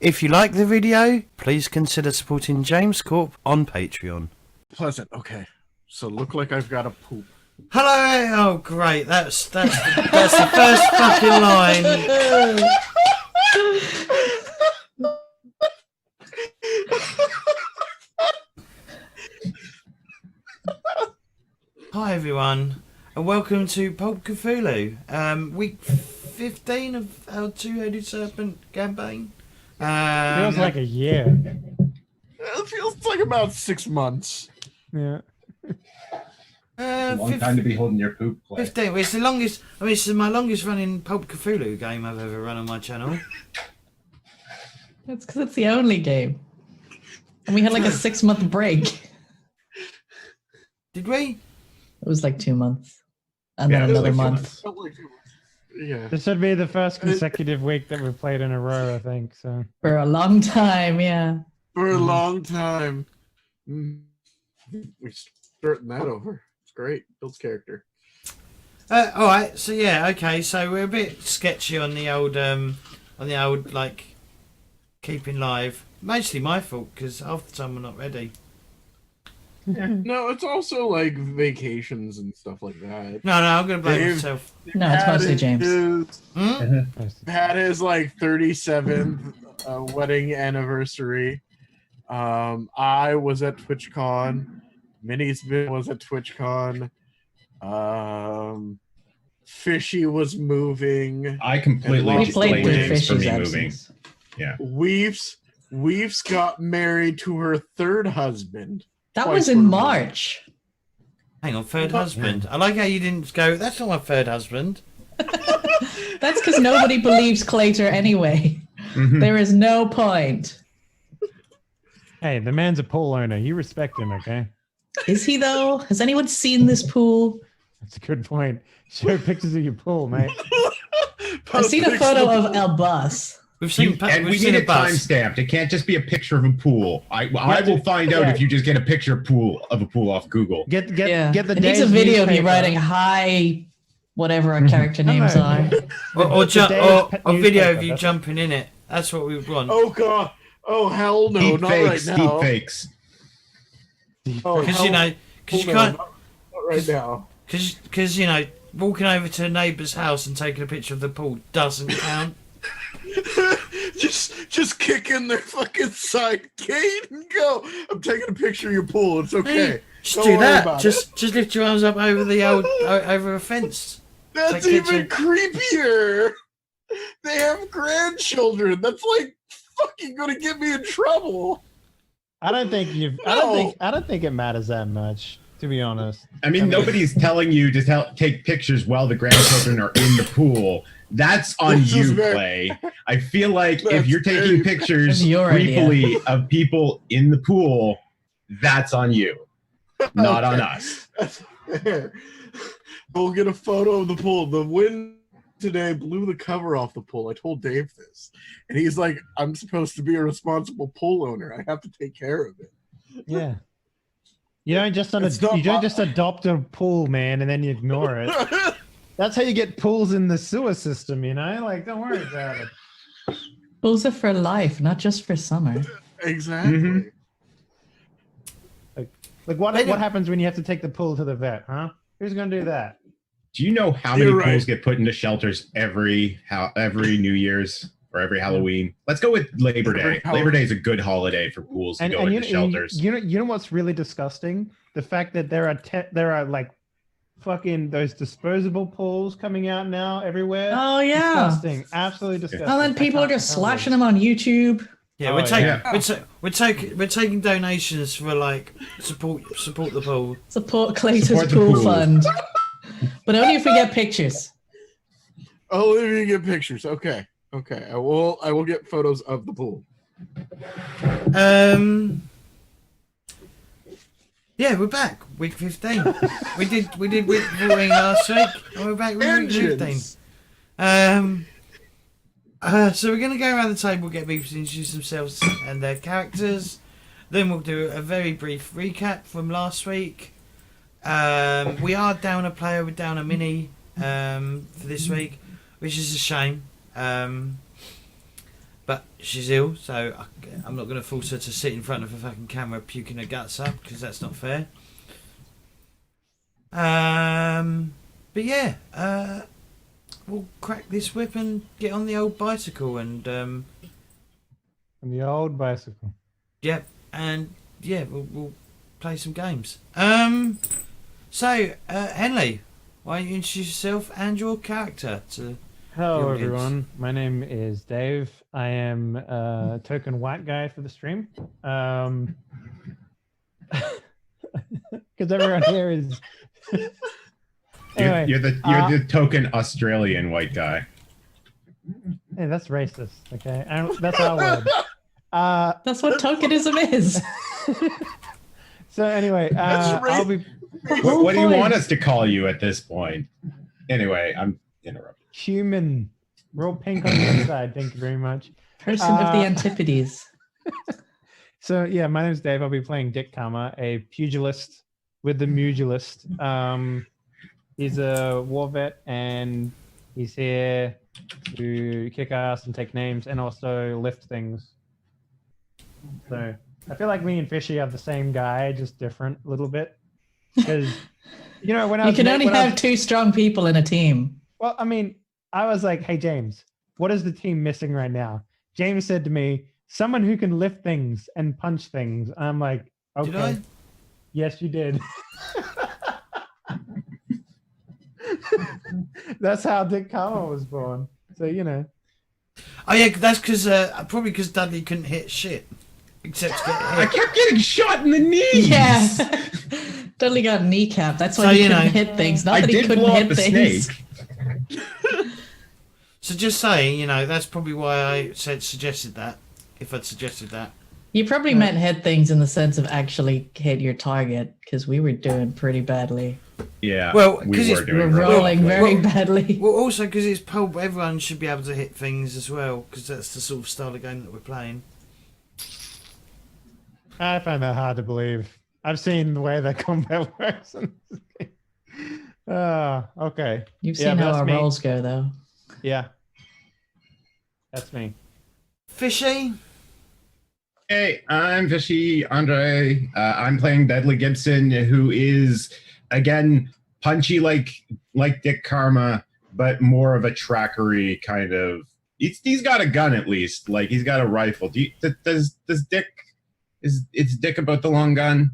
If you like the video, please consider supporting James Corp on Patreon. Pleasant. Okay. So look like I've got a poop. Hello. Oh, great. That's the first fucking line. Hi everyone, and welcome to Pulp Cthulhu, week 15 of our Two-Headed Serpent campaign. Feels like a year. It feels like about 6 months. Yeah. A long time to be holding your poop play. 15. It's the longest. I mean, this is my longest running Pulp Cthulhu game I've ever run on my channel. That's because it's the only game. And we had like a 6-month break. Did we? It was like 2 months. And then another month. Yeah. This should be the first consecutive week that we've played in a row, I think. So For a long time, yeah. For a long time. We're starting that over. It's great. Builds character. Alright, so yeah, okay, so we're a bit sketchy on the old like keeping live. Mostly my fault because half the time we're not ready. No, it's also like vacations and stuff like that. No, I'm gonna blame myself. No, it's mostly James. Had his like 37th wedding anniversary. I was at TwitchCon. Minnie's was at TwitchCon. Fishy was moving. I completely We played through blamed James for Fishy's me moving. absence. Yeah. Weaves got married to her third husband. That was in March. Hang on, third husband. I like how you didn't go, that's not my third husband. That's because nobody believes Claytor anyway. Mhm. There is no point. hey, the man's a pool owner. You respect him, okay? Is he though? Has anyone seen this pool? That's a good point. Show pictures of your pool, mate. I've seen a photo of El Bus. We've seen, And we we've seen need a it bus. time-stamped. It can't just be a picture of a pool. I will find out if you just get a picture of a pool off Google. Get Yeah. the It needs day's a video of you newspaper. writing hi, whatever our character names No. are. Or The day's video of newspaper, you that's- jumping in it. That's what we would want. Oh god. Oh hell no, Deep not fakes, right now. deep fakes. Oh, Because hell you know, because you no, can't, not right now. because you know, walking over to a neighbour's house and taking a picture of the pool doesn't count. just kick in their fucking side gate and go. I'm taking a picture of your pool. It's okay. Just Don't do worry that. about Just lift your arms up over the over a fence. That's take a even creepier. They have grandchildren. That's like fucking gonna get me in trouble. I don't think I don't think it matters that much, to be honest. I mean, nobody's telling you to take pictures while the grandchildren are in the pool. That's on This is you, very- Clay. I feel like if That's you're taking very- pictures That's your idea. creepily of people in the pool, that's on you, not on us. That's fair. We'll get a photo of the pool. The wind today blew the cover off the pool. I told Dave this, and he's like, "I'm supposed to be a responsible pool owner. I have to take care of it." Yeah. You don't just It's not my- adopt a pool, man, and then you ignore it. That's how you get pools in the sewer system, you know? Like, don't worry about it. Pools are for life, not just for summer. Exactly. Mhm. Like, what happens when you have to take the pool to the vet, huh? Who's gonna do that? Do you know how many You're pools right. get put into shelters every New Year's or every Halloween? Let's go with Labor Day. Every Labor Day is a good holiday for pools to go into shelters. You know what's really disgusting? The fact that there are like fucking those disposable pools coming out now everywhere. Oh yeah. Disgusting. Absolutely disgusting. And then people are just slashing them on YouTube. Yeah, Oh, we're taking yeah. we're taking donations for like support the pool. Support Claytor's Support the pool pool. fund. But only if we get pictures. Oh, if you get pictures, okay. I will get photos of the pool. Yeah, we're back. Week 15. we did week 14 last week, and we're back with week 15. Engines. So we're gonna go around the table, get people to introduce themselves and their characters. Then we'll do a very brief recap from last week. We are down a player, we're down a mini for this week, which is a shame. but she's ill, so I'm not going to force her to sit in front of a fucking camera puking her guts up, because that's not fair. But yeah, we'll crack this whip and get on the old bicycle and On the old bicycle. yep, and yeah, we'll play some games. So Henley, why don't you introduce yourself and your character to Hello, the audience? everyone. My name is Dave. I am a token white guy for the stream. Because everyone here is. Anyway, You're the token Australian white guy. hey, that's racist. Okay, that's our word. That's what tokenism is. So anyway, I'll be What do you want us to call you at this point? Anyway, I'm interrupting. human. We're all pink on the inside. Thank you very much. Person of the Antipodes. So yeah, my name's Dave. I'll be playing Dick Karma, a pugilist with the Mugilist. He's a war vet, and he's here to kick ass and take names, and also lift things. So I feel like me and Fishy are the same guy, just different a little bit. Because when I You was can only have two strong people in a team. well, I mean, I was like, "Hey James, what is the team missing right now?" James said to me, "Someone who can lift things and punch things." And I'm like, "Okay, Did I? yes, you did." That's how Dick Karma was born. So Oh yeah, that's because probably because Dudley couldn't hit shit except to get I hit. kept getting shot in the knees. Yeah. Dudley got kneecap. That's why So, he you couldn't know, hit things. Not I that he did couldn't blow up hit the things. snake. So just saying, that's probably why I suggested that. If I'd suggested that. You probably meant hit things in the sense of actually hit your target, because we were doing pretty badly. Yeah. Well, we 'cause were it's- We were doing rough. rolling very badly. Well, also because it's pulp, everyone should be able to hit things as well, because that's the sort of style of game that we're playing. I find that hard to believe. I've seen the way that combat works. Okay. You've Yeah, seen but how that's our me. rolls go, though. Yeah. That's me. Fishy? Hey, I'm Fishy Andre. I'm playing Deadly Gibson, who is again punchy like Dick Karma, but more of a trackery kind of. He's got a gun at least. Like he's got a rifle. Does Dick is Dick about the long gun?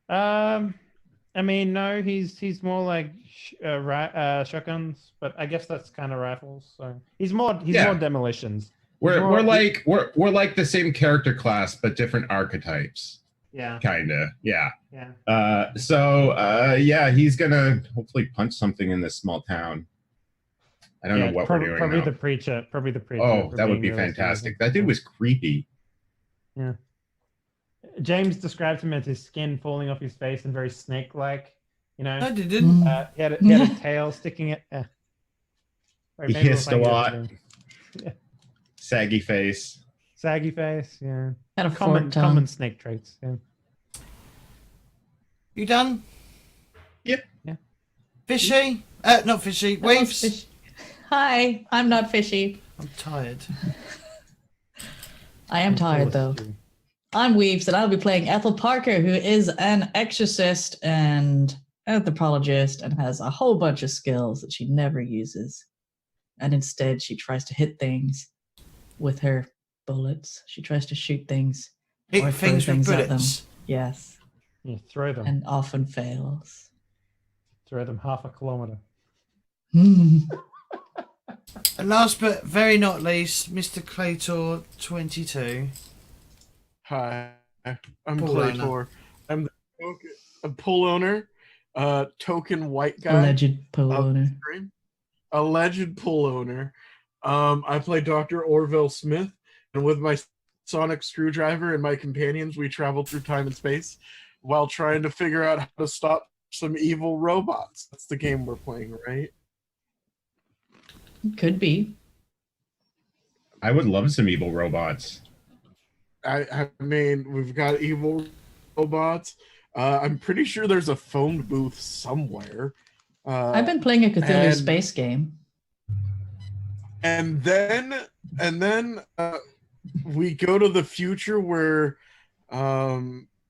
I mean, no, he's more like shotguns, but I guess that's kind of rifles. So he's more demolitions. We're like the same character class, but different archetypes. Yeah. Kinda, yeah. Yeah. Yeah, he's gonna hopefully punch something in this small town. I don't know what we're doing Probably now. the preacher. Oh, for that would be being realistic. fantastic. That dude was creepy. Yeah. James described him as his skin falling off his face and very snake-like. I didn't. He had a tail sticking it. He hissed a lot. Saggy face. Saggy face. Yeah. Had a Common forked tongue. snake traits. Yeah. You done? Yep. Yeah. Fishy? Not Fishy. That was Waves? fish- Hi, I'm not fishy. I'm tired. I am tired, though. I'm Weaves, and I'll be playing Ethel Parker, who is an exorcist and anthropologist and has a whole bunch of skills that she never uses. And instead, she tries to hit things with her bullets. She tries to shoot things. Hit or throw things with things at them. bullets. Yes, Yeah, throw them. and often fails. Throw them half a kilometer. And last but very not least, Mr. Claytor 22. Hi, I'm Pool owner. Claytor. I'm a pool owner, token white guy. Alleged pool owner. Alleged pool owner. I play Dr. Orville Smith, and with my sonic screwdriver and my companions, we travel through time and space while trying to figure out how to stop some evil robots. That's the game we're playing, right? Could be. I would love some evil robots. I mean, we've got evil robots. I'm pretty sure there's a phone booth somewhere. I've been playing a Cthulhu and- space game. and then we go to the future where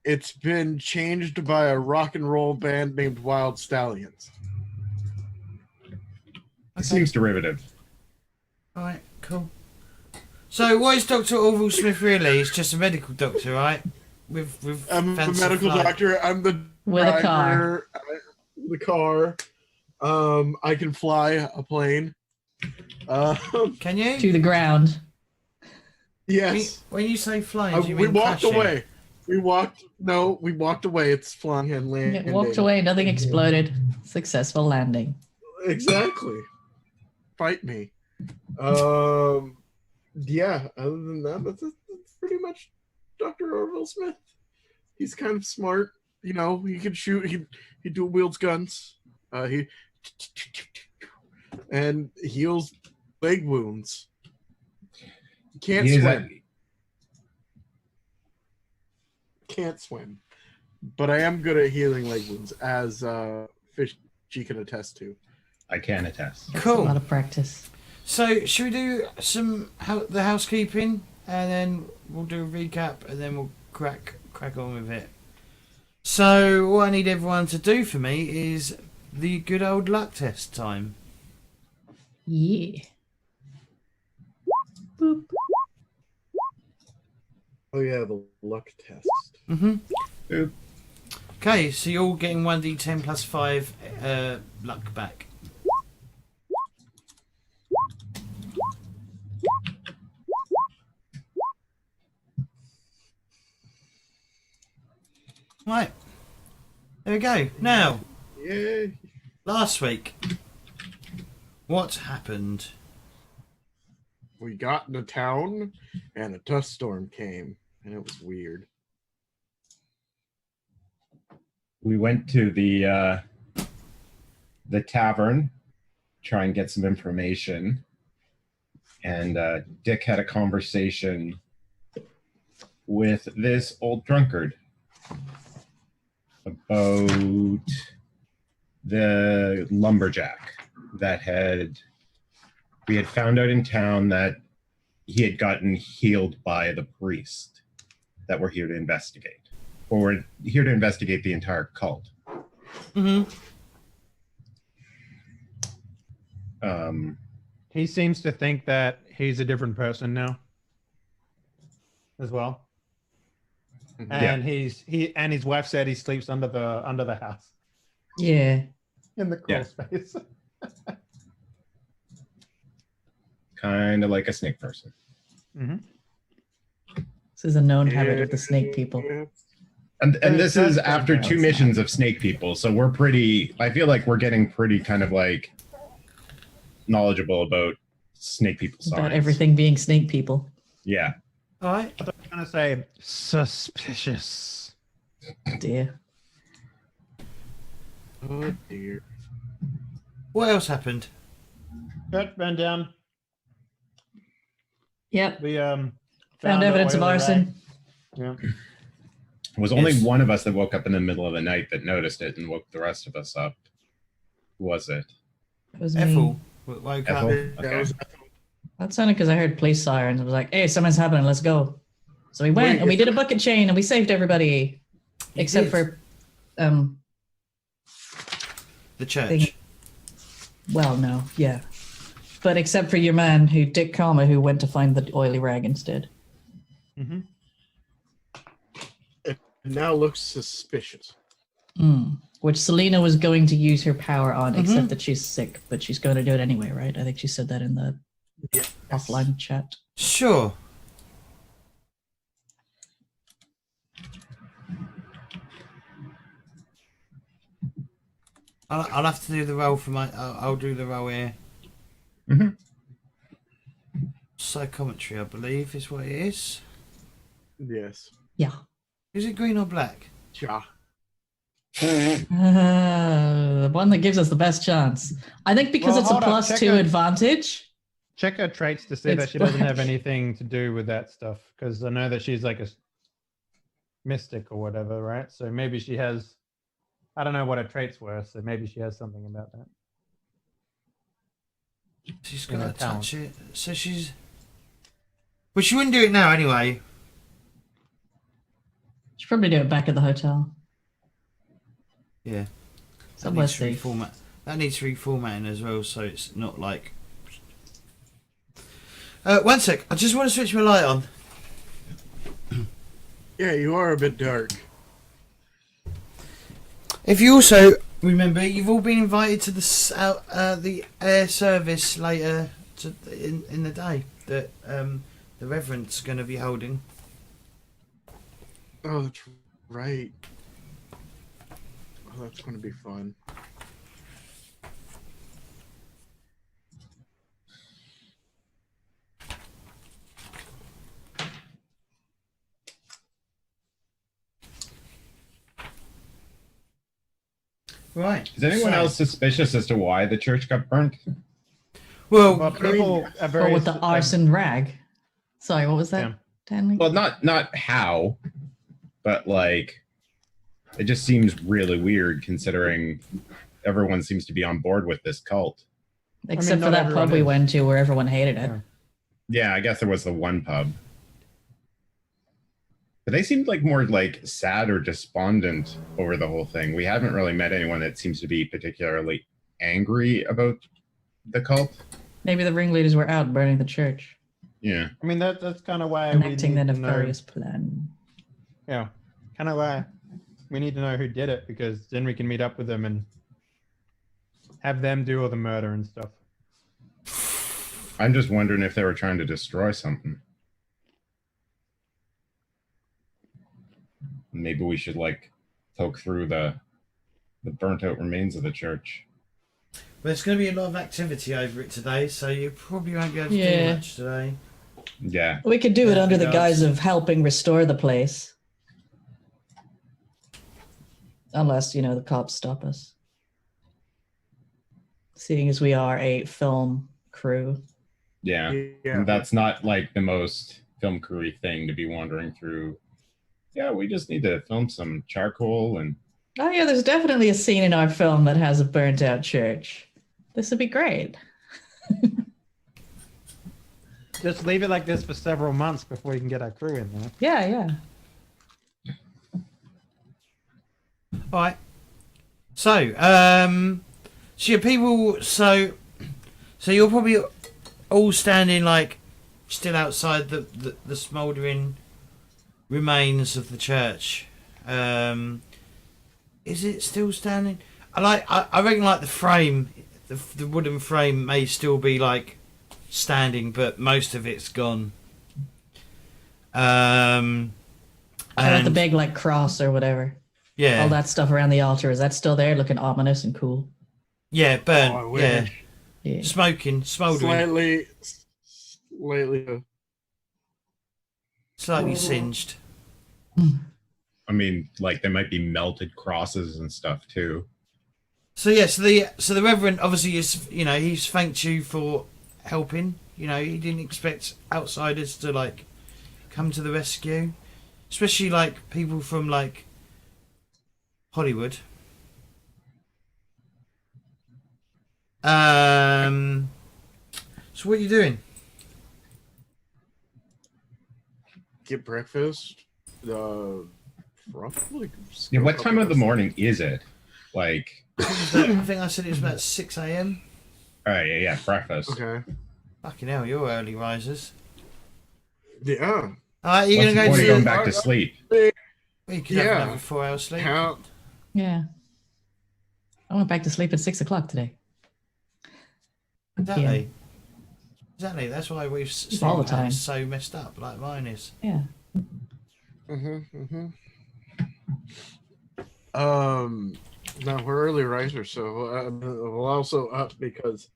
it's been changed by a rock and roll band named Wild Stallions. It seems derivative. All right, cool. So, what is Dr. Orville Smith really? He's just a medical doctor, right? With I'm a fancy medical flight. doctor. I'm the With a driver. The car. I can fly a plane. Can you? To the ground. Yes. When you say flying, do you We mean walked crashing? away. We walked away. It's flying and landing. It walked away, nothing exploded. Successful landing. Exactly. Fight me. Yeah, other than that, that's pretty much Dr. Orville Smith. He's kind of smart. You know, he can shoot. He dual wields guns. He and heals leg wounds. He can't swim. Can't swim. But I am good at healing leg wounds, as Fishy can attest to. I can attest. That's Cool. a lot of practice. So, should we do the housekeeping, and then we'll do a recap, and then we'll crack on with it. So, what I need everyone to do for me is the good old luck test time. Yeah. Boop. Oh yeah, the luck test. Mm-hmm. Okay, so you're all getting 1d10 plus 5 luck back. Right. There we go. Now, Yay. last week, what happened? We got into town, and a dust storm came, and it was weird. We went to the tavern, try and get some information, and Dick had a conversation with this old drunkard about the lumberjack that we had found out in town that he had gotten healed by the priest that we're here to investigate. Or we're here to investigate the entire cult. Mm-hmm. He seems to think that he's a different person now, as well. And his wife said he sleeps under the house Yeah. in the crawl space. Kind of like a snake person. Mm-hmm. This is a known habit of the snake people. And There's this is that after background. 2 missions of snake people, so I feel like we're getting pretty kind of like knowledgeable about snake people science. About everything being snake people. Yeah. All right. I thought you were going to say suspicious. Dear. Oh dear. What else happened? Church burned down. Yep. We Found the evidence of oily arson. rag. Yeah. It was only Yes. one of us that woke up in the middle of the night that noticed it and woke the rest of us up. Who was it? It was me. Ethel woke Ethel? up. That Okay. was That sounded because I heard police sirens. I was like, hey, something's happening. Let's go. So we went and we did a bucket chain and we saved everybody. You Except did. for, The church. thing- well, no. Yeah. But except for your man, Dick Karma, who went to find the oily rag instead. Mm-hmm. it now looks suspicious. Which Selena was going to use her power on, Mhm. except that she's sick, but she's going to do it anyway, right? I think she said that in the Yes. offline chat. Sure. I'll have to do the roll for my. I'll do the roll here. Mhm. Psychometry, I believe, is what it is. Yes. Yeah. Is it green or black? Ja. The one that gives us the best chance. I think because Well, it's a hold up, check +2 it. advantage. Check her traits to see It's that she doesn't have black. anything to do with that stuff, because I know that she's like a mystic or whatever, right? So maybe she has. I don't know what her traits were, so maybe she has something about that. She's in got her to town. touch it. So she's. Well, she wouldn't do it now anyway. Should probably do it back at the hotel. Yeah. Somewhere That needs safe. That needs reformatting as well, so it's not like. One sec. I just want to switch my light on. Yeah, you are a bit dark. If you also remember, you've all been invited to the air service later in the day that the Reverend's going to be holding. Oh, that's right. Oh, that's going to be fun. Right. Is anyone so- else suspicious as to why the church got burnt? Well, Well, people are Or very with the arson rag. Sorry, what was that, Yeah. Danley? Well, not how, but like, it just seems really weird considering everyone seems to be on board with this cult. Except not for that everyone pub we is. went to where everyone hated it. Yeah. Yeah, I guess there was the one pub. But they seemed like more like sad or despondent over the whole thing. We haven't really met anyone that seems to be particularly angry about the cult. Maybe the ringleaders were out burning the church, Yeah. I mean, that's kind of why enacting we their need to know. nefarious plan. Yeah, kind of why we need to know who did it, because then we can meet up with them and have them do all the murder and stuff. I'm just wondering if they were trying to destroy something. Maybe we should like poke through the burnt out remains of the church. there's going to be a lot of activity over it today, so you probably won't be able to do Yeah. much today. Yeah. We could do it Yeah, under the regards. guise of helping restore the place. Unless, the cops stop us. Seeing as we are a film crew. Yeah. Yeah. That's not like the most film crew thing to be wandering through. Yeah, we just need to film some charcoal and Oh yeah, there's definitely a scene in our film that has a burnt out church. This would be great. Just leave it like this for several months before we can get our crew in there. Yeah. All right. So, so your people, so you're probably all standing like still outside the smouldering remains of the church. Is it still standing? I reckon like the frame, the wooden frame may still be like standing, but most of it's gone. And the And big like cross or whatever. yeah, All that stuff around the altar, is that still there looking ominous and cool? yeah, burnt, Oh, I yeah, wish. Yeah. smoking, smouldering, slightly singed. I mean, like they might be melted crosses and stuff too. So yeah, so the Reverend obviously is, he's thanked you for helping. He didn't expect outsiders to like come to the rescue, especially like people from like Hollywood. So what are you doing? Get breakfast. Probably. Yeah, what time of the morning is it? Like, I think I said it was about 6 a.m. all right, yeah, breakfast. Okay. Fucking hell, you're early risers. Yeah. All right, you're What's the gonna go point to of going back to sleep? You could have Yeah. another 4 hours sleep. How? Yeah. I went back to sleep at 6 o'clock today. Exactly. Exactly. That's why we've All the time. is so messed up, like mine is. Yeah. No, we're early risers, so we're also up because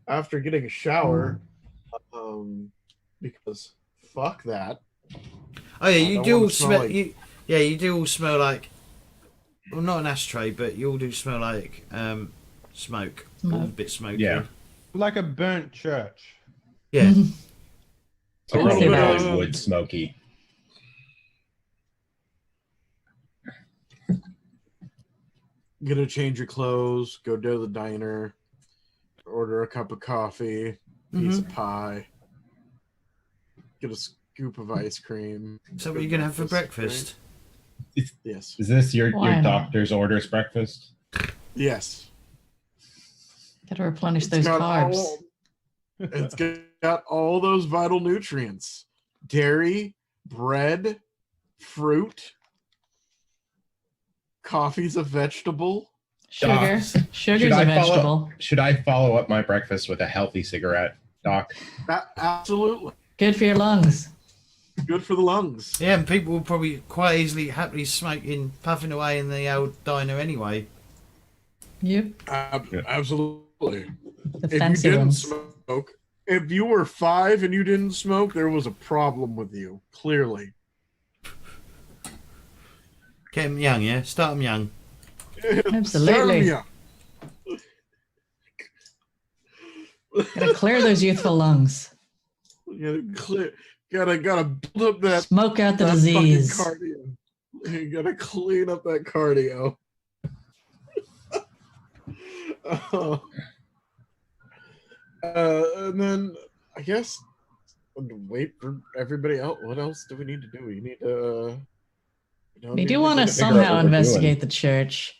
after getting a shower, because fuck that. Oh yeah, I you don't do wanna all smell smell. like- You do all smell like. Well, not an ashtray, but you all do smell like smoke. All a bit smoky. Yeah. Like a burnt church. Yeah. It's a little Say bit that. of wood smoky. Gonna change your clothes, go to the diner, order a cup of coffee, piece of pie, get a scoop of ice cream. Is that what you're going to have for breakfast? Yes. Is this your Why not? doctor's orders breakfast? Yes. Gotta replenish those carbs. It's got all those vital nutrients. Dairy, bread, fruit, coffee's a vegetable. Sugar. Doc, Sugar's a vegetable. Should I follow up my breakfast with a healthy cigarette, Doc? Absolutely. Good for your lungs. Good for the lungs. Yeah, and people will probably quite easily happily smoking, puffing away in the old diner anyway. Yep. Absolutely. The If you fancy didn't ones. smoke, if you were 5 and you didn't smoke, there was a problem with you. Clearly. Get them young, yeah? Start them young. Absolutely. Sarnia. Gotta clear those youthful lungs. Gotta build up that Smoke out the that disease. fucking cardio. You gotta clean up that cardio. And then I guess wait for everybody else. What else do we need to do? We need to. We do want to figure out somehow what we're investigate the church.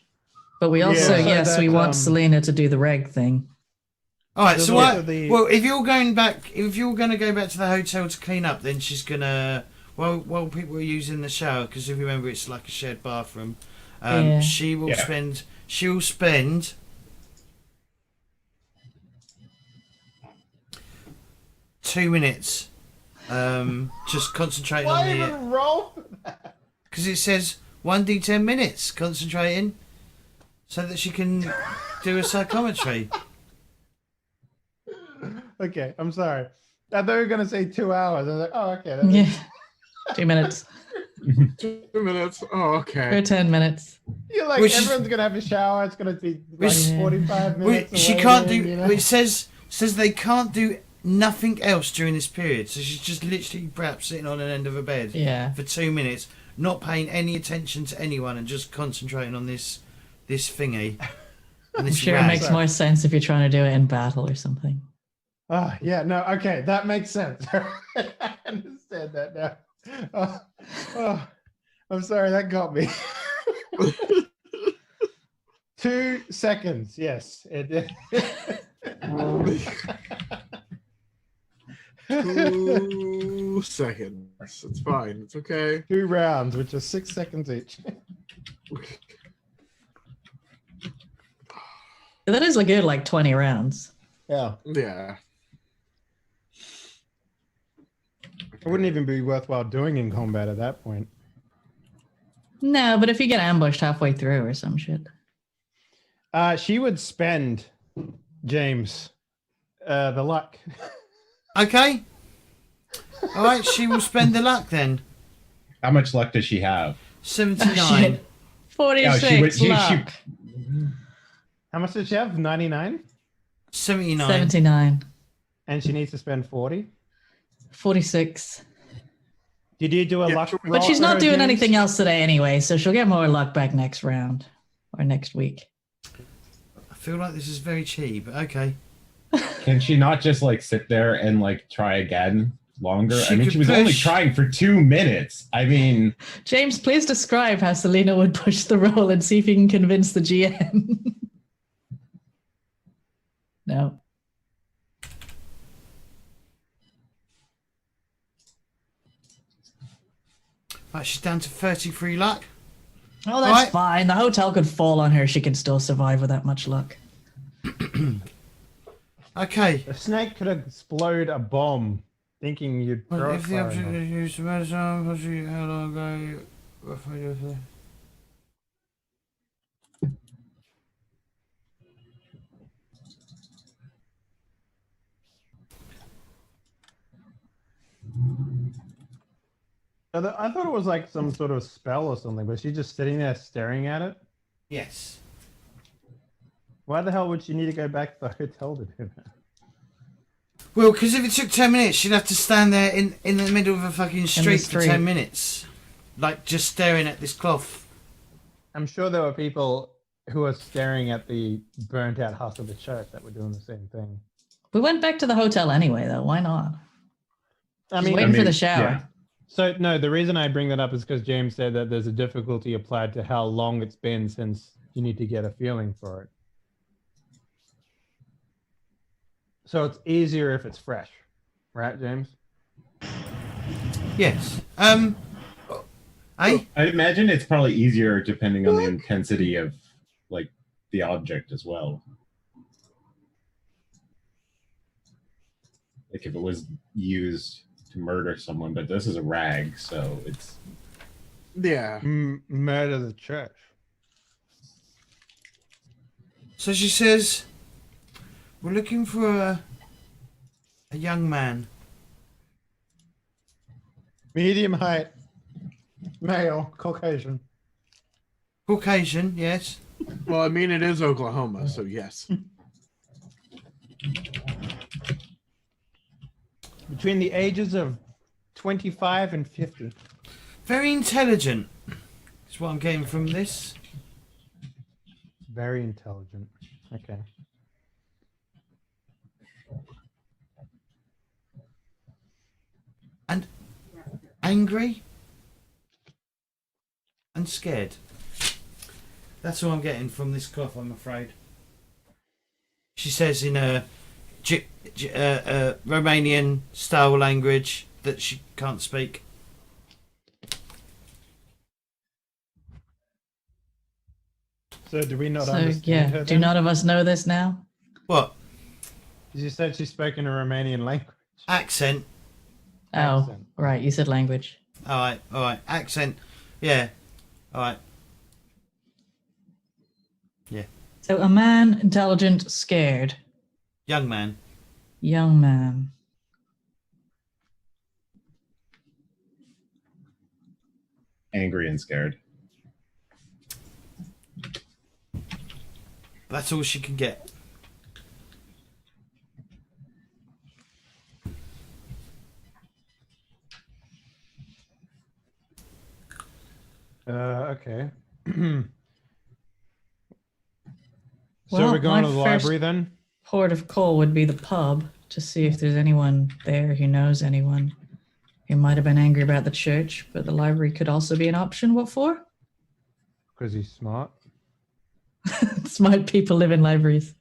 But we also, so yes, that, we want Selena to do the reg thing. All right, There's so also what? the- Well, if you're going to go back to the hotel to clean up, then she's gonna. While people are using the shower, because if you remember, it's like a shared bathroom. Yeah. She will spend. She'll spend. $2 just concentrating on the. roll? Because it says 1d 10 minutes concentrating, so that she can do a psychometry. Okay, I'm sorry. I thought you were gonna say 2 hours. I was like, oh, okay. that Yeah. makes- 2 minutes. 2 minutes. Oh, Or okay. 10 minutes. You're like, Which is- everyone's gonna have a shower. It's gonna be like Which- 45 minutes. She away can't then, do. you know? It says they can't do nothing else during this period. So she's just literally perhaps sitting on an end of a bed Yeah. for 2 minutes, not paying any attention to anyone, and just concentrating on this thingy. And I'm this sure it rag. makes more sense if you're trying to do it in battle or something. Oh, yeah, no, okay, that makes sense. I understand that now. Oh, I'm sorry, that got me. 2 seconds, yes. It did. 2 seconds. It's fine. It's okay. 2 rounds, which are 6 seconds each. That is a good, like, 20 rounds. Yeah. Yeah. It wouldn't even be worthwhile doing in combat at that point. No, but if you get ambushed halfway through or some shit. She would spend, James, the luck. Okay. All right, she will spend the luck then. How much luck does she have? 79. 46 luck. How much does she have? 99? 79. 79. And she needs to spend 40? 46. Did you do a Yeah, luck sure. roll But she's for not her, doing James? anything else today anyway, so she'll get more luck back next round or next week. I feel like this is very cheap. Okay. Can she not just like sit there and like try again longer? She I mean, could she was only push. trying for 2 minutes. I mean, James, please describe how Selena would push the roll and see if you can convince the GM. No. Right, she's down to 33 luck. Oh, that's Right. fine. The hotel could fall on her. She can still survive with that much luck. Okay. The snake could explode a bomb, thinking you'd Well, throw if it the far object enough. is used to medicine, possibly how long ago? Roughly. I thought it was like some sort of spell or something, but she's just sitting there staring at it. Yes. Why the hell would she need to go back to the hotel to do that? Well, because if it took 10 minutes, she'd have to stand there in the middle of a fucking street for street. 10 minutes. Like, just staring at this cloth. I'm sure there were people who are staring at the burnt out husk of the church that were doing the same thing. We went back to the hotel anyway, though. Why not? I Just mean, waiting for mean, the shower. yeah. so no, the reason I bring that up is because James said that there's a difficulty applied to how long it's been since you need to get a feeling for it. So it's easier if it's fresh, right, James? Yes. Eh? I'd imagine it's probably easier depending on the intensity of like the object as well. Like if it was used to murder someone, but this is a rag, so it's Yeah. Murder the church. So she says, we're looking for a young man. Medium height, male, Caucasian. Caucasian, yes. Well, I mean, it is Oklahoma, so yes. Between the ages of 25 and 50. Very intelligent. That's what I'm getting from this. Very intelligent. Okay. And angry. And scared. That's all I'm getting from this cloth, I'm afraid. She says in a Romanian style language that she can't speak. So do we not So, understand yeah, her do then? none of us know this now? What? You said she spoke in a Romanian language. Accent. Oh, Accent. right. You said language. Alright. Accent. Yeah. Alright. So a man, intelligent, scared, Young man. young man. angry and scared. That's all she can get. Okay. So Well, we're going my to the first- library then? Port of call would be the pub to see if there's anyone there who knows anyone who might have been angry about the church, but the library could also be an option. What for? Because he's smart. Smart people live in libraries.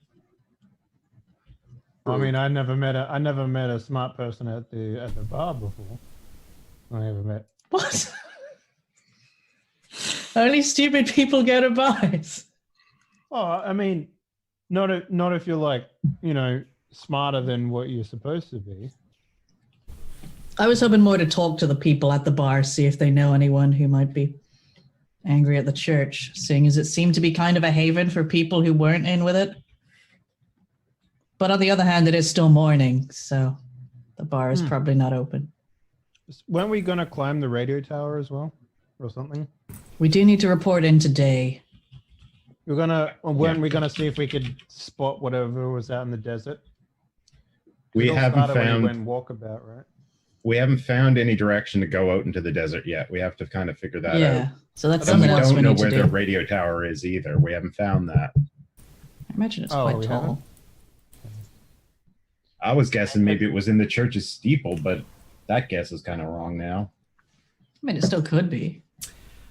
I mean, I never met a smart person at the bar before. I never met. What? Only stupid people go to bars. Oh, I mean, not if you're like, smarter than what you're supposed to be. I was hoping more to talk to the people at the bar, see if they know anyone who might be angry at the church, seeing as it seemed to be kind of a haven for people who weren't in with it. But on the other hand, it is still morning, so the bar is probably not open. Weren't we gonna climb the radio tower as well, or something? We do need to report in today. Weren't we gonna see if we could spot whatever was out in the desert? We It all haven't started when he found went walkabout, right? we haven't found any direction to go out into the desert yet. We have to kind of figure that Yeah, out. so that's And we something else we don't know need to where do. the radio tower is either. We haven't found that. I imagine it's Oh, quite we tall. haven't? I was guessing maybe it was in the church's steeple, but that guess is kind of wrong now. I mean, it still could be.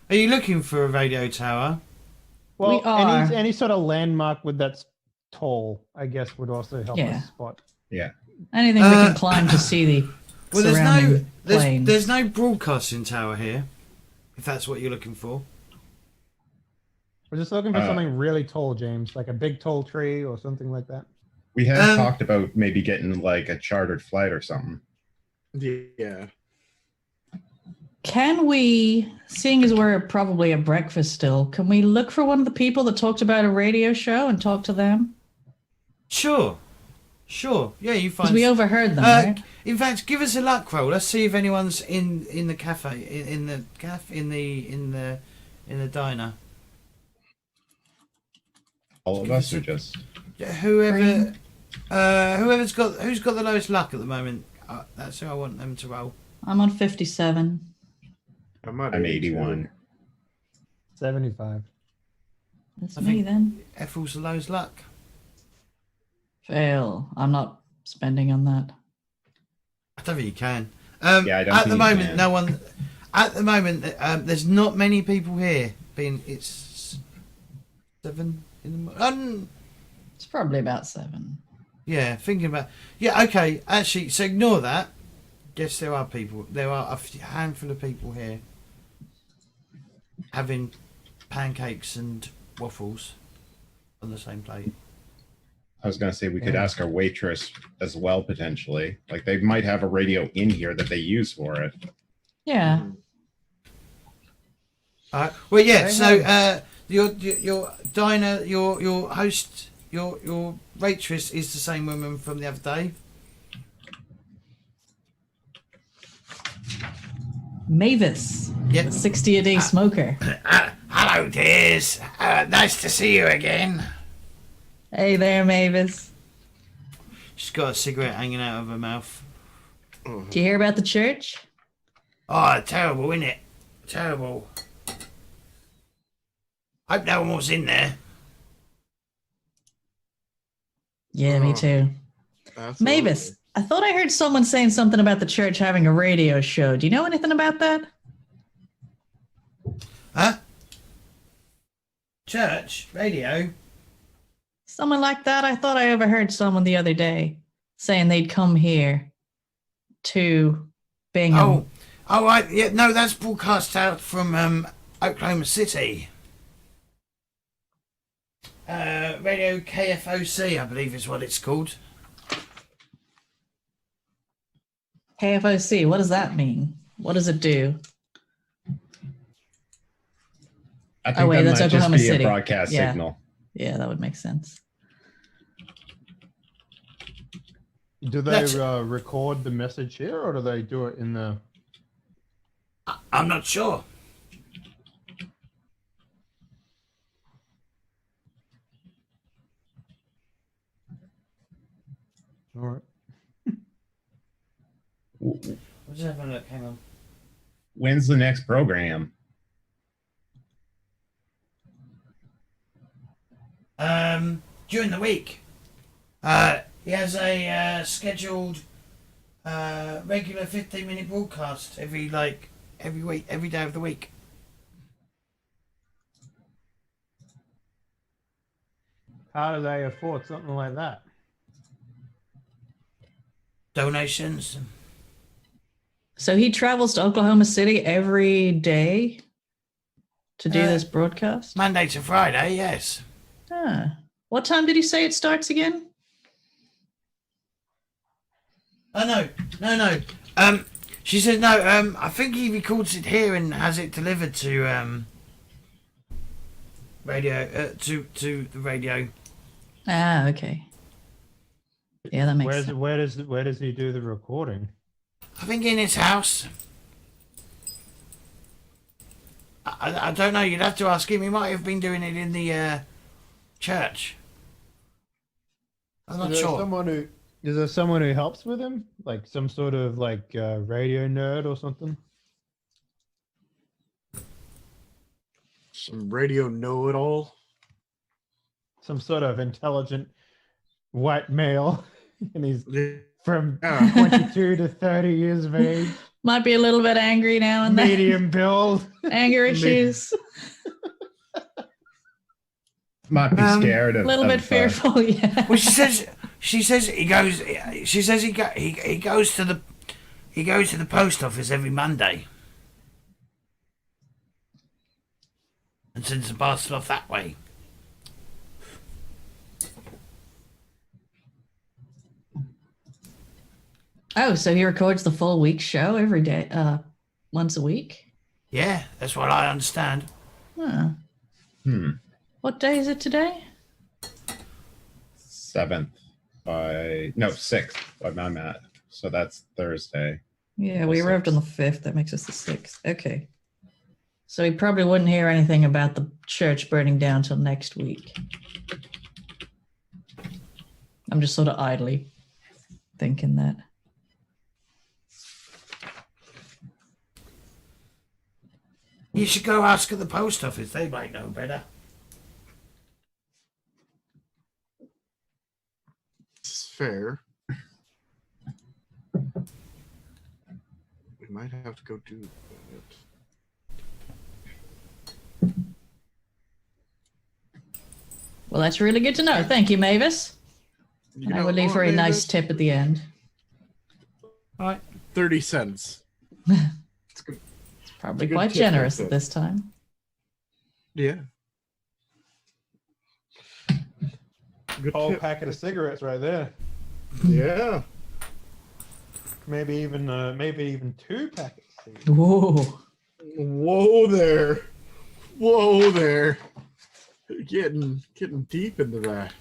Are you looking for a radio tower? Well, We are. any sort of landmark with that's tall, I guess, would also help Yeah. us spot. Anything we can climb to see the Well, surrounding plains. there's no broadcasting tower here, if that's what you're looking for. We're just looking for something really tall, James, like a big tall tree or something like that. We have talked about maybe getting like a chartered flight or something. Yeah. Can we, seeing as we're probably at breakfast still, can we look for one of the people that talked about a radio show and talk to them? Sure. Yeah, you Because find. we overheard them, right? In fact, give us a luck roll. Let's see if anyone's in the cafe, in the diner. All of us are just Whoever, who's got the lowest luck at the moment. That's who I want them to roll. I'm on 57. I'm 81. 75. That's I me think- then. Ethel's the lowest luck. Fail. I'm not spending on that. I don't think you can. Yeah, I don't at think the you moment, can. no one. At the moment, there's not many people here. It's 7 in the morning. It's probably about 7. Yeah, thinking about. Yeah, okay. Actually, so ignore that. Yes, there are people. There are handful of people here having pancakes and waffles on the same plate. I was going to say we could Yeah. ask our waitress as well, potentially. Like they might have a radio in here that they use for it. Yeah. Well, yeah. They So, your diner, your host, your waitress is the same woman from the other day. Mavis, Yep. the 60 a day smoker. Hello, dears. Nice to see you again. Hey there, Mavis. She's got a cigarette hanging out of her mouth. Do you hear about the church? Oh, terrible, isn't it? Terrible. Hope no one was in there. Yeah, me Oh. too. Absolutely. Mavis, I thought I heard someone saying something about the church having a radio show. Do you know anything about that? Huh? Church? Radio? Someone like that? I thought I overheard someone the other day saying they'd come here to Bingham. Oh, right. Yeah, no, that's broadcast out from Oklahoma City. Radio KFOC, I believe is what it's called. KFOC, what does that mean? What does it do? I think wait, that that's might Oklahoma just be City. a broadcast Yeah. signal. Yeah, that would make sense. Do they That's- record the message here, or do they do it in the? I'm not sure. All right. I'll just have a look. Hang on. When's the next program? During the week. He has a scheduled regular 15-minute broadcast every week, every day of the week. How do they afford something like that? Donations. So he travels to Oklahoma City every day to do this broadcast? Monday to Friday, yes. Ah. What time did he say it starts again? Oh, no. She said no. I think he records it here and has it delivered to radio to the radio. Ah, okay. Yeah, that makes sense. Where does he do the recording? I think in his house. I don't know. You'd have to ask him. He might have been doing it in the church. I'm not sure. Is there someone who helps with him, like some sort of radio nerd or something? Some radio know-it-all. Some sort of intelligent white male, and he's from Yeah. 22 to 30 years of age, Might be a little bit angry now and then. medium build. Anger issues. Might be scared of A little bit fearful, yeah. Well, she says he goes. She says he goes to the post office every Monday and sends a parcel off that way. Oh, so he records the full week show every day, once a week? Yeah, that's what I understand. Huh. What day is it today? 7th by no 6th by my math. So that's Thursday. Yeah, we The arrived on the 5th. That makes us the 6th. Okay. So he probably wouldn't hear anything about the church burning down till next week. I'm just sort of idly thinking that. You should go ask at the post office. They might know better. fair. We might have to go do that. Well, that's really good to know. Thank you, Mavis. You I know will leave what, her a nice Mavis? tip at the end. All right. 30 cents. It's good. Probably It's a good quite tip generous right at there. this time. Yeah. Good Whole tip. packet of cigarettes right there. Yeah. Maybe even 2 packets. Whoa. Whoa there. Whoa there. Getting deep into that.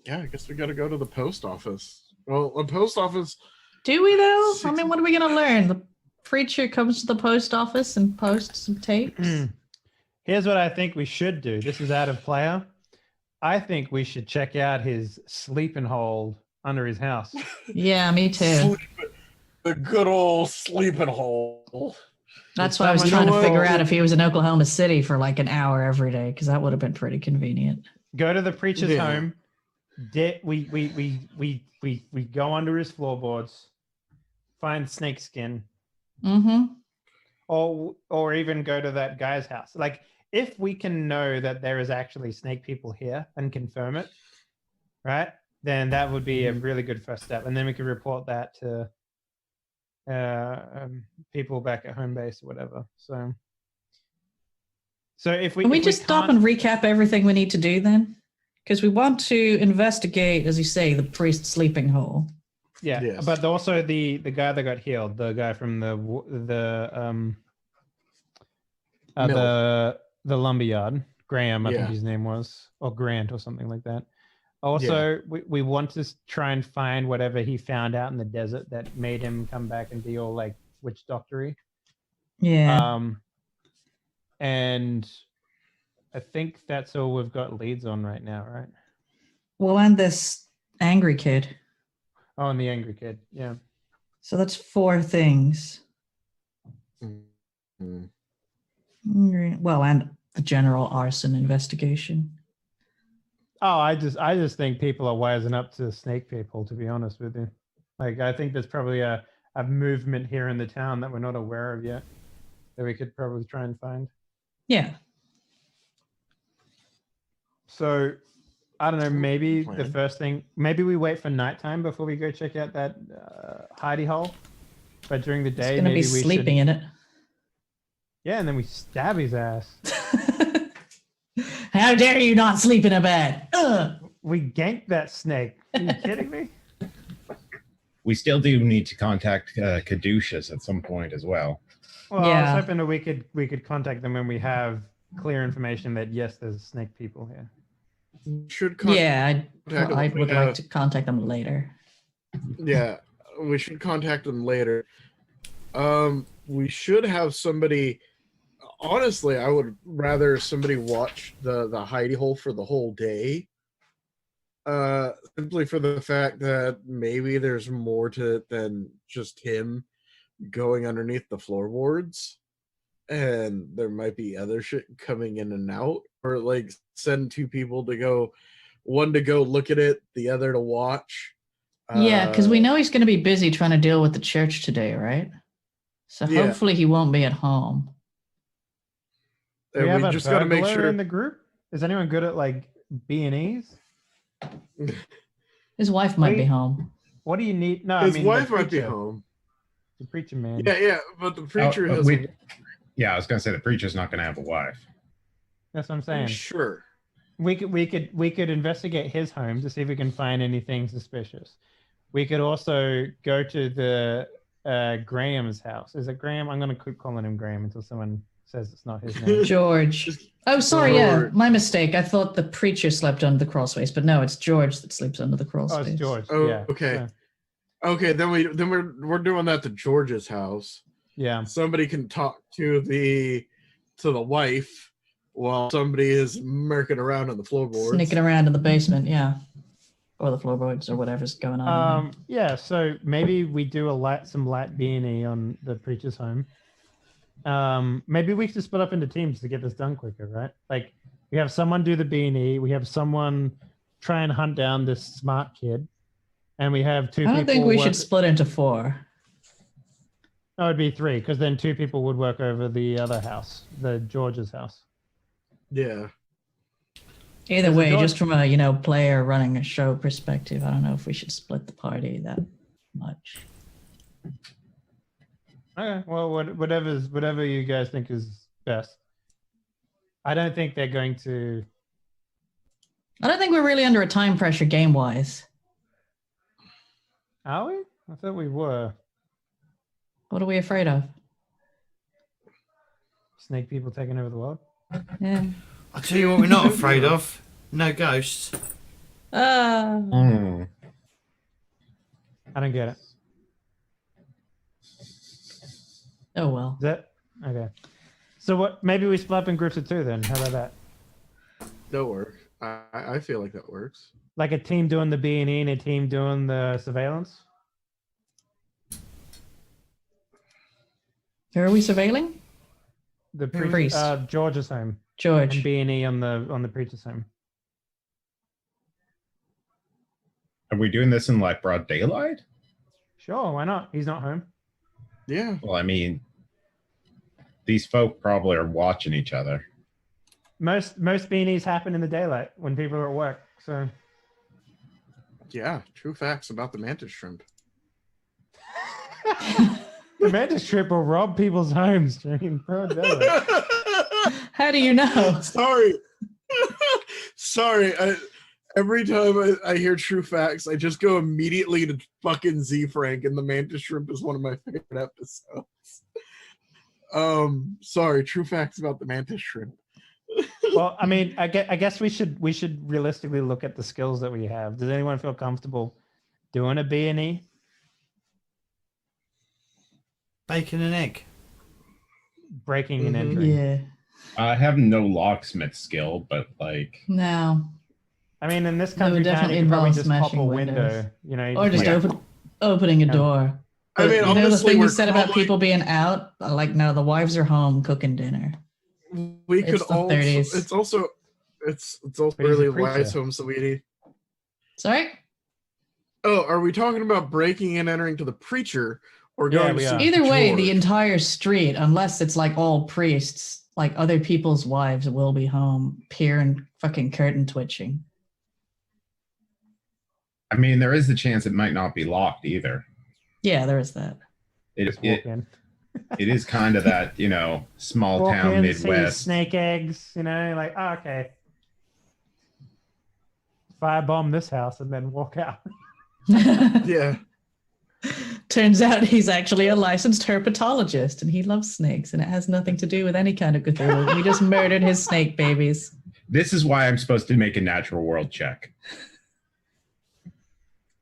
Yeah, I guess we gotta go to the post office. Well, the post office. Do we though? I mean, what are we going to learn? The preacher comes to the post office and posts some tapes. Here's what I think we should do. This is out of player. I think we should check out his sleeping hole under his house. Yeah, me too. The good old sleeping hole. That's why I was someone- trying You to know figure what? out if he was in Oklahoma City for like an hour every day, because that would have been pretty convenient. Go to the preacher's Yeah. home. We go under his floorboards, find snake skin, Mm-hmm. or even go to that guy's house. Like, if we can know that there is actually snake people here and confirm it, right? Then that would be a really good first step, and then we could report that to people back at home base or whatever. So if we Can we if just stop can't- and recap everything we need to do then? Because we want to investigate, as you say, the priest's sleeping hole. Yeah, Yes. but also the guy that got healed, the guy from the lumberyard, Graham, I think Yeah. his name was, or Grant or something like that. Also, we want to try and find whatever he found out in the desert that made him come back and be all like witch doctory. Yeah. And I think that's all we've got leads on right now, right? Well, and this angry kid. Oh, and the angry kid, yeah. So that's 4 things. Mhm. Angry- Well, and the general arson investigation. Oh, I just think people are wising up to snake people, to be honest with you. Like, I think there's probably a movement here in the town that we're not aware of yet that we could probably try and find. Yeah. So, I don't know, maybe the Plan. first thing, maybe we wait for nighttime before we go check out that hidey hole. But during the He's day, going to maybe be we sleeping should. in it. Yeah, and then we stab his ass. How dare you not sleep in a bed? Ugh. We ganked that snake. Are you kidding me? We still do need to contact Caduceus at some point as well. Well, I Yeah. was hoping that we could contact them when we have clear information that yes, there's snake people here. Should Yeah, contact I them. would like to contact them later. Yeah, we should contact them later. We should have somebody. Honestly, I would rather somebody watch the hidey hole for the whole day. Simply for the fact that maybe there's more to it than just him going underneath the floorboards, and there might be other shit coming in and out, or like send 2 people to go, one to go look at it, the other to watch. Yeah, because we know he's going to be busy trying to deal with the church today, right? So Yeah. hopefully he won't be at home. Do we And have we a just got to make burglar sure. in the group? Is anyone good at like B&Es? His wife might be Wait. home. What do you need? No, His I mean wife the might be preacher. home. The preacher man. Yeah, but the preacher has. Yeah, I was going to say the preacher's not going to have a wife. That's what I'm I'm saying. sure. We could investigate his home to see if we can find anything suspicious. We could also go to the Graham's house. Is it Graham? I'm going to keep calling him Graham until someone says it's not his name. George. Oh, sorry. Yeah, George. my mistake. I thought the preacher slept under the crawl space, but no, it's George that sleeps under the crawl Oh, space. it's George. Oh, Yeah. okay. So, Okay, then we're doing that to George's house. yeah. Somebody can talk to the wife while somebody is murking around on the floorboards. Sneaking around in the basement, yeah. Or the floorboards or whatever's going on. in Yeah. So maybe we do some light B&E on the preacher's home. Maybe we should split up into teams to get this done quicker, right? Like we have someone do the B&E, we have someone try and hunt down this smart kid, and we have two I people. don't think we work- should split into 4. No, it'd be 3, because then 2 people would work over the other house, the George's house. Yeah. Either There's a way, dog- just from a player running a show perspective, I don't know if we should split the party that much. Okay, well, whatever you guys think is best. I don't think they're going to. I don't think we're really under a time pressure game wise. Are we? I thought we were. What are we afraid of? Snake people taking over the world. Yeah. I'll tell you what we're not afraid of. No ghosts. Hmm. I don't get it. Oh well. Is that okay? So what? Maybe we split up in groups of 2 then. How about that? That'll work. I feel like that works. Like a team doing the B&E and a team doing the surveillance. Who are we surveilling? The Priest. George's home and George. B&E on the preacher's home. Are we doing this in like broad daylight? Sure, why not? He's not home. Yeah. Well, I mean, these folk probably are watching each other. Most B&Es happen in the daylight when people are at work. So Yeah. True facts about the mantis shrimp. the mantis trip will rob people's homes during broad daylight. How do you know? Sorry. Sorry. Every time I hear true facts, I just go immediately to fucking Z Frank, and the mantis shrimp is one of my favorite episodes. Sorry, true facts about the mantis shrimp. Well, I mean, I guess we should realistically look at the skills that we have. Does anyone feel comfortable doing a B&E? Bacon and egg. Breaking and Mhm. entering. Yeah. I have no locksmith skill, but like, No. I mean, in this That would country, town, definitely you could probably involve just pop a smashing window. windows. You know, you Or just like- opening a Yeah. door. I But mean, you know the honestly, thing you we're said about probably- people being out? Like, no, the wives are home cooking dinner. We could It's the also. 30s. It's also. It's also But he's a really preacher. wise home, sweetie. Sorry? Oh, are we talking about breaking and entering to the preacher, or Yeah, going we to are. see Either way, George? the entire street, unless it's like all priests, like other people's wives will be home, peering, fucking curtain twitching. I mean, there is the chance it might not be locked either. Yeah, there is that. just walk in. It is kind of that, small Walk town in, see Midwest. snake eggs, like, oh, okay. Firebomb this house and then walk out. Yeah. Turns out he's actually a licensed herpetologist and he loves snakes and it has nothing to do with any kind of Cthulhu. We just murdered his snake babies. This is why I'm supposed to make a natural world check.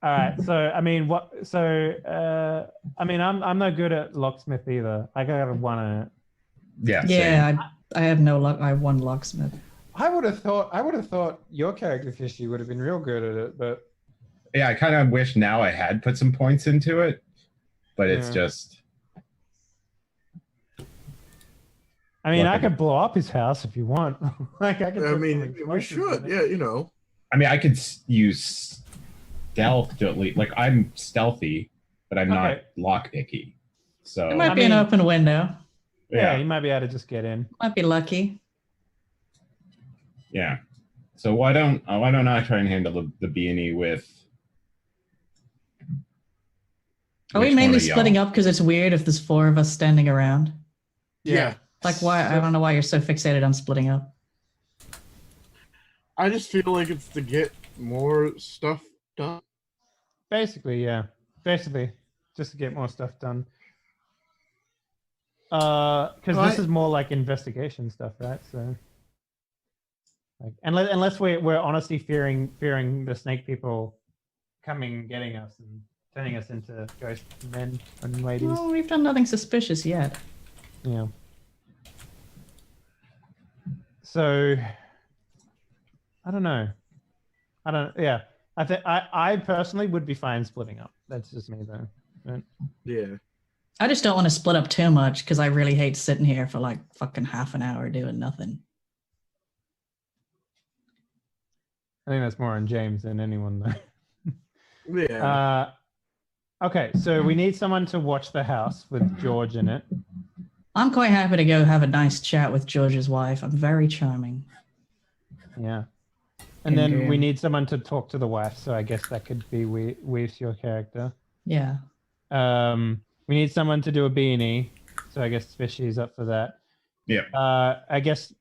All right, so I mean, I'm no good at locksmith either. I got a 1 on it. Yeah. same. Yeah, I have no luck. I have 1 locksmith. I would have thought your character Fishy would have been real good at it, but Yeah, I kind of wish now I had put some points into it, but it's Yeah. just. I mean, I Lucky. could blow up his house if you want. Like I could. I put mean, some we explosives should. in it. Yeah, you know. I mean, I could use stealth to at least. Like, I'm stealthy, but I'm not Okay. lockpicky. So, It might I be an mean- open window. Yeah, yeah. you might be able to just get in. Might be lucky. Yeah. So why don't I try and handle the B&E with? Are we which one mainly of y'all? splitting up because it's weird if there's 4 of us standing around? Yeah. Like, why? I don't know why you're so fixated on splitting up. I just feel like it's to get more stuff done. Basically, yeah. Basically, just to get more stuff done. Because Right. this is more like investigation stuff, right? So, like, unless we're honestly fearing the snake people coming, getting us, and turning us into ghost men and ladies. Well, we've done nothing suspicious yet. Yeah. So, I don't know. Yeah. I personally would be fine splitting up. That's just me though. Right? Yeah. I just don't want to split up too much because I really hate sitting here for like fucking half an hour doing nothing. I think that's more on James than anyone though. Yeah. Okay, so we need someone to watch the house with George in it. I'm quite happy to go have a nice chat with George's wife. I'm very charming. Yeah. And then we Indeed. need someone to talk to the wife, so I guess that could be Weave's your character. Yeah. We need someone to do a beanie, so I guess Fishy's up for that. Yeah. I guess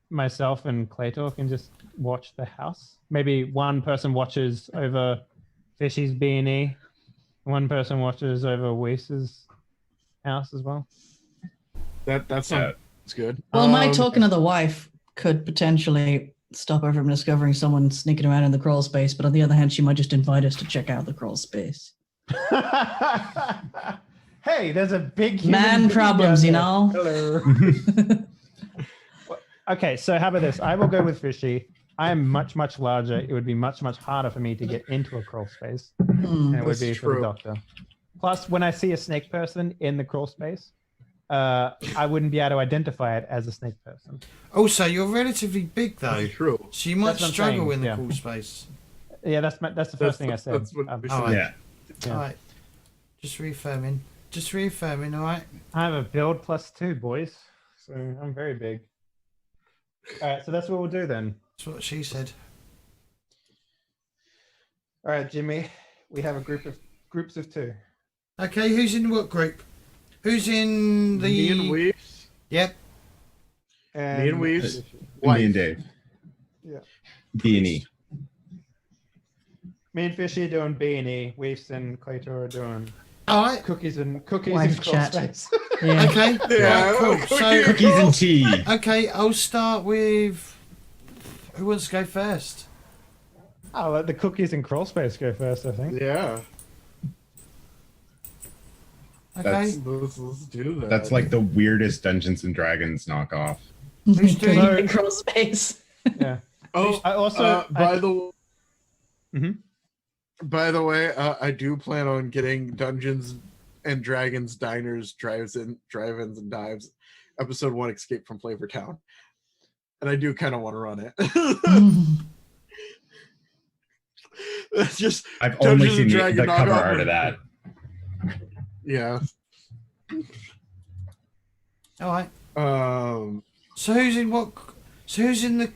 myself and Claytor can just watch the house. Maybe one person watches over Fishy's beanie, one person watches over Weave's house as well. That sounds good. Well, my talking to the wife could potentially stop her from discovering someone sneaking around in the crawl space, but on the other hand, she might just invite us to check out the crawl space. Hey, there's a big human Man being problems, down you there. know? Hello. Okay, so how about this? I will go with Fishy. I am much, much larger. It would be much, much harder for me to get into a crawl space than it would That's be for the true. doctor. Plus, when I see a snake person in the crawl space, I wouldn't be able to identify it as a snake person. Also, you're relatively big though, That's true. so you might That's what I'm struggle saying, in the yeah. crawl space. Yeah, that's the first thing I said. That's what we said. Alright. Yeah. Yeah. All right, just reaffirming. All right. I have a build +2, boys. So I'm very big. All right, so that's what we'll do then. That's what she said. All right, Jimmy, we have a groups of 2. Okay, who's in what group? Who's in the? Me and Weaves. Yep. Me and Weaves. Me and Dave. Yeah. Beanie. Me and Fishy are doing B&E. Weaves and Claytor are doing All right. cookies and Wife crawl chat. space. Yeah. Okay. Yeah. Right, cool. So, Cookies and tea. okay, I'll start with. Who wants to go first? I'll let the cookies and crawl space go first, I think. Yeah. Okay. Let's do that. That's like the weirdest Dungeons and Dragons knockoff. Who's doing? Hello. In crawl space. Yeah. Oh, I also Mhm. by the way, I do plan on getting Dungeons and Dragons Diners, Drive-ins and Dives, episode 1, Escape from Flavor Town, and I do kind of want to run it. It's just I've only Dungeons seen and the Dragon cover knockoff. art of that. yeah. All right. So So who's in what? So who's in the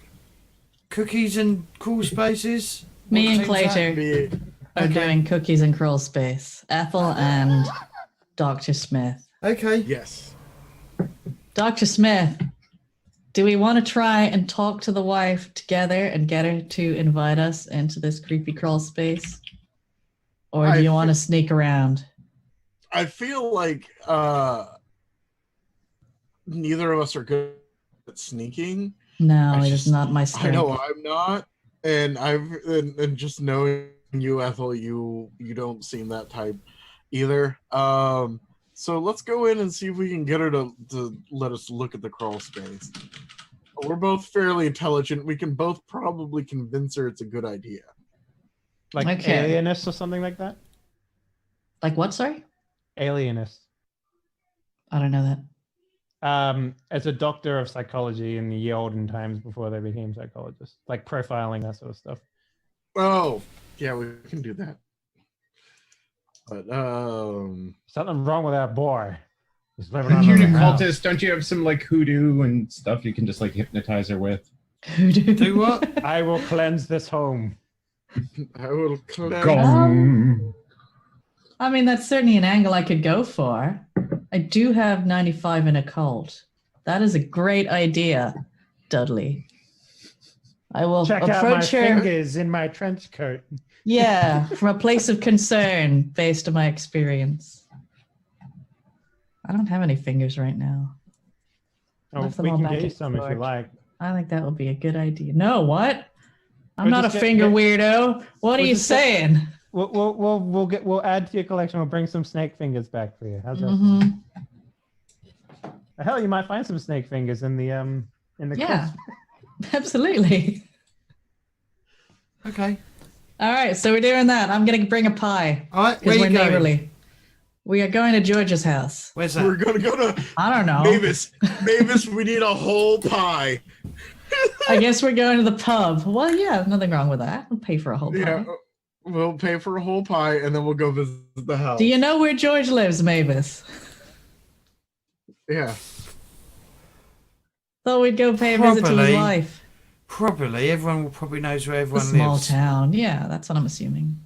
cookies and crawl spaces? Me What and team's that? Claytor me, are Okay. doing cookies and crawl space. Ethel and Dr. Smith. Okay. yes. Dr. Smith, do we want to try and talk to the wife together and get her to invite us into this creepy crawl space? Or do I you want to fe- sneak around? I feel like neither of us are good at sneaking. No, I it is just- not my I strength. know I'm not, and and just knowing you, Ethel, you don't seem that type either. So let's go in and see if we can get her to let us look at the crawl space. We're both fairly intelligent. We can both probably convince her it's a good idea. Like Okay. Alienist or something like that? Like what, sorry? Alienist. I don't know that. As a doctor of psychology in the ye olden times before they became psychologists, like profiling, that sort of stuff. Oh, yeah, we can do that. But Something wrong with that boy. He's living Aren't you under an the house. occultist? Don't you have some like hoodoo and stuff you can just like hypnotize her with? Do what? I will cleanse this home. I will cleanse. Gong. I mean, that's certainly an angle I could go for. I do have 95 in occult. That is a great idea, Dudley. I will Check out my approach her. fingers in my trench coat. Yeah, from a place of concern based on my experience. I don't have any fingers right now. Oh, Left them we all can back get you at some if you George. like. I think that would be a good idea. No, what? I'm We'll not a just finger get- weirdo. What are we'll you just get- saying? We'll add to your collection. We'll bring some snake fingers back for you. How's that? Mhm. Hell, you might find some snake fingers in the Yeah, crisp. absolutely. Okay. All right, so we're doing that. I'm going to bring a pie All right. Where because you we're going? neighborly. We are going to George's house. Where's We're that? gonna go to I don't know. Mavis. Mavis, we need a whole pie. I guess we're going to the pub. Well, yeah, nothing wrong with that. We'll pay for a whole pie. Yeah, we'll pay for a whole pie and then we'll go visit the house. Do you know where George lives, Mavis? Yeah. Thought we'd go pay a visit to his Probably. wife. Probably. Everyone will probably knows where A everyone small lives. town. Yeah, that's what I'm assuming.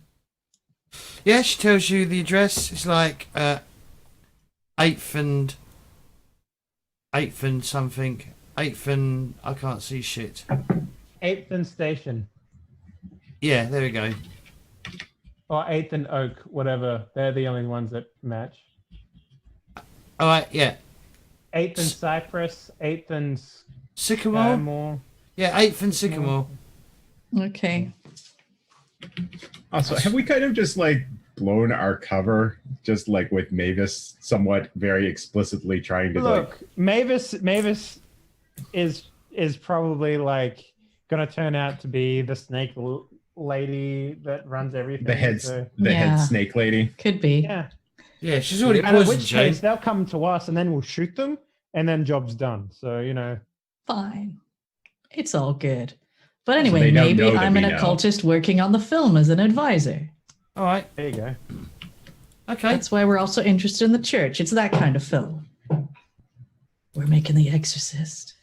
Yeah, she tells you the address. It's like 8th and something. 8th and I can't see shit. 8th and Station. Yeah, there we go. Or 8th and Oak, whatever. They're the only ones that match. All right, yeah. 8th and Cypress, 8th and Sycamore. Skymore. Yeah, 8th and Sycamore. Okay. Also, have we kind of just like blown our cover, just like with Mavis, somewhat very explicitly trying to Look, Mavis is probably like gonna turn out to be the snake lady that runs everything. the head so- head snake lady? Could be. Yeah. Yeah, she's already And in poisoned which you. case they'll come to us and then we'll shoot them and then job's done. So, you know. Fine. It's all good. But they anyway, don't maybe know that I'm an we know. occultist working on the film as an advisor. All right, There you go. okay. That's why we're also interested in the church. It's that kind of film. We're making The Exorcist.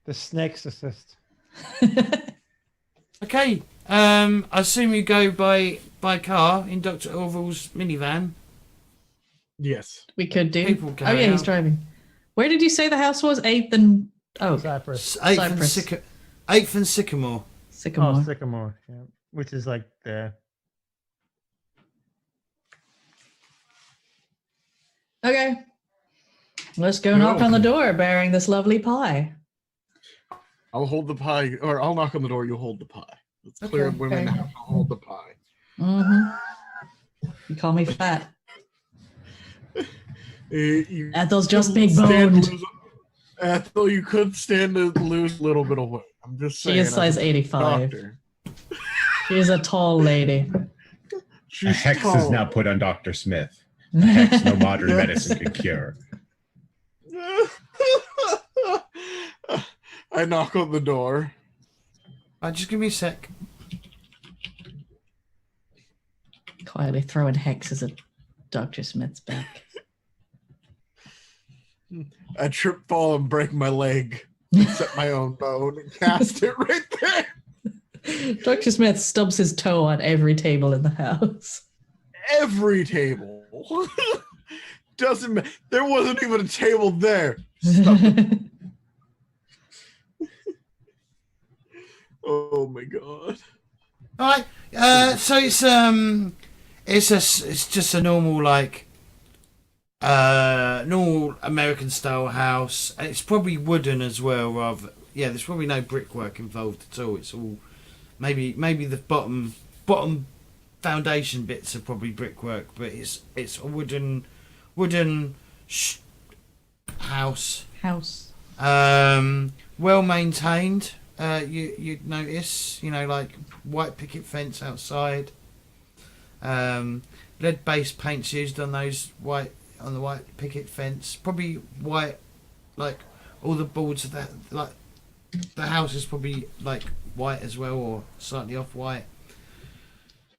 The snake's assist. Okay. I assume you go by car in Dr. Orville's minivan. Yes. We could do. People Oh, carry yeah, he's out. driving. Where did you say the house was? 8th and... Oh, Cypress. 8th and Sycamore. Sycamore. Oh, Sycamore. Yeah. Which is like there. Okay. Let's go knock on the door bearing this lovely pie. I'll hold the pie, or I'll knock on the door, you hold the pie. It's clear Okay. women Okay. have to hold the pie. Mm-hmm. You call me fat. You Ethel's just could big stand boned. lose- Ethel, you could stand to lose a little bit of weight. I'm just saying. She is as size a 85. doctor. She is a tall lady. A She's hex tall. is now put on Dr. Smith. A hex no modern medicine can cure. I knock on the door. Just give me a sec. Quietly throwing hexes at Dr. Smith's back. I trip, fall, and break my leg. Set my own bone and cast it right there. Dr. Smith stubs his toe on every table in the house. Every table. Doesn't matter. There wasn't even a table there. Stuff it. Oh my god. All right. So it's just a normal normal American style house, and it's probably wooden as well. Rather, yeah. There's probably no brickwork involved at all. It's all maybe the bottom foundation bits are probably brickwork, but it's a wooden house. Well maintained. You'd notice, like white picket fence outside. Lead-based paints used on the white picket fence. Probably white, like all the boards of the house is probably like white as well, or slightly off white.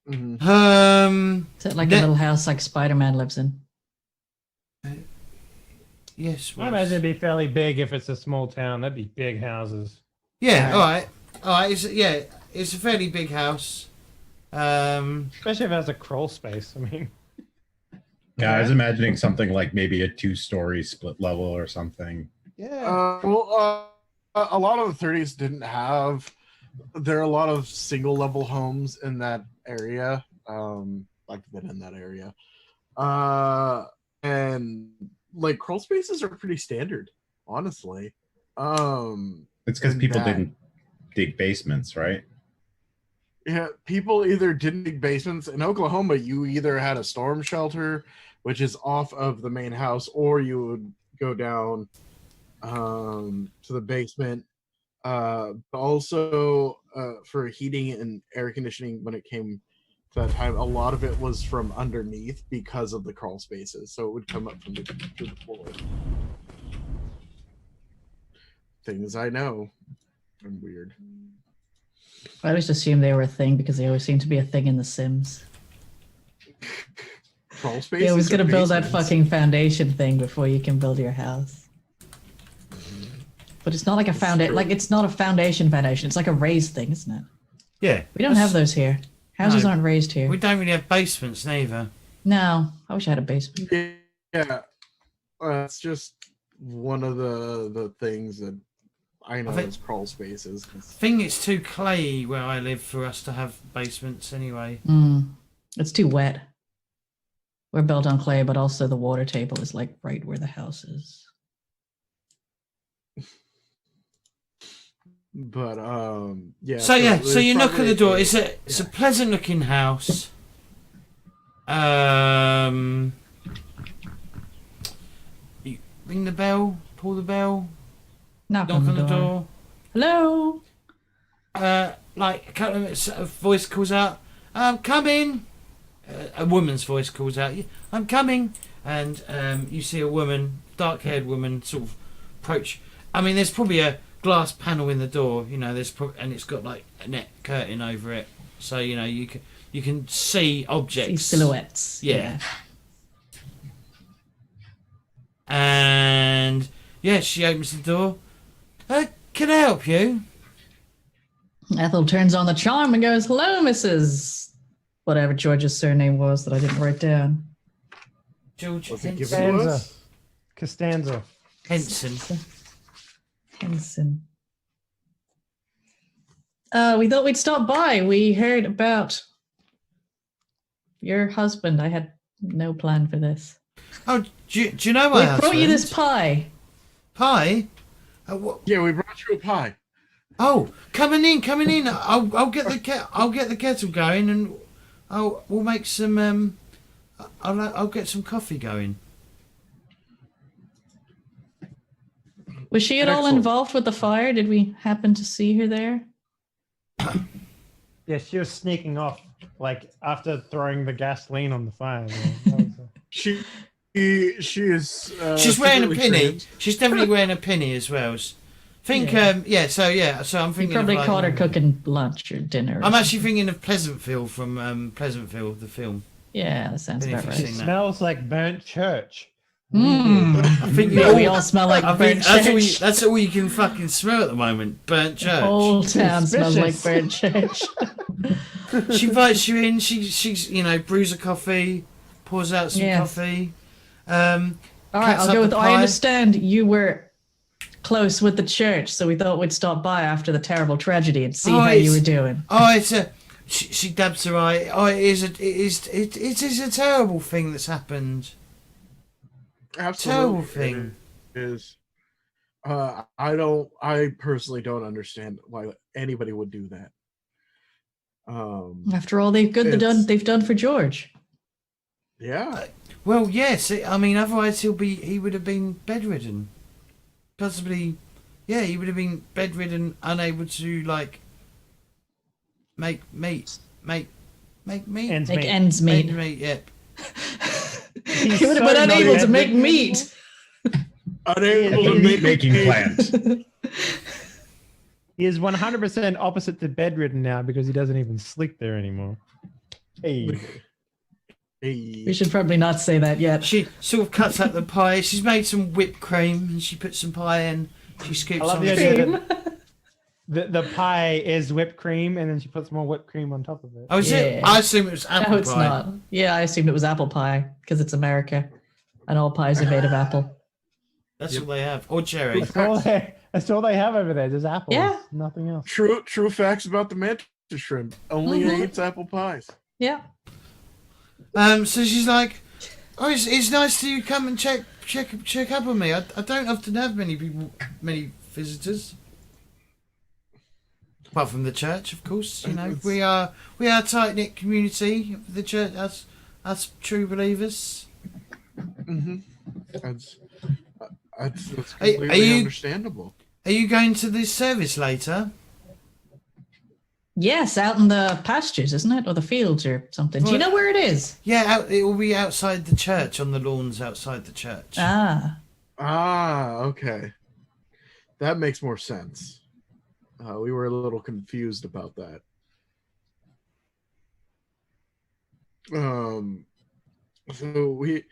Mhm. Is it like a little house like Spider-Man lives in? Yes. I imagine it'd be fairly big if it's a small town. That'd be big houses. Yeah. All right. It's a fairly big house. Especially if it has a crawl space. I mean, Yeah, I was imagining something like maybe a 2-story split level or something. yeah. A lot of the 30s didn't have. There are a lot of single level homes in that area. I've been in that area. And like crawl spaces are pretty standard, honestly. It's because And people that- didn't dig basements, right? Yeah, people either didn't dig basements. In Oklahoma, you either had a storm shelter, which is off of the main house, or you would go down to the basement. Also, for heating and air conditioning, when it came to that time, a lot of it was from underneath because of the crawl spaces. So it would come up from the floor. Things I know. and weird. I always assumed they were a thing because they always seem to be a thing in The Sims. Crawl spaces. You always or got to build that basements? fucking foundation thing before you can build your house. But it's not like a foundation. Like it's not a foundation. It's like a raised thing, isn't it? Yeah. We don't have those here. Houses No. aren't raised here. We don't really have basements neither. No, I wish I had a basement. Yeah, it's just one of the things that I know I think- is crawl spaces. I think it's too clayey where I live for us to have basements anyway. It's too wet. We're built on clay, but also the water table is like right where the house is. But yeah. So yeah, so there's you knock at probably the door. a- It's a pleasant looking house. You ring the bell, pull the bell, Knock knock on the door. Hello. Like a couple of minutes, a voice calls out, "Come in." A woman's voice calls out, "I'm coming," and you see a woman, dark-haired woman, sort of approach. I mean, there's probably a glass panel in the door, you know. And it's got like a net curtain over it, so you know you can see objects, See silhouettes. Yeah. And yeah, she opens the door. Can I help you? Ethel turns on the charm and goes, "Hello, Mrs." Whatever George's surname was that I didn't write down. George Was it given Henson. to us? Costanza. Henson. Henson. We thought we'd stop by. We heard about your husband. I had no plan for this. Oh, do you know We my husband? brought you this pie. pie. Yeah, we brought you a pie. Oh, coming in. I'll get the kettle going, and we'll make some. I'll get some coffee going. Was she at all Excellent. involved with the fire? Did we happen to see her there? Yeah, she was sneaking off, like after throwing the gasoline on the fire. Yeah, that was, She is. She's wearing a secretly penny. trained. She's definitely wearing a penny as well. Think, Yeah. So I'm You thinking. probably of like, caught her cooking lunch or dinner. or I'm actually something. thinking of Pleasantville from Pleasantville, the film. Yeah, that sounds Been about interesting. right. it that. smells like burnt church. I think Yeah, we all smell like I think burnt church. that's all you can fucking smell at the moment. Burnt The church. whole town smells like Suspicious. burnt church. She invites you in. She's brews a coffee, pours out some Yes. coffee. All right, Cuts I'll up go with. the I pie. understand you were close with the church, so we thought we'd stop by after the terrible tragedy and see Oh, how you it's- were doing. Oh, it's a. She dabs her eye. Oh, it is a terrible thing that's happened. Absolutely. Terrible thing. It is. I personally don't understand why anybody would do that. After all they've done for George. Yeah. Well, yes. I mean, otherwise he would have been bedridden. Possibly, yeah, he would have been bedridden, unable to like make meat. Ends Make meet. ends meet. Make meat. Yep. He's He would have so been unable to not make bedridden. meat. Unable Yeah, to he- make Making plant. He is 100% opposite to bedridden now because he doesn't even sleep there anymore. Hey. We Hey. should probably not say that yet. She sort of cuts up the pie. She's made some whipped cream and she puts some pie in. She scoops I love on the the idea that the pie is whipped cream and then she puts more whipped cream on top of it. Oh, is it? Yeah. I assume it was apple No, it's pie. not. Yeah, I assumed it was apple pie because it's America, and all pies are made of apple. That's all they have. Or cherry. That's all they have over there. Just apples. Yeah. Nothing else. True facts about the mantis shrimp. Only Mhm. eats apple pies. Yeah. So she's like, "Oh, it's nice to come and check up on me. I don't often have many visitors, apart from the church, of course. You know, we are a tight knit community. The church, us true believers. Mm-hmm. That's Are you- completely understandable. Are you going to this service later? Yes, out in the pastures, isn't it, or the fields or something? Do you know where it is? Yeah, it will be outside the church, on the lawns outside the church. Ah, Ah, okay. That makes more sense. We were a little confused about that. So we're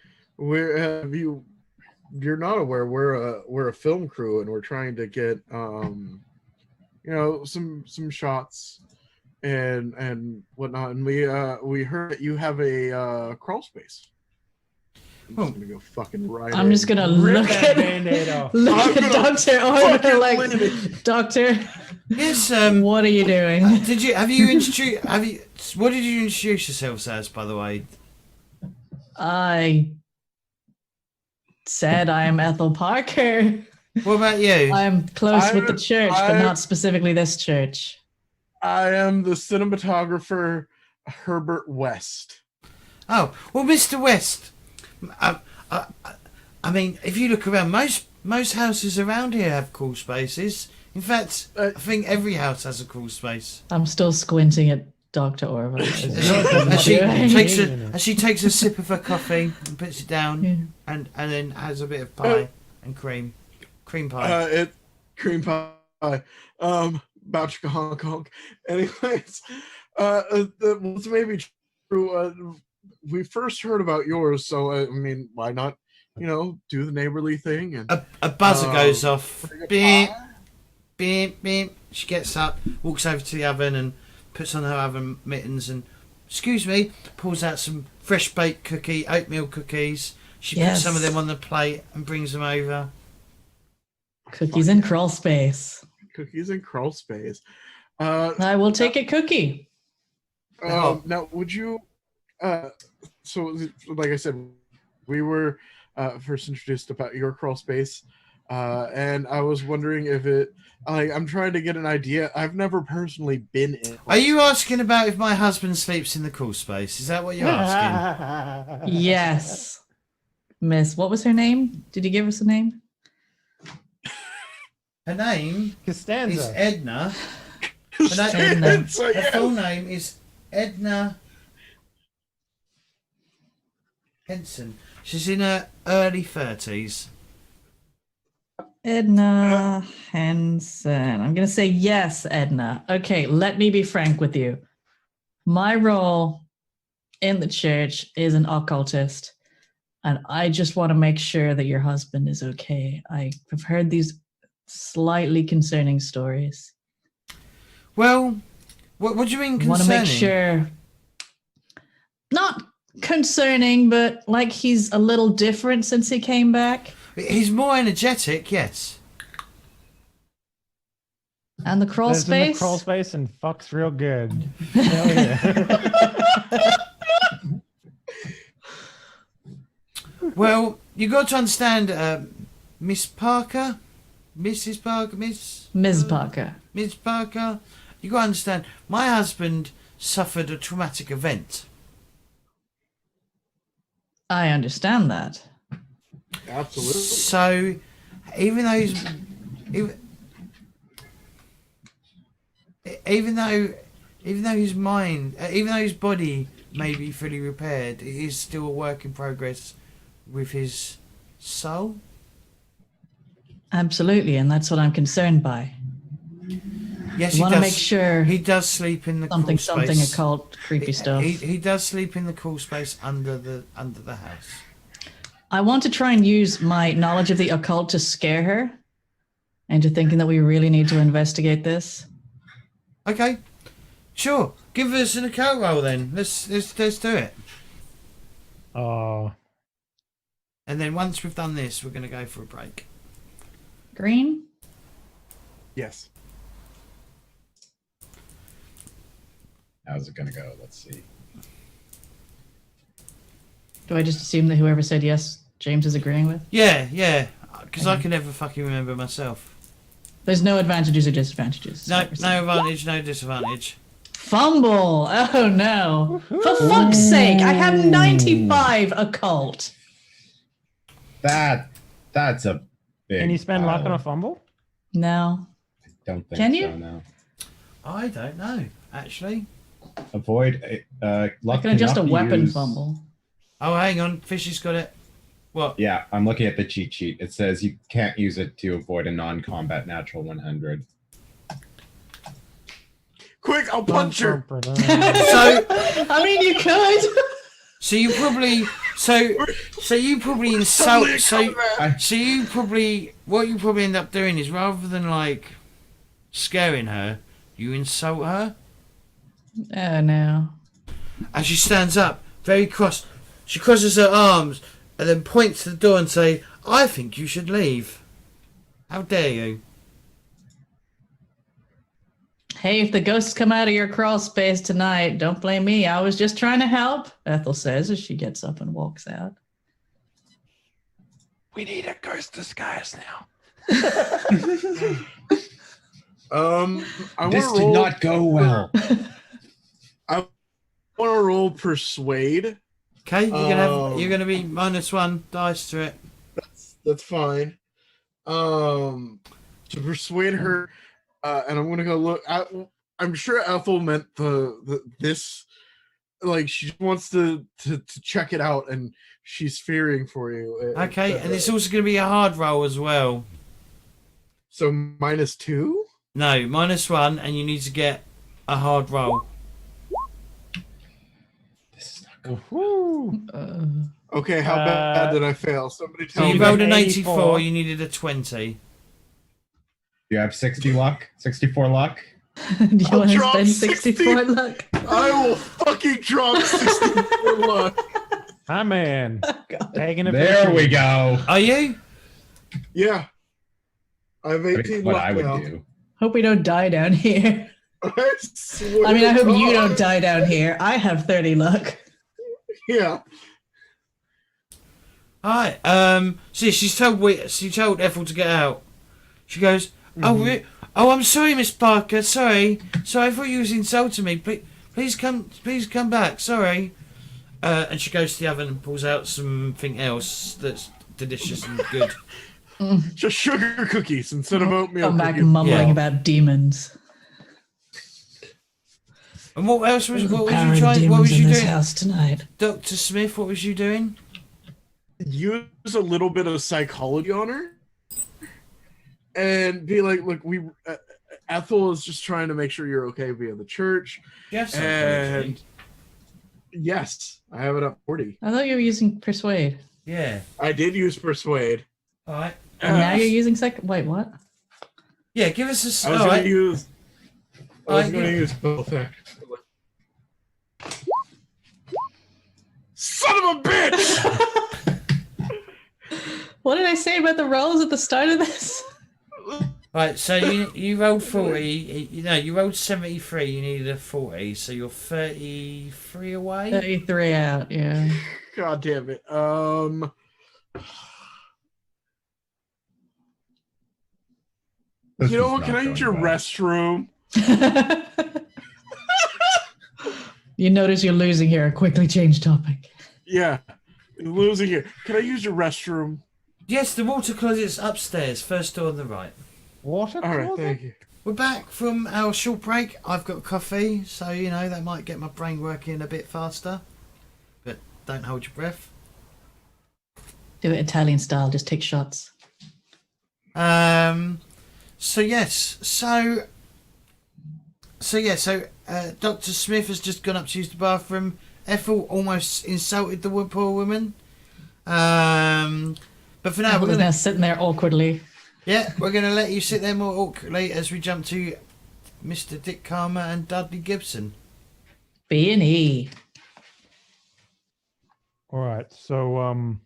you're not aware we're a film crew and we're trying to get some shots and whatnot, and we heard that you have a crawl space. I'm just gonna go fucking right. I'm just gonna look at Doctor Order like, Doctor. Yes. What are you doing? What did you introduce yourselves as, by the way? I said I am Ethel Parker. What about you? I'm close with the church, but not specifically this church. I am the cinematographer, Herbert West. Oh, well, Mr. West. I mean, if you look around, most houses around here have crawl spaces. In fact, I think every house has a crawl space. I'm still squinting at Dr. Orwell. As she takes a sip of her coffee and puts it down, and then has a bit of pie and cream pie. Cream pie. Boucher Hong Kong. Anyways, this may be true. We first heard about yours, so I mean, why not? Do the neighborly thing. And a buzzer goes off. Beep, beep, beep. She gets up, walks over to the oven, and puts on her oven mittens and, excuse me, pulls out some fresh baked oatmeal cookies. She puts some of them on the plate and brings them over. Cookies in crawl space. Cookies in crawl space. I will take a cookie. Now, would you? So, like I said, we were first introduced about your crawl space, and I was wondering if it. I'm trying to get an idea. I've never personally been in. Are you asking about if my husband sleeps in the crawl space? Is that what you're asking? Yes, Miss. What was her name? Did you give us a name? Her name Costanza. is Edna. Edna. Her full name is Edna Henson. She's in her early 30s. Edna Henson. I'm going to say yes, Edna. Okay, let me be frank with you. My role in the church is an occultist, and I just want to make sure that your husband is okay. I have heard these slightly concerning stories. Well, what do you mean concerning? I want to make sure, not concerning, but like he's a little different since he came back. He's more energetic, yes. And the crawl Lives space? in the crawl space and fucks real good. Hell yeah. Well, you got to understand, Miss Parker, Mrs. Parker, Ms. Parker. Miss Parker, you got to understand, my husband suffered a traumatic event. I understand that. Absolutely. So, even though his mind, even though his body may be fully repaired, it is still a work in progress with his soul. Absolutely, and that's what I'm concerned by. Yes, I want to make sure he does sleep in the something crawl space. occult, creepy stuff. He does sleep in the crawl space under the house. I want to try and use my knowledge of the occult to scare her into thinking that we really need to investigate this. Okay, sure. Give us an occult roll then. Let's do it. Oh. And then once we've done this, we're going to go for a break. Green? Yes. How's it gonna go? Let's see. Do I just assume that whoever said yes, James is agreeing with? Yeah. Because I can never fucking remember myself. There's no advantages or disadvantages. No advantage, no disadvantage. Fumble! Oh no. For fuck's sake, I have 95 occult. That's a big. Can you spend luck on pile. a fumble? No. I don't think Can so, you? no. I don't know, actually. Avoid luck. I can adjust a cannot be weapon used. fumble. Oh, hang on. Fishy's got it. What? Yeah, I'm looking at the cheat sheet. It says you can't use it to avoid a non-combat natural 100. Quick, I'll punch her. So, I mean, you could. so you probably, so you probably insult. Suddenly combat. So you probably, what you probably end up doing is rather than like scaring her, you insult her. Oh no. And she stands up, very cross. She crosses her arms and then points to the door and say, "I think you should leave. How dare you?" Hey, if the ghosts come out of your crawl space tonight, don't blame me. I was just trying to help, Ethel says as she gets up and walks out. We need a ghost disguise now. I This want to did roll. not go well. I want to roll persuade. Okay, you're gonna be -1 dice to it. That's fine. To persuade her, and I'm gonna go look. I'm sure Ethel meant this. Like she just wants to check it out, and she's fearing for you. Okay, and it's also gonna be a hard roll as well. So -2. No, -1, and you need to get a hard roll. This is not Woo. Okay, how bad did I fail? Somebody So tell you me. rolled an 84. 84. You needed a 20. You have 60 luck, 64 luck. Do you I'll want to drop spend 60. 64 luck? I will fucking drop 64 luck. Hi, man. Taking it. There we go. Are you? Yeah. I have 18 What luck I would now. do. Hope we don't die down here. I swear I mean, I to hope you God. don't die down here. I have 30 luck. Yeah. Alright. See, she told Ethel to get out. She goes, "Oh, I'm sorry, Miss Parker. Sorry. I thought you was insulting me. Please come back. Sorry." And she goes to the oven and pulls out something else that's delicious and good. Just sugar cookies instead of oatmeal Come back cookies. mumbling Yeah. about demons. And what else was? What was Power you of trying? What demons was in you this doing, house tonight. Dr. Smith? What was you doing? Use a little bit of psychology on her and be like, look, Ethel is just trying to make sure you're okay via the church. Yes. And yes, I have it up 40. I thought you were using persuade. Yeah. I did use persuade. All right. And now you're using Wait, what? Yeah. Give us a. I was All going right. to use. I was Alright, going to yeah. use both. Actually. Son of a bitch! What did I say about the rolls at the start of this? Right, so you rolled 40. You rolled 73. You needed a 40, so you're 33 away. 33 out, yeah. God damn it. This You know is what? not Can I use your going well. restroom? You notice you're losing here. Quickly change topic. Yeah. Losing here. Can I use your restroom? Yes, the water closet's upstairs, first door on the right. Water. All right, closet? thank you. We're back from our short break. I've got coffee, so that might get my brain working a bit faster. But don't hold your breath. Do it Italian style. Just take shots. So yes, so Dr. Smith has just gone up to use the bathroom. Ethel almost insulted the poor woman. But for now, We're now sitting there awkwardly. we're gonna let you sit there more awkwardly as we jump to Mr. Dick Karma and Dudley Gibson. B&E. All right. So,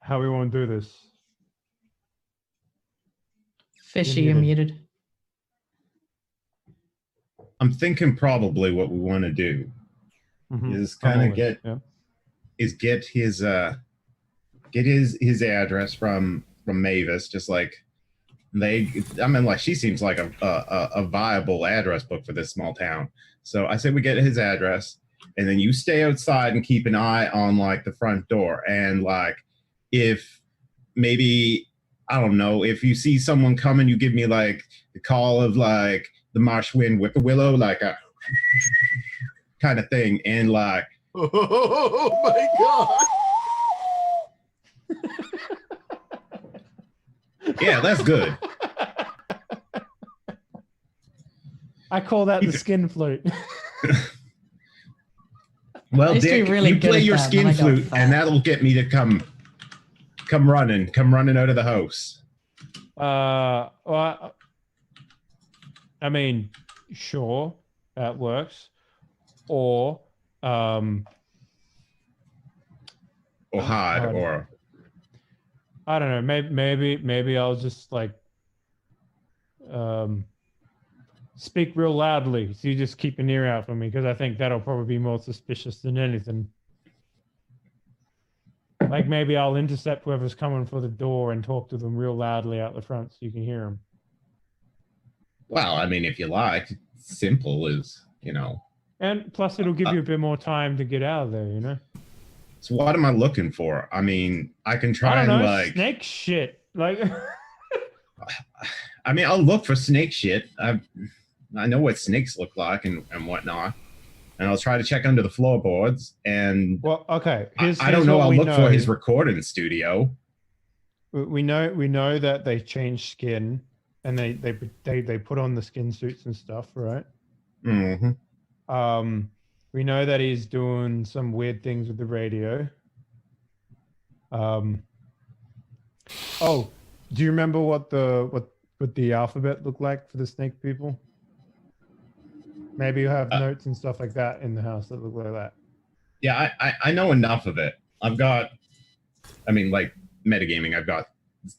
how we want to do this? Fishy, You're you're muted. I'm thinking probably what we want to do Mhm. is kind I'm of get yeah. his address from Mavis, just like she seems like a viable address book for this small town. So I say we get his address, and then you stay outside and keep an eye on like the front door, and like if maybe I don't know, if you see someone coming, you give me like the call of like the marsh wind with the willow, like a kind of thing, and like Oh my god. yeah, that's good. I call that the skin flute. Well, I used to be Dick, really you good play at your that, skin then I got flute, fat. and that'll get me to come running out of the house. Well, I mean, sure, that works. Or, Or hard, hard. or I don't know. Maybe I'll just like speak real loudly, so you just keep an ear out for me, because I think that'll probably be more suspicious than anything. Like maybe I'll intercept whoever's coming for the door and talk to them real loudly out the front so you can hear them. well, I mean, if you like, simple is, And plus, it'll give you a bit more time to get out of there, you know? So what am I looking for? I mean, I can I try don't and know, like. snake shit. Like, I mean, I'll look for snake shit. I know what snakes look like and whatnot, and I'll try to check under the floorboards. And well, okay. I don't know. I'll look for his recording studio. We know that they change skin, and they put on the skin suits and stuff, right? Mm-hmm. We know that he's doing some weird things with the radio. Oh, do you remember what the alphabet looked like for the snake people? Maybe you have notes and stuff like that in the house that look like that. Yeah, I know enough of it. I've got, I mean, like metagaming. I've got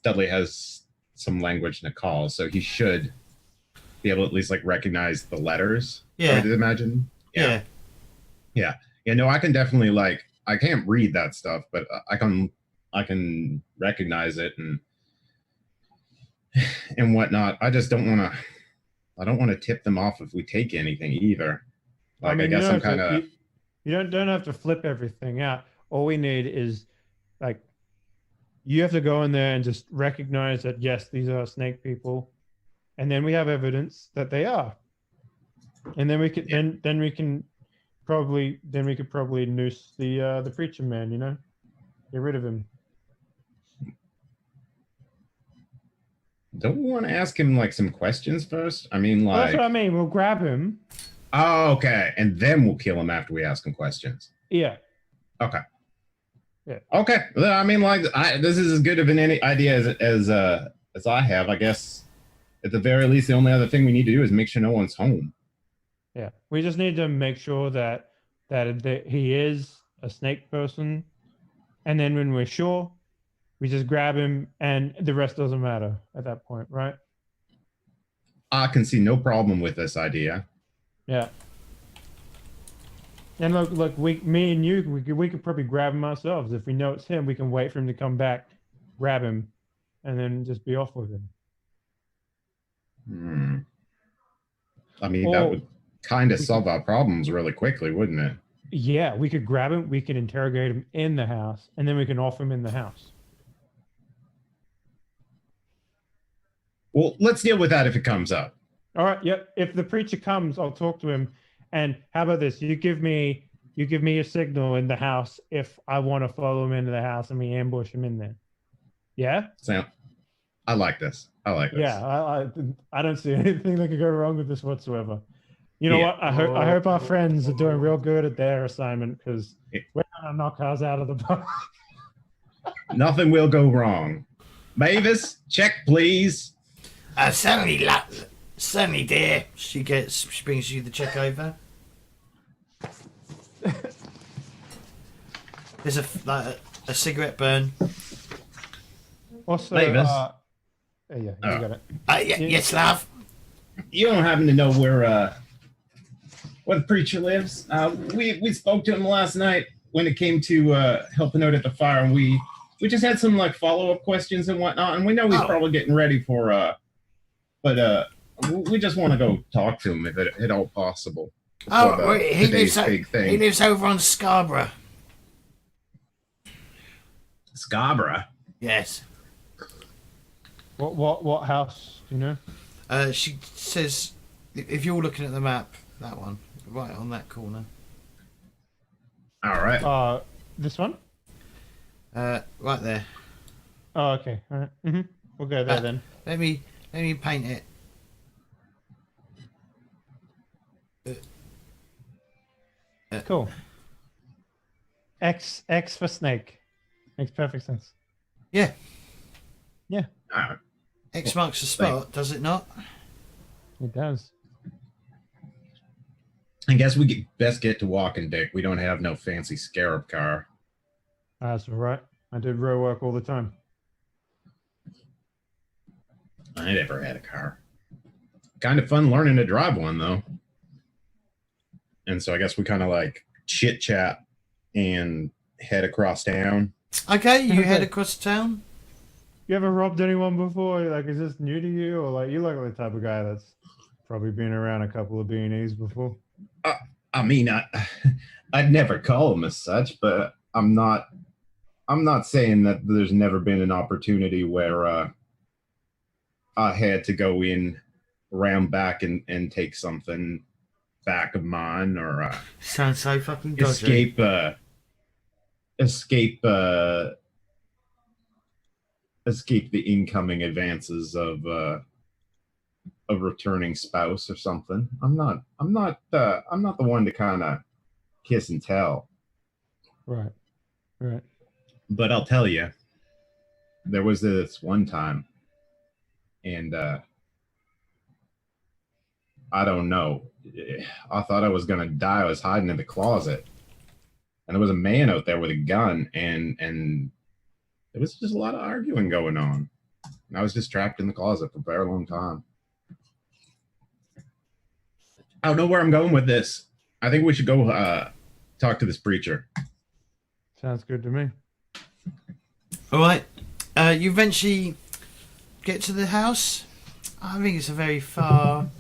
Dudley has some language Nakal, so he should be able to at least like recognize the letters. Yeah. I would imagine. Yeah. No, I can definitely like. I can't read that stuff, but I can recognize it and whatnot. I just don't want to. I don't want to tip them off if we take anything either. Like, I mean, I guess I'm kind of. You don't have to flip everything out. All we need is like you have to go in there and just recognize that yes, these are snake people, and then we have evidence that they are, and then we could then we could probably noose the preacher man. You know, get rid of him. Don't we want to ask him like some questions first? I mean, like. That's what I mean. We'll grab him. Oh, okay, and then we'll kill him after we ask him questions. Yeah. Okay. Yeah. Okay. Well, I mean, like, this is as good of an idea as I have. I guess at the very least, the only other thing we need to do is make sure no one's home. Yeah. We just need to make sure that he is a snake person, and then when we're sure, we just grab him, and the rest doesn't matter at that point, right? I can see no problem with this idea. Yeah. And look, me and you, we could probably grab him ourselves. If we know it's him, we can wait for him to come back, grab him, and then just be off with him. I mean, that would kind of solve our problems really quickly, wouldn't it? Yeah, we could grab him, we could interrogate him in the house, and then we can off him in the house. Well, let's deal with that if it comes up. All right. Yep. If the preacher comes, I'll talk to him. And how about this? You give me a signal in the house if I want to follow him into the house and we ambush him in there. Yeah. Sam, I like this. Yeah. I don't see anything that could go wrong with this whatsoever. You know what? I hope our friends are doing real good at their assignment because we're gonna knock ours out of the park. Nothing will go wrong. Mavis, check please. Certainly, dear. She brings you the check over. There's a cigarette burn. Also, Mavis. Yeah, you got it. Yes, love. You don't happen to know where the preacher lives? We spoke to him last night when it came to helping out at the fire, and we just had some like follow-up questions and whatnot, and we know he's probably getting ready for but we just want to go talk to him if at all possible. He lives over on Scarborough. Scarborough? Yes. What house, you know? She says, if you're looking at the map, that one, right on that corner. All right. This one? Right there. Oh, okay. All right. Mm-hmm. We'll go there then. Let me paint it. Cool. X for snake. Makes perfect sense. Yeah. Ah, X marks the spot, does it not? It does. I guess we best get to walking, Dick. We don't have no fancy scarab car. That's all right. I did row work all the time. I never had a car. Kind of fun learning to drive one, though. And so I guess we kind of like chit chat and head across town. Okay, you head Okay. across town. You ever robbed anyone before? Like, is this new to you, or like you look like the type of guy that's probably been around a couple of B&Es before? I mean, I'd never call them as such, but I'm not saying that there's never been an opportunity where I had to go in, round back and take something back of mine, or Sounds so fucking dodgy. escape the incoming advances of a returning spouse or something. I'm not the one to kind of kiss and tell. Right. Right. But I'll tell you, there was this one time, and I don't know. I thought I was gonna die. I was hiding in the closet, and there was a man out there with a gun, and there was just a lot of arguing going on. And I was just trapped in the closet for a very long time. I don't know where I'm going with this. I think we should go talk to this preacher. Sounds good to me. All right. You eventually get to the house. I think it's a very far.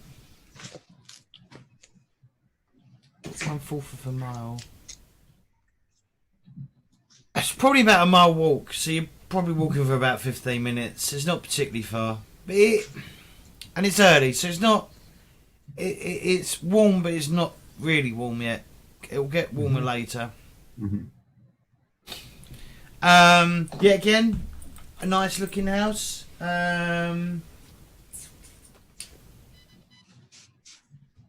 1/4 of a mile. It's probably about a mile walk, so you're probably walking for about 15 minutes. It's not particularly far, but and it's early, so it's not. It's warm, but it's not really warm yet. It'll get warmer later. Mm-hmm. Yeah, again, a nice looking house.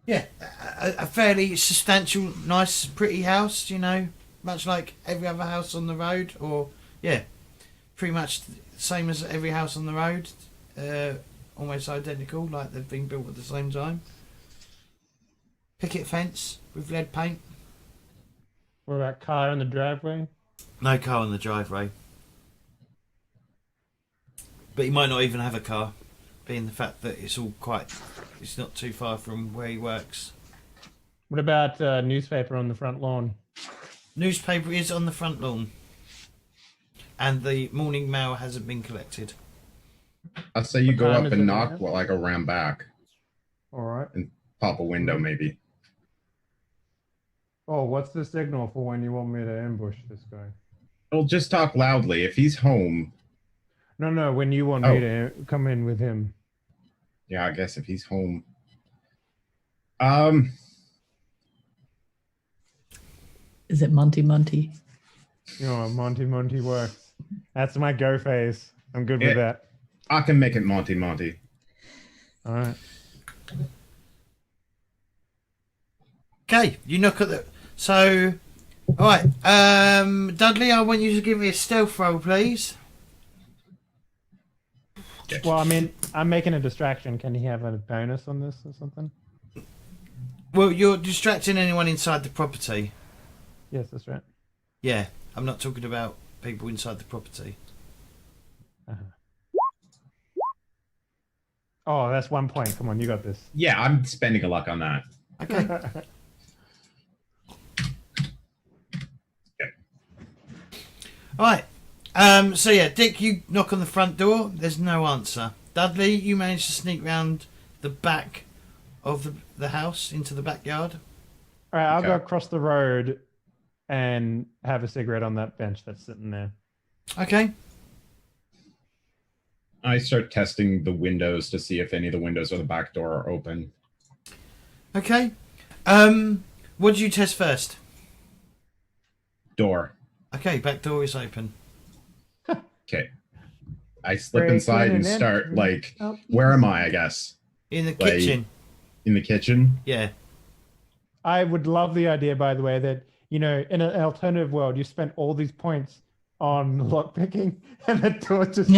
Yeah, a fairly substantial, nice, pretty house, you know, much like every other house on the road, or, yeah, pretty much the same as every house on the road, almost identical, like they've been built at the same time. Picket fence with lead paint. What about car in the driveway? No car on the driveway. But he might not even have a car, being the fact that it's not too far from where he works. What about newspaper on the front lawn? Newspaper is on the front lawn. And the morning mail hasn't been collected. I say you What go time up is and it knock, now? well, I go round back, All right. pop a window maybe. Oh, what's the signal for when you want me to ambush this guy? Well, just talk loudly. If he's home, No, when you want me to come in with him. yeah, I guess if he's home. Is it Monty Monty? You know, Monty works. That's my go phase. I'm good with that. I can make it Monty. All right. Okay, you knock at the... So, alright, Dudley, I want you to give me a stealth roll, please. Well, I mean, I'm making a distraction. Can he have a bonus on this or something? Well, you're distracting anyone inside the property. Yes, that's right. Yeah, I'm not talking about people inside the property. Uh-huh. Oh, that's 1 point. Come on, you got this. Yeah, I'm spending a luck on that. Okay. Alright, so yeah, Dick, you knock on the front door. There's no answer. Dudley, you manage to sneak round the back of the house into the backyard. All right, I'll go Okay. across the road and have a cigarette on that bench that's sitting there. Okay. I start testing the windows to see if any of the windows or the back door are open. Okay. What do you test first? Door. Okay, back door is open. Okay. I slip Breaking inside and and start entering. like, Oh. where am I guess? In the Like- kitchen. In the kitchen? Yeah. I would love the idea, by the way, that in an alternative world, you spent all these points on lockpicking, and the door just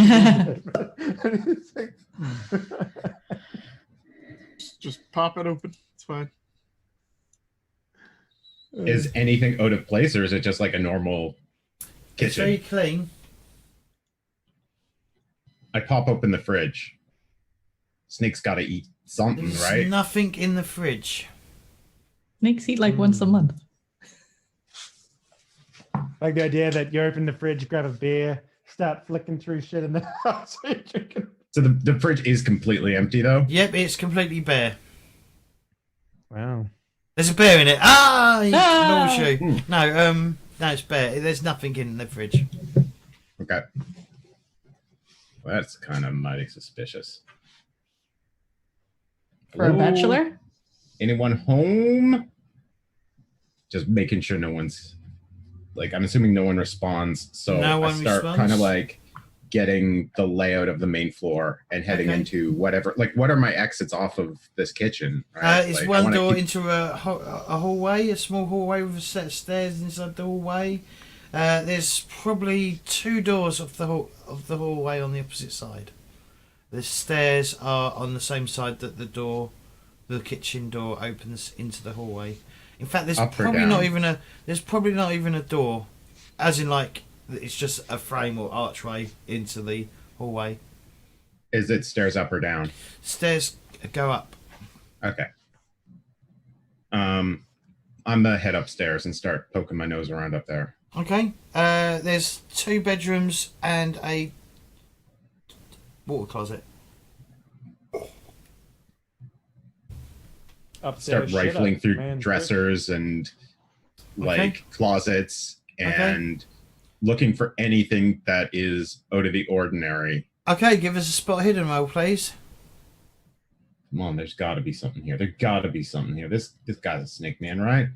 Just pop it open. It's fine. Is anything out of place, or is it just like a normal It's very kitchen? clean. I pop open the fridge. Snake's got to eat something, There's right? nothing in the fridge. Snakes eat like once a month. Like the idea that you open the fridge, grab a beer, start flicking through shit in the house. So the fridge is completely empty, though. Yep, it's completely bare. Wow. There's a bear in it. Ah! Ah! Bullshit. No, it's bare. There's nothing in the fridge. Okay. Well, that's kind of mighty suspicious. For a Hello? bachelor? Anyone home? Just making sure no one's like, I'm assuming no one responds. So No I one start responds? kind of like getting the layout of the main floor and heading Okay. into whatever. Like, what are my exits off of this kitchen? Right? It's Like, I one wanna door keep- into a hallway, a small hallway with a set of stairs inside the hallway. There's probably 2 doors of the hallway on the opposite side. The stairs are on the same side that the kitchen door opens into the hallway. In fact, there's Up or probably down? not even a door, as in like it's just a frame or archway into the hallway. Is it stairs up or down? Stairs go up. Okay. I'm gonna head upstairs and start poking my nose around up there. Okay. There's 2 bedrooms and a water closet. Upstairs, Start shit rifling up, through man. dressers and like Okay. closets Okay. and looking for anything that is out of the ordinary. Okay, give us a spot hidden roll, please. Come on, there's got to be something here. There got to be something here. This guy's a snake man, right?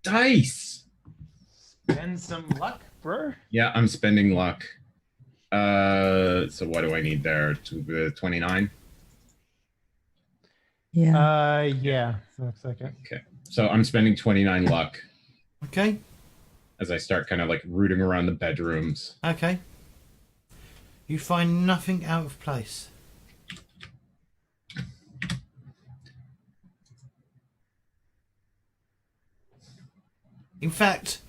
Dice. Spend some luck, bro. Yeah, I'm spending luck. So what do I need there? 29. Yeah. Yeah, looks like it. Okay, so I'm spending 29 luck Okay. as I start kind of like rooting around the bedrooms. Okay. You find nothing out of place. In fact,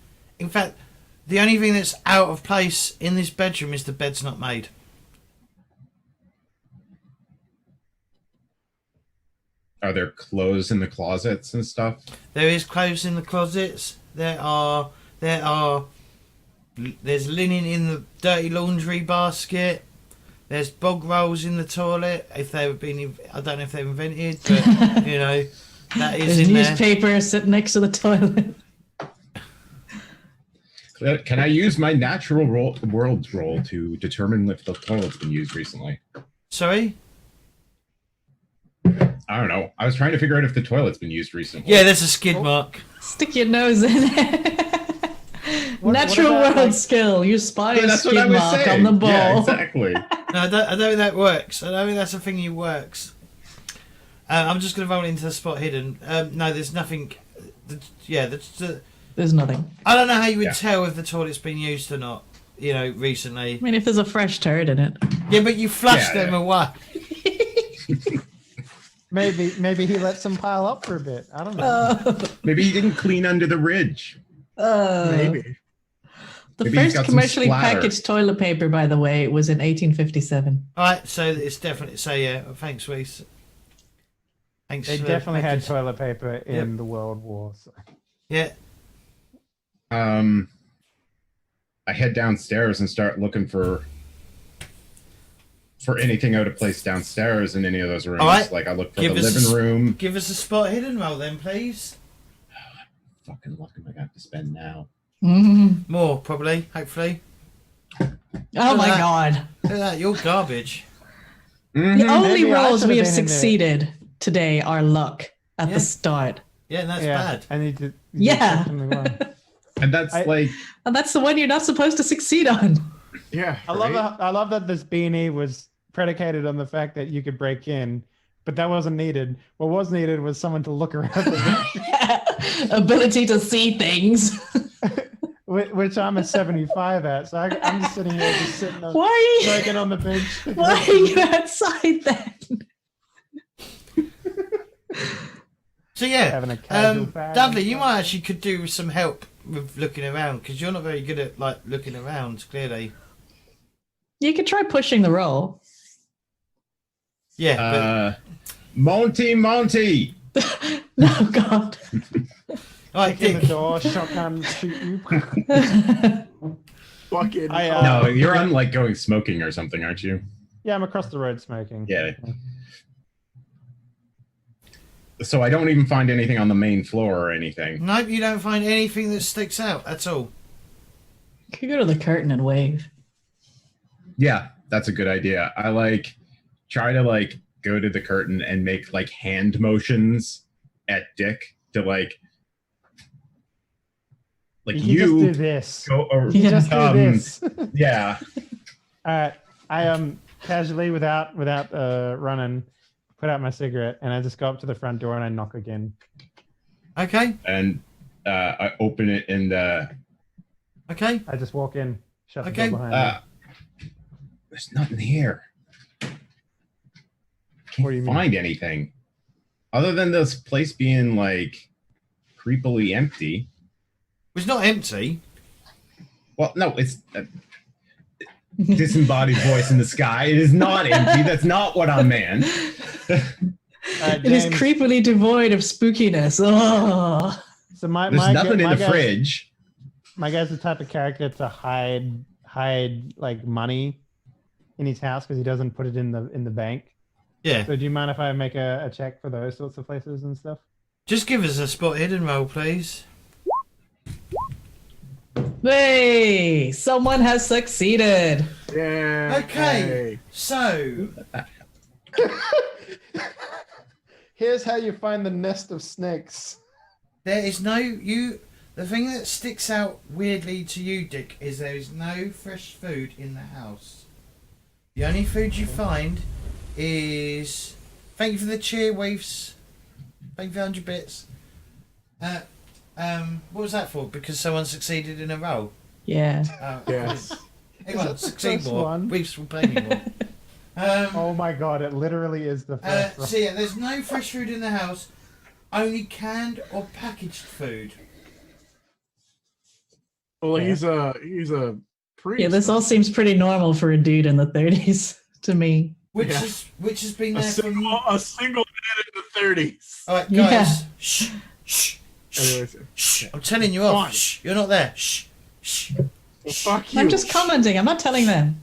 the only thing that's out of place in this bedroom is the bed's not made. Are there clothes in the closets and stuff? There is clothes in the closets. There's linen in the dirty laundry basket. There's bog rolls in the toilet. If they've been, I don't know if they're invented, but that is There's in there. newspaper sitting next to the toilet. Can I use my natural world roll to determine if the toilet's been used recently? Sorry. I don't know. I was trying to figure out if the toilet's been used recently. Yeah, there's a skid mark. Stick your nose in it. Natural what about, world like- skill. You spy Yeah, a that's what I skid was mark saying. on the ball. Yeah, exactly. No, I don't think that works. I don't think that's a thing that works. I'm just going to roll into the spot hidden. No, there's nothing. There's nothing. I don't know how you would Yeah. tell if the toilet's been used or not. Recently. I mean, if there's a fresh turd in it. Yeah, but you flush Yeah, them yeah. away. Maybe he lets them pile up for a bit. I don't know. Maybe he didn't clean under the ridge. Maybe. The Maybe he's first got some commercially splatter. packaged toilet paper, by the way, was in 1857. All right, so it's definitely. So yeah, thanks, Reese. Thanks. They for definitely had making- toilet paper in the World War. So. Yeah. I head downstairs and start looking for anything out of place downstairs in any of those rooms. All right. Like I look for Give the us living a- room. Give us a spot hidden roll then, please. Fucking luck am I got to spend now? Mhm. More probably, hopefully. Oh my that. god. Look at that, you're garbage. The Mhm. only Maybe I rolls should we have have been in there. succeeded today are luck at Yeah. the start. Yeah, and that's Yeah, bad. I need to. Yeah. Something wrong. And that's I- like, And that's the one you're not supposed to succeed on. Yeah. I love right? that. I love that this beanie was predicated on the fact that you could break in, but that wasn't needed. What was needed was someone to look around the Ability to see things. bench, which I'm a 75 at. So I'm just sitting here, Why are you? smoking on the bench. Why are you outside then? So yeah, Having a casual fag Dudley, and you stuff. might actually could do with some help with looking around because you're not very good at like looking around. Clearly, You could try pushing the roll. yeah. Monty. No, God. But, right, Kick in Dick. the door, shotgun, shoot you. Fucking. I, No, you're on like going smoking or something, aren't you? Yeah, I'm across the road smoking. Yeah. So I don't even find anything on the main floor or anything. Nope, you don't find anything that sticks out at all. You could go to the curtain and wave. Yeah, that's a good idea. I like try to like go to the curtain and make like hand motions at Dick to like You can just do this. go or Yeah. Just do this. yeah. All right. I casually, without running, put out my cigarette, and I just go up to the front door and I knock again. Okay, And I open it and okay. I just walk in, shut the Okay. door behind me. there's nothing here. What do you Can't mean? find anything other than this place being like creepily empty. It's not empty. Well, no, it's a disembodied voice in the sky. It is not empty. That's not what I meant. It is James, creepily devoid of spookiness. Oh. So my There's nothing in my the guy's- fridge. My guy's the type of character to hide like money in his house because he doesn't put it in the bank. Yeah. So do you mind if I make a check for those sorts of places and stuff? Just give us a spot hidden roll, please. Hey, someone has succeeded. Yeah. Okay. So, Here's how you find the nest of snakes. there is no the thing that sticks out weirdly to you, Dick, is there is no fresh food in the house. The only food you find is thank you for the cheer waves. Thank you for 100 bits. What was that for? Because someone succeeded in a roll. Yeah. Yes. Anyone Is it the succeed first more? one? Weeps will pay me more. Oh my god, it literally is the first one. So yeah, there's no fresh food in the house, only canned or packaged food. Well, Yeah. he's a priest. Yeah, this all seems pretty normal for a dude in the 30s to me. Which Yeah. has been a there for. single man in the 30s. All right, guys. Yeah. Shh, shh, shh, Anyways, shh. I'm telling you off. Shh, you're not there. Shh, shh. well, fuck you. I'm just commenting. I'm not telling them.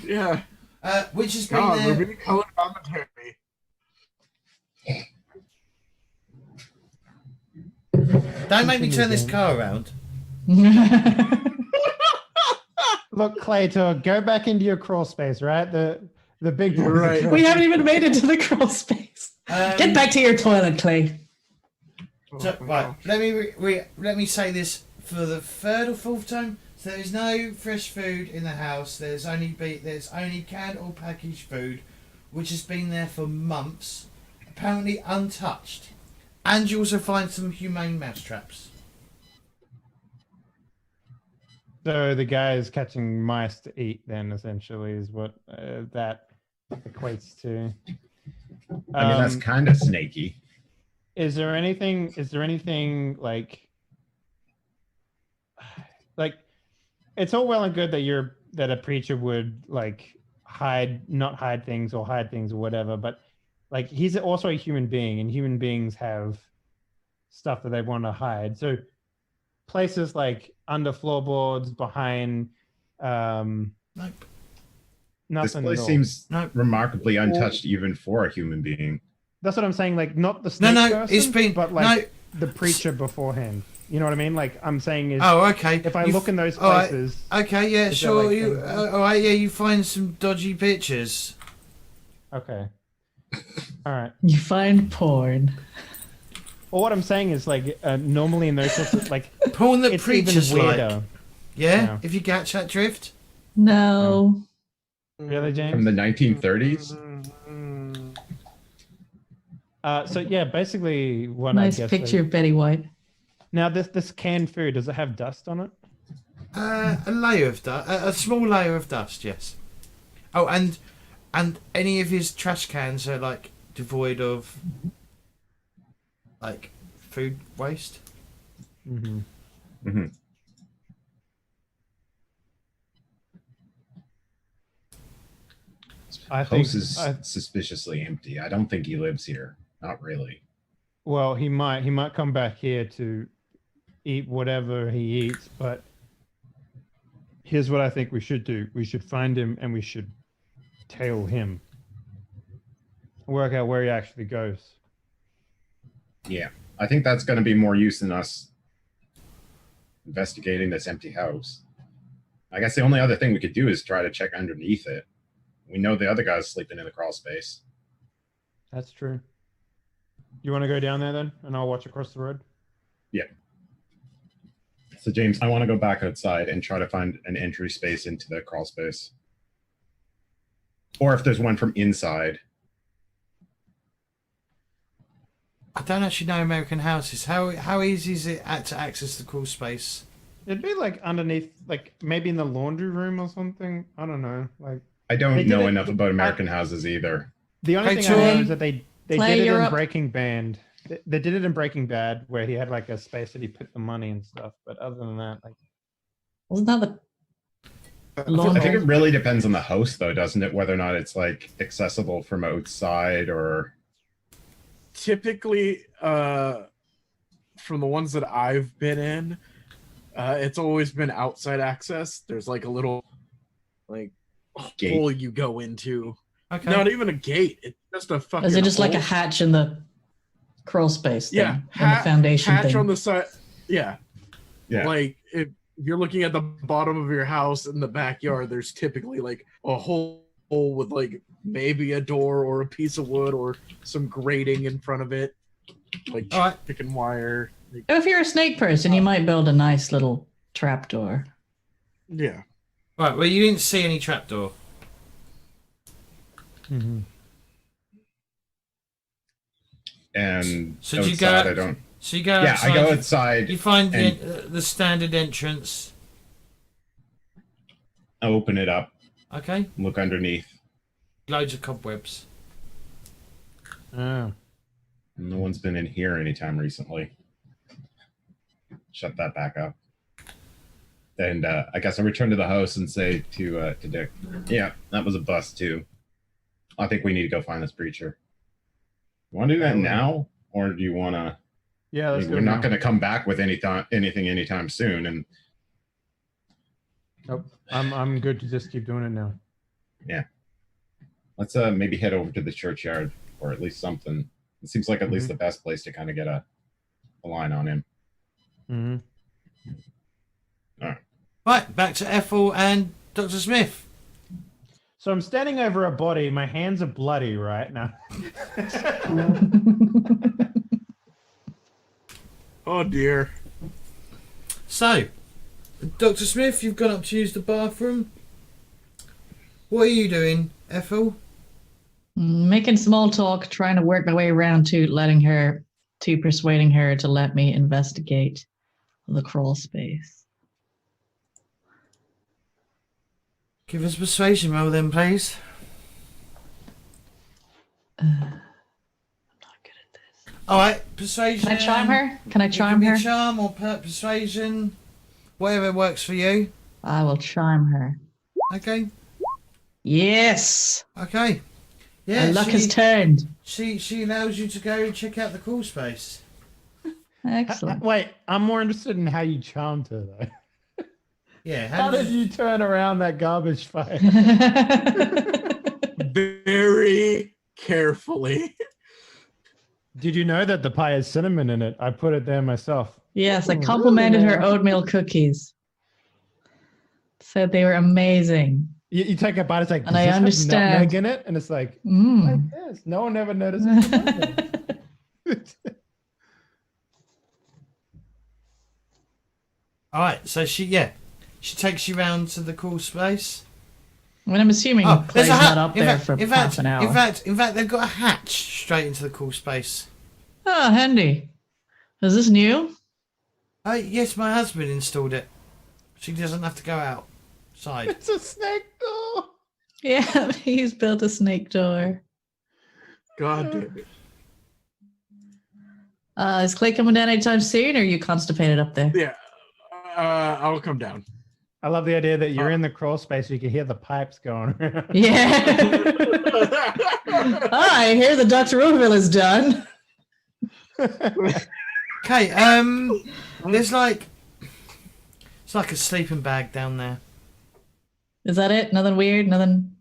Yeah. Which has been God, there. we're being color commentary. Don't make me turn this car around. Look, Claytor, go back into your crawl space, right? The big boys are Right. crawling. We haven't even made it to the crawl space. Get back to your toilet, Clay. So, Oh, right, let me say this for the third or fourth time. So there is no fresh food in the house. There's only canned or packaged food, which has been there for months, apparently untouched. And you also find some humane mousetraps. So the guy is catching mice to eat, then essentially is what that equates to. I mean, that's kind of snaky. Is there anything like it's all well and good that a preacher would like not hide things or hide things or whatever, but like he's also a human being, and human beings have stuff that they want to hide. So places like under floorboards, behind Nope. This nothing place at all. seems Nope. remarkably untouched even for a human being. That's what I'm saying. Like not the No, snake no, person, it's been but like the preacher beforehand. You know what I mean? Like I'm saying is, Oh, okay. if I You look in those all right. places, Okay, yeah, Is sure. there, like, You, things- all right, yeah, you find some dodgy pictures. okay, all right. You find porn. Well, what I'm saying is like normally in those sorts of like Porn that it's even preachers like. weirder. Yeah, Yeah. if you catch that drift. No. Really, From James? the 1930s? So yeah, basically what I Nice guess. picture of Betty White. Now this canned food, does it have dust on it? A layer of dust, a small layer of dust, yes. Oh, and any of his trash cans are like devoid of like food waste. Mm-hmm. Mm-hmm. I think. House is suspiciously empty. I don't think he lives here. Not really. Well, he might come back here to eat whatever he eats, but here's what I think we should do. We should find him and we should tail him. Work out where he actually goes. Yeah, I think that's going to be more use than us investigating this empty house. I guess the only other thing we could do is try to check underneath it. We know the other guy's sleeping in the crawl space. That's true. You want to go down there then, and I'll watch across the road? Yeah. So James, I want to go back outside and try to find an entry space into the crawl space. Or if there's one from inside. I don't actually know American houses. How easy is it to access the crawl space? It'd be like underneath, like maybe in the laundry room or something. I don't know. Like I They don't did know it- enough about American houses either. the only Hey, thing I know Troy. is that they Play did it in Europe. Breaking Bad. They did it in Breaking Bad where he had like a space that he put the money and stuff. But other than that, like Wasn't that the I laundry? think it really depends on the house, though, doesn't it? Whether or not it's like accessible from outside or. Typically, from the ones that I've been in, it's always been outside access. There's like a little like Gate. hole you go into. Okay. Not even a gate. It's just a fucking. Is it just like a hole. hatch in the crawl space? Yeah, thing, in the foundation hatch thing. on the side. Yeah, Yeah. like if you're looking at the bottom of your house in the backyard, there's typically like a hole with like maybe a door or a piece of wood or some grating in front of it, like All right. chicken wire. Like, If you're a snake person, you might build a nice little trapdoor. yeah, Right. Well, you didn't see any trapdoor. And So did you outside, go- I don't. So you go Yeah, outside. I go outside. You find and- the standard entrance. I open it up, Okay. look underneath. Loads of cobwebs. oh. No one's been in here anytime recently. Shut that back up. And I guess I return to the house and say to Dick, "Yeah, that was a bust too. I think we need to go find this preacher. You want to do that now, or do you want to? Yeah, let's go. We're not now. going to come back with anything anytime soon." And Nope. I'm good to just keep doing it now. let's maybe head over to the churchyard, or at least something. It seems like at least the best place to kind of get a line on him. Mm-hmm. Right. Back to Ethel and Dr. Smith. So I'm standing over a body. My hands are bloody right now. oh dear. So, Dr. Smith, you've gone up to use the bathroom. What are you doing, Ethel? Making small talk, trying to work my way around to persuading her to let me investigate the crawl space. Give us a persuasion roll then, please. I'm not good at this. Alright, persuasion. Can I charm her? Can I It charm can be her? charm or persuasion. Whatever works for you. I will charm her. Okay. Yes! Okay. Yeah, My luck has turned. she allows you to go and check out the crawl space. Excellent. Wait, I'm more interested in how you charmed her though. Yeah, How did you turn around that garbage fire? Very carefully. Did you know that the pie has cinnamon in it? I put it there myself. Yes, I complimented her oatmeal cookies. Said they were amazing. You take a bite, it's like, And does I this have understand. nutmeg in it? And it's like, Mm. yes, no one ever notices. Alright, so she takes you round to the crawl space. I mean, I'm assuming Oh, Clay's there's a not hatch. up there for half an hour. In fact, they've got a hatch straight into the crawl space. Oh, handy. Is this new? Yes, my husband installed it. She doesn't have to go outside. It's a snake door. Yeah, he's built a snake door. God damn it. Is Clay coming down anytime soon, or are you constipated up there? Yeah. I'll come down. I love the idea that you're in the crawl space, so you can hear the pipes going. Yeah. I hear the Dr. Roosevelt is done. Okay, there's like... It's like a sleeping bag down there. Is that it? Nothing weird? Nothing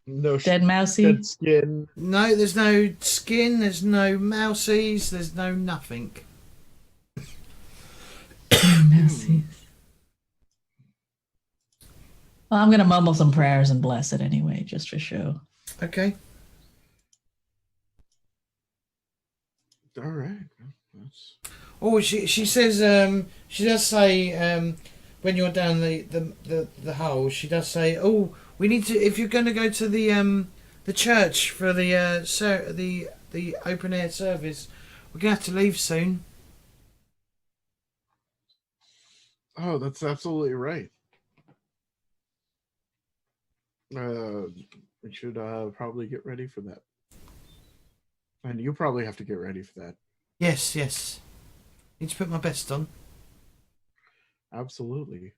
No dead mousy? dead skin. No, there's no skin, there's no mousies, there's no nothing. Mousy. Well, I'm going to mumble some prayers and bless it anyway, just for show. Okay. All right. That's... Oh, she says she does say when you're down the hole, she does say, oh, we need to, if you're going to go to the church for the open air service, we're going to have to leave soon. Oh, that's absolutely right. We should probably get ready for that. And you probably have to get ready for that. Yes. Need to put my best on. Absolutely.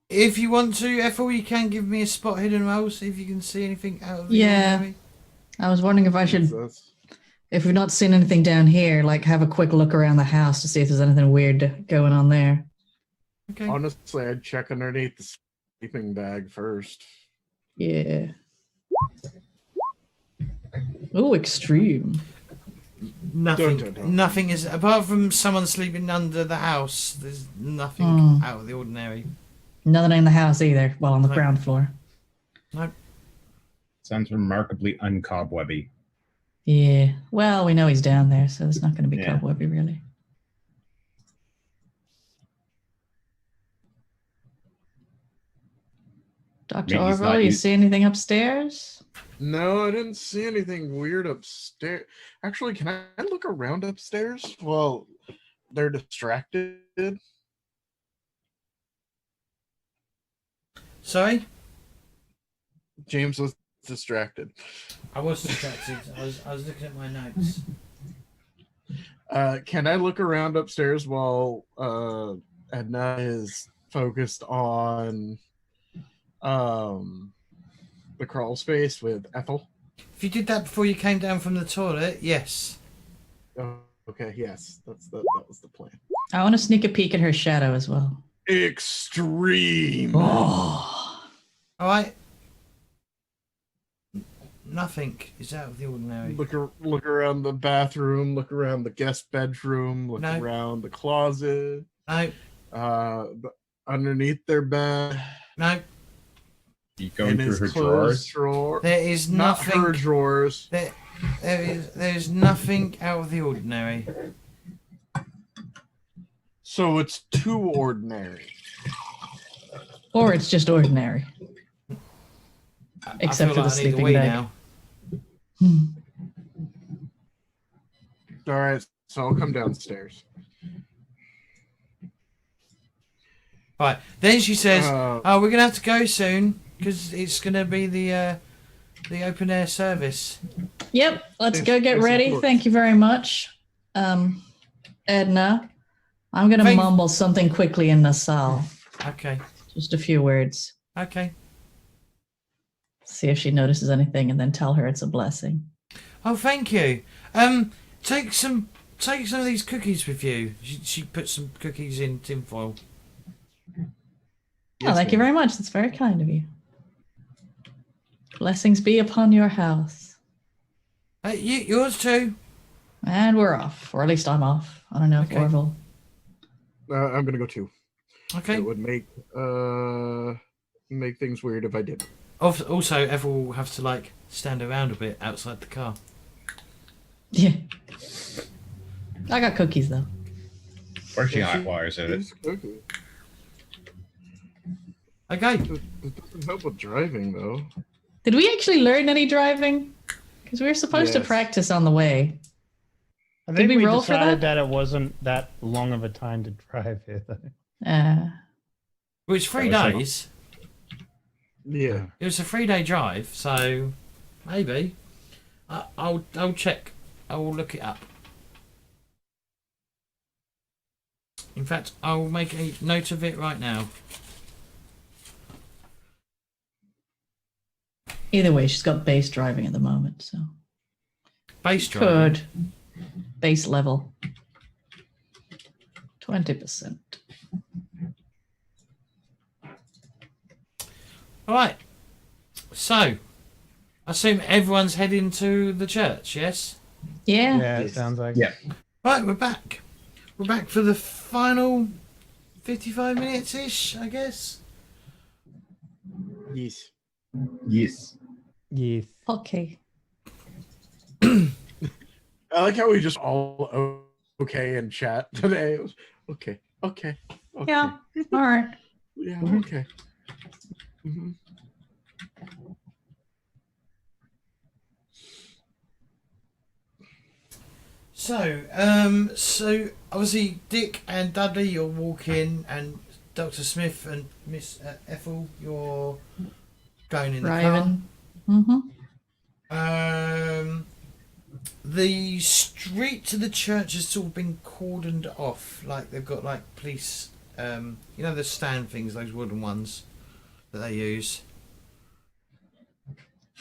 If you want to, Ethel, you can give me a spot hidden roll, see if you can see anything out of the Yeah. ordinary. I was wondering if I should, That's- if we've not seen anything down here, like have a quick look around the house to see if there's anything weird going on there. Okay. honestly, I'd check underneath the sleeping bag first. Yeah. Oh, extreme. Nothing. Dun, dun, dun. Nothing is apart from someone sleeping under the house. There's nothing Hmm. out of the ordinary. Nothing in the house either. Well, on the No. ground floor. Sounds remarkably uncobwebby. Yeah. Well, we know he's down there, so it's not going to be Yeah. cobwebby, really. Dr. Maybe he's Orville, not you used- see anything upstairs? No, I didn't see anything weird upstairs. Actually, can I look around upstairs? Well, they're distracted. Sorry, James was distracted. I was distracted. I was looking at my notes. Can I look around upstairs while Edna is focused on the crawl space with Ethel? If you did that before you came down from the toilet, yes. Oh, okay, yes, that was the plan. I want to sneak a peek at her shadow as well. Extreme. Oh. All right. Nothing is out of the ordinary. Look around the bathroom. Look around the guest bedroom. Look No. around the closet. No, Underneath their bed. no. You going in through his her clothes drawers? drawer. There is Not nothing. her drawers. There is nothing out of the ordinary. So it's too ordinary. Or it's just ordinary. Except I for feel the like I need a sleeping wee bag. now. Hmm. All right, so I'll come downstairs. Right. Then she says, Uh, "Oh, we're gonna have to go soon because it's gonna be the open air service." Yep, let's Yes, go get yes, of ready. course. Thank you very much. Edna, I'm going to Thank- mumble something quickly in Nasal. Okay. Just a few words. Okay. See if she notices anything and then tell her it's a blessing. Oh, thank you. Take some of these cookies with you. She put some cookies in tinfoil. Oh, thank you very much. That's very kind of you. Blessings be upon your house. Yours too. And we're off. Or at least I'm off. I don't know if Okay. Orville. I'm gonna go too. Okay. It would make things weird if I didn't. Also, everyone will have to like stand around a bit outside the car. Yeah. I got cookies though. Or she Yeah, hot wires it. She's cooking. Okay. It doesn't help with driving though. Did we actually learn any driving? Because we were supposed to Yes. practice on the way. I Did think we we roll for decided that? that it wasn't that long of a time to drive here, though. Well, it's 3 That was like- days. Yeah. It was a 3-day drive, so maybe. I'll check. I will look it up. In fact, I'll make a note of it right now. Either way, she's got base driving at the moment, so Base driving. could base level 20%. All right. So, I assume everyone's heading to the church. Yes. Yeah. Yeah, it Yes. sounds like. Yeah. Right, we're back. We're back for the final 55 minutes ish, I guess. Yes. Yes. Yes. Okay. I like how we just all okay in chat today. It was, okay. Yeah. All right. Yeah. Okay. Mhm. So obviously Dick and Dudley, you're walking, and Dr. Smith and Miss Ethel, you're going in the Driving. Mm-hmm. car. The street to the church has sort of been cordoned off. Like they've got like police, you know, the stand things, those wooden ones that they use.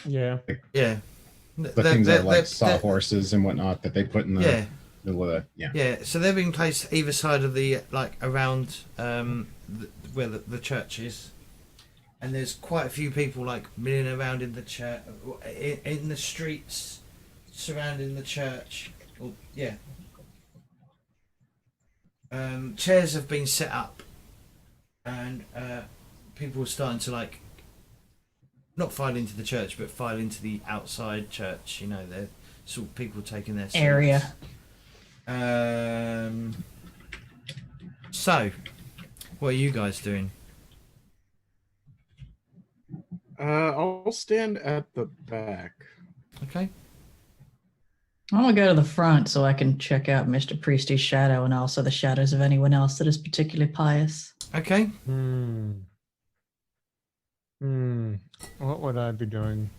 Yeah. Yeah. The things that are like sawhorses and whatnot that they put in the Yeah. middle of the Yeah, so they've been placed either side of the, like, around where the church is. And there's quite a few people, like, milling around in the church, in the streets surrounding the church. Well, yeah. Chairs have been set up, and people are starting to, like, not file into the church, but file into the outside church. You know, they're sort of people taking their seats. Area. So, what are you guys doing? I'll stand at the back. Okay. I'm gonna go to the front so I can check out Mr. Priesty's shadow and also the shadows of anyone else that is particularly pious. Okay. What would I be doing?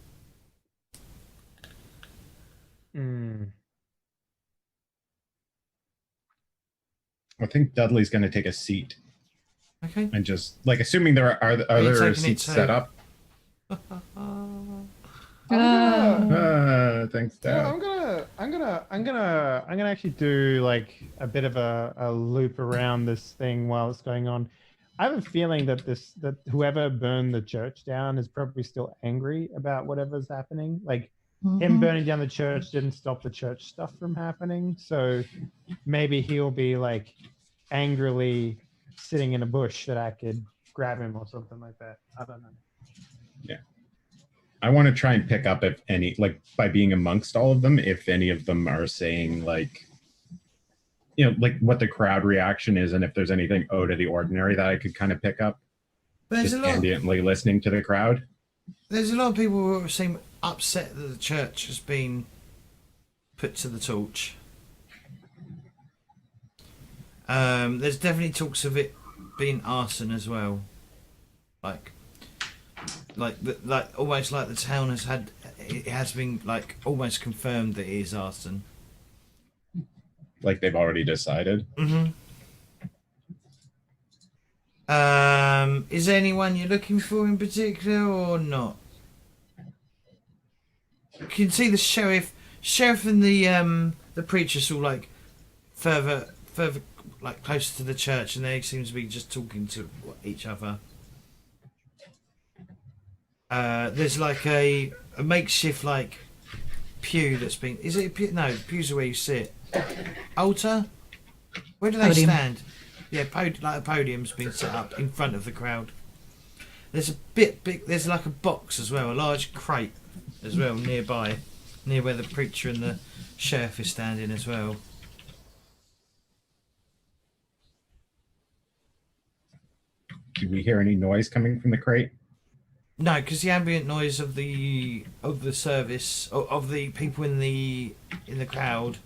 I think Dudley's going to take a seat Okay. and just like assuming there are you there taking it seats too? set up. Thanks, Dad. Yeah, I'm gonna actually do like a bit of a loop around this thing while it's going on. I have a feeling that that whoever burned the church down is probably still angry about whatever's happening. Like him burning down the church didn't stop the church stuff from happening, so maybe he'll be like angrily sitting in a bush that I could grab him or something like that. I don't know. Yeah. I want to try and pick up if any, like by being amongst all of them, if any of them are saying like, you know, like what the crowd reaction is and if there's anything out of the ordinary that I could kind of pick up. There's Just a lot. ambiently listening to the crowd. There's a lot of people who seem upset that the church has been put to the torch. There's definitely talks of it being arson as well. Like almost like the town has had, it has been like almost confirmed that it is arson. Like they've already decided. Is there anyone you're looking for in particular or not? You can see the sheriff and the preacher sort of like further like closer to the church, and they seem to be just talking to each other. There's like a makeshift like pew that's been. Is it a pew? No, pews are where you sit. Altar? Where do they Podium. stand? Yeah, like a podium's been set up in front of the crowd. There's a bit big. There's like a box as well, a large crate as well nearby, near where the preacher and the sheriff is standing as well. Do we hear any noise coming from the crate? No, because the ambient noise of the service of the people in the crowd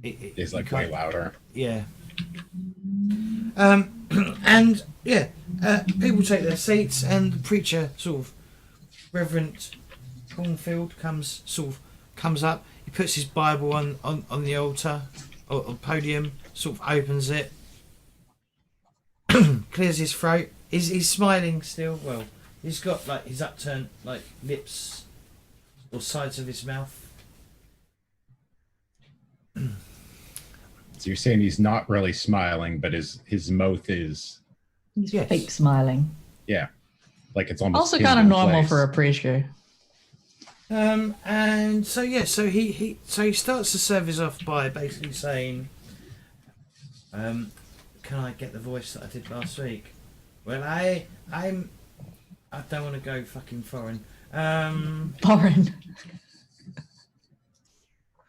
Is like you way can't- louder. Yeah. And yeah, people take their seats, and the preacher, sort of Reverend Cornfield, comes up. He puts his Bible on the altar or podium, sort of opens it, clears his throat. He's smiling still. Well, he's got like his upturned like lips or sides of his mouth. So you're saying he's not really smiling, but his mouth is, He's Yes. fake smiling. yeah, like it's almost Also pinned kind of in normal place. for a preacher. And so yeah, so he starts the service off by basically saying, "Can I get the voice that I did last week?" Well, I don't want to go fucking foreign. Foreign.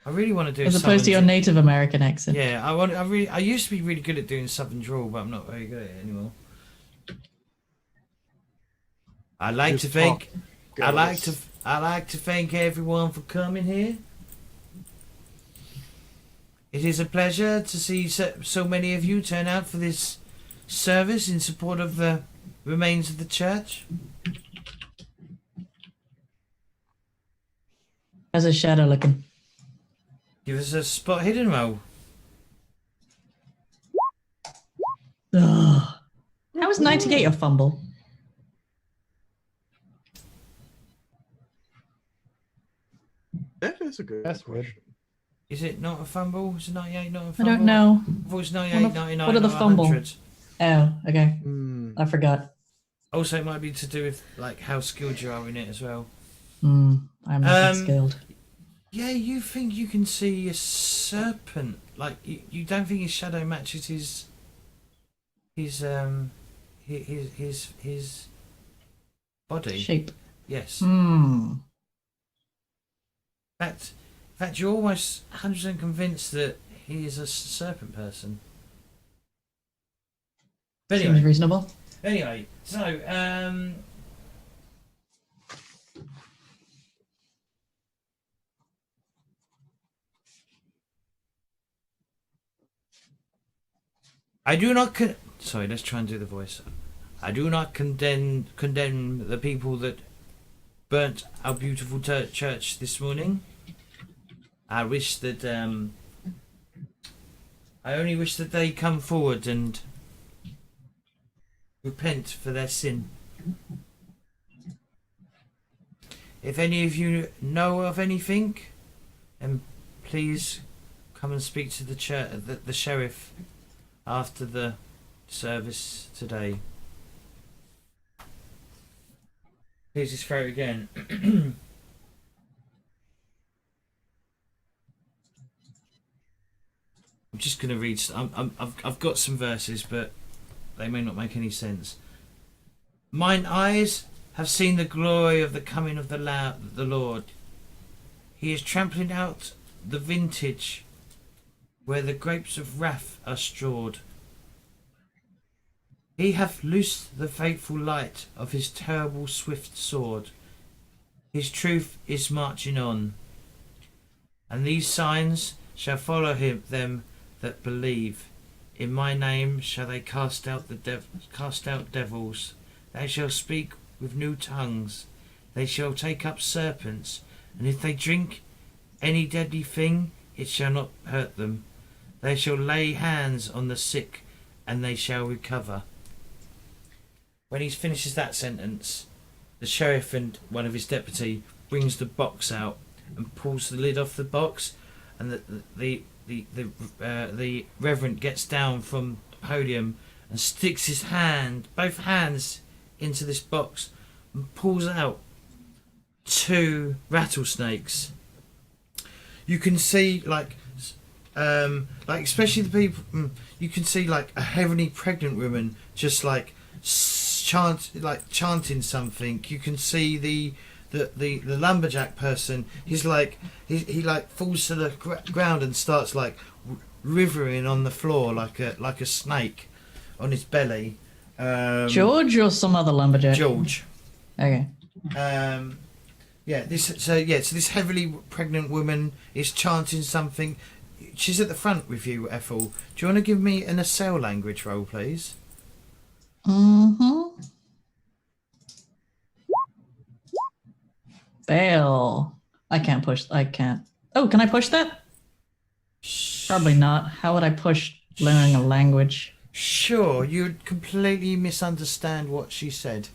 I really want to do As opposed to your southern- Native American accent. Yeah, I used to be really good at doing southern drawl, but I'm not very good at it anymore. I like Just to think. talk, guys. I like to thank everyone for coming here. It is a pleasure to see so many of you turn out for this service in support of the remains of the church. How's his shadow looking? Give us a spot hidden roll. Ugh. How was 98 a fumble? That is a good That's weird. question. Is it not a fumble? Is it 98 not a I fumble? don't know. I thought it was 98, What 99, are the not fumble? 100. Oh, okay. I forgot. Also, it might be to do with like how skilled you are in it as well. I'm not that skilled. Yeah, you think you can see a serpent? Like you don't think his shadow matches his body? Shape. Yes. Hmm. In fact, you're almost 100% convinced that he is a serpent person. But Seems anyway, reasonable. so I do not sorry, let's try and do the voice. I do not condemn the people that burnt our beautiful church this morning. I wish that I only wish that they come forward and repent for their sin. If any of you know of anything, then please come and speak to the the sheriff after the service today. Here's his throat again. I'm just going to read. I've got some verses, but they may not make any sense. Mine eyes have seen the glory of the coming of the Lord. He is trampling out the vintage where the grapes of wrath are strawed. He hath loosed the fateful light of his terrible swift sword. His truth is marching on. And these signs shall follow them that believe. In my name shall they cast out devils. They shall speak with new tongues. They shall take up serpents, and if they drink any deadly thing, it shall not hurt them. They shall lay hands on the sick, and they shall recover. When he finishes that sentence, the sheriff and one of his deputy brings the box out and pulls the lid off the box, and the reverend gets down from the podium and sticks his both hands into this box and pulls out 2 rattlesnakes. You can see like especially the people. You can see like a heavily pregnant woman just like chanting something. You can see the lumberjack person. He's like he like falls to the ground and starts like writhing on the floor like a snake on his belly. George or some other lumberjack? George. Okay. So this heavily pregnant woman is chanting something. She's at the front with you, Ethel. Do you want to give me an Acel language roll, please? Mm-hmm. Fail. I can't push. I can't. Oh, can I push that? Probably not. How would I push learning a language? Sure, you'd completely misunderstand what she said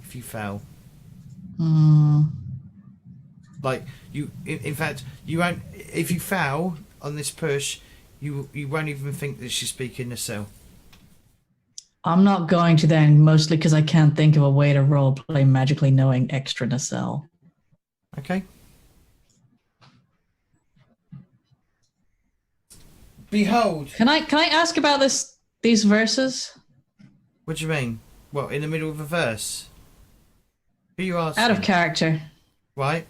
if you fail. Like in fact, you won't. If you fail on this push, you won't even think that she's speaking Acel. I'm not going to then, mostly because I can't think of a way to role play magically knowing extra nacelle. Okay. Behold. Can I ask about these verses? What do you mean? What, in the middle of a verse? Who you asking? Out of character. Right.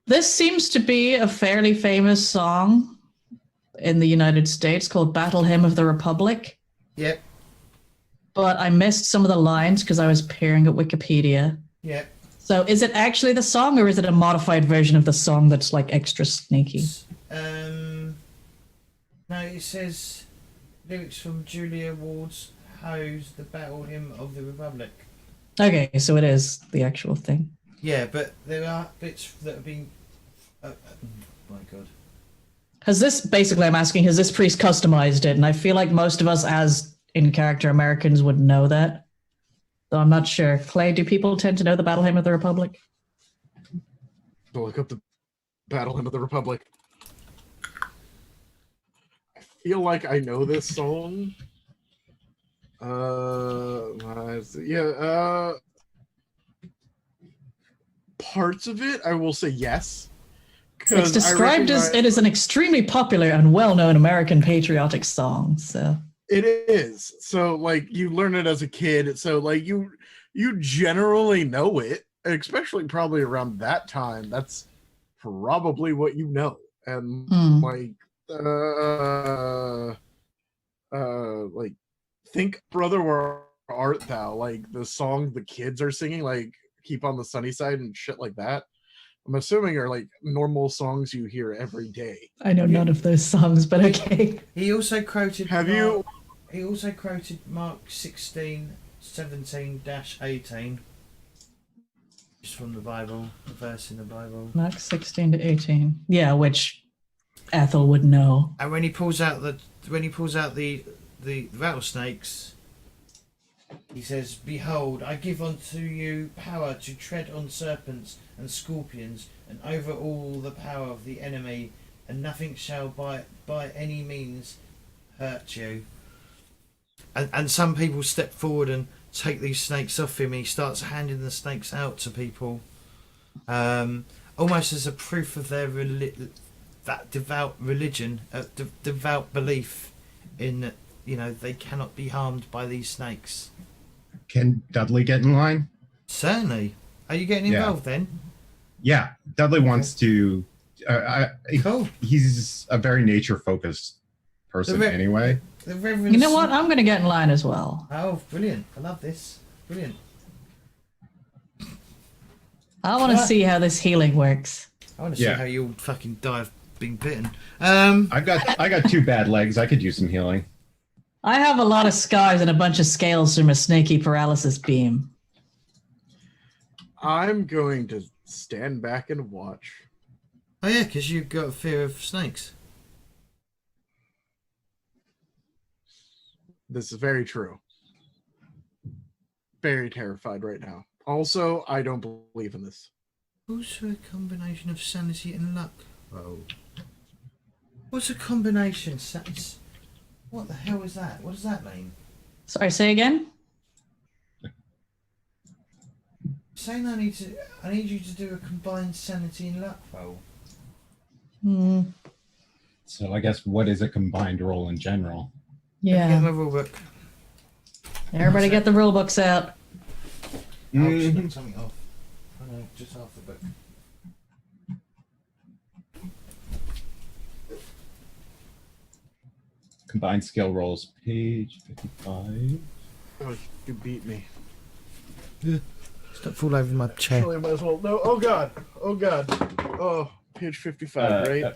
This seems to be a fairly famous song in the United States called Battle Hymn of the Republic. Yep. But I missed some of the lines because I was peering at Wikipedia. Yep. So is it actually the song, or is it a modified version of the song that's like extra sneaky? No, it says lyrics from Julia Ward's Ho's The Battle Hymn of the Republic. Okay, so it is the actual thing. Yeah, but there are bits that have been... my God. Has this, basically I'm asking, has this priest customized it? And I feel like most of us as in-character Americans would know that. Though I'm not sure. Clay, do people tend to know the Battle Hymn of the Republic? To look up the Battle Hymn of the Republic. I feel like I know this song. Parts of it, I will say yes. It's described as it is an extremely popular and well-known American patriotic song. So it is. So like you learn it as a kid. So like you generally know it, especially probably around that time. That's probably what you know. And like think brother where art thou, like the song the kids are singing, like Keep on the Sunny Side and shit like that. I'm assuming are like normal songs you hear every day. I know none of those songs, but okay. He also quoted He also quoted Mark 16:17-18. Just from the Bible, a verse in the Bible. Mark 16 to 18. Yeah, which Ethel would know. And when he pulls out the rattlesnakes, he says, "Behold, I give unto you power to tread on serpents and scorpions, and over all the power of the enemy, and nothing shall by any means hurt you." And some people step forward and take these snakes off him. He starts handing the snakes out to people, almost as a proof of their that devout religion, devout belief in that, you know, they cannot be harmed by these snakes. Can Dudley get in line? Certainly. Are you getting involved then? Yeah, Dudley wants to. Cool. He's a very nature-focused person anyway. The Reverend. You know what? I'm going to get in line as well. Oh, brilliant. I love this. Brilliant. I want to see how this healing works. I want to see how you all fucking die of being bitten. I got 2 bad legs. I could use some healing. I have a lot of scars and a bunch of scales from a snaky paralysis beam. I'm going to stand back and watch. Oh yeah, because you've got a fear of snakes. This is very true. Very terrified right now. Also, I don't believe in this. Also a combination of sanity and luck. Oh. What's a combination? What the hell is that? What does that mean? Sorry, say again? Saying I need you to do a combined sanity and luck roll. So I guess what is a combined roll in general? Yeah. Get my rule book. Everybody get the rule books out. Oh, she got something off. Oh no, just half the book. Combined skill rolls, page 55. Oh, you beat me. Stop fall over my chair. Actually, I might as well. No. Oh God. Oh God. Oh, page 55, right? Yeah,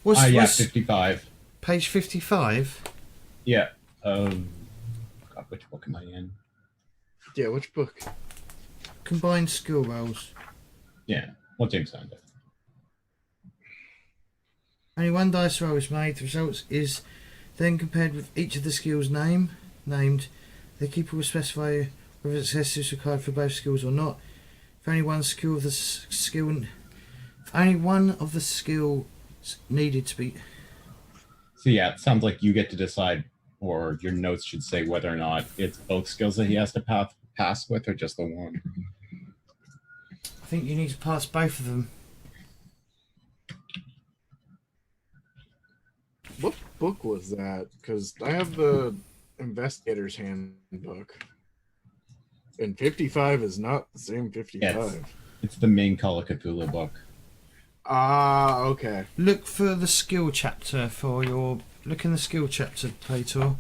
What's 55. page 55? Yeah. God, which book am I in? Yeah. Which book? Combined skill rolls. Yeah. What James found it. Only one dice roll is made. The results is then compared with each of the skills named. The keeper will specify whether success is required for both skills or not. If only one skill of the skill, only one of the skills needed to be. So yeah, it sounds like you get to decide, or your notes should say whether or not it's both skills that he has to pass with, or just the one. I think you need to pass both of them. What book was that? Because I have the Investigator's Handbook. And 55 is not the same 55. It's the main Call of Cthulhu book. Ah, okay. Look for the skill chapter for your. Look in the skill chapter, Plator.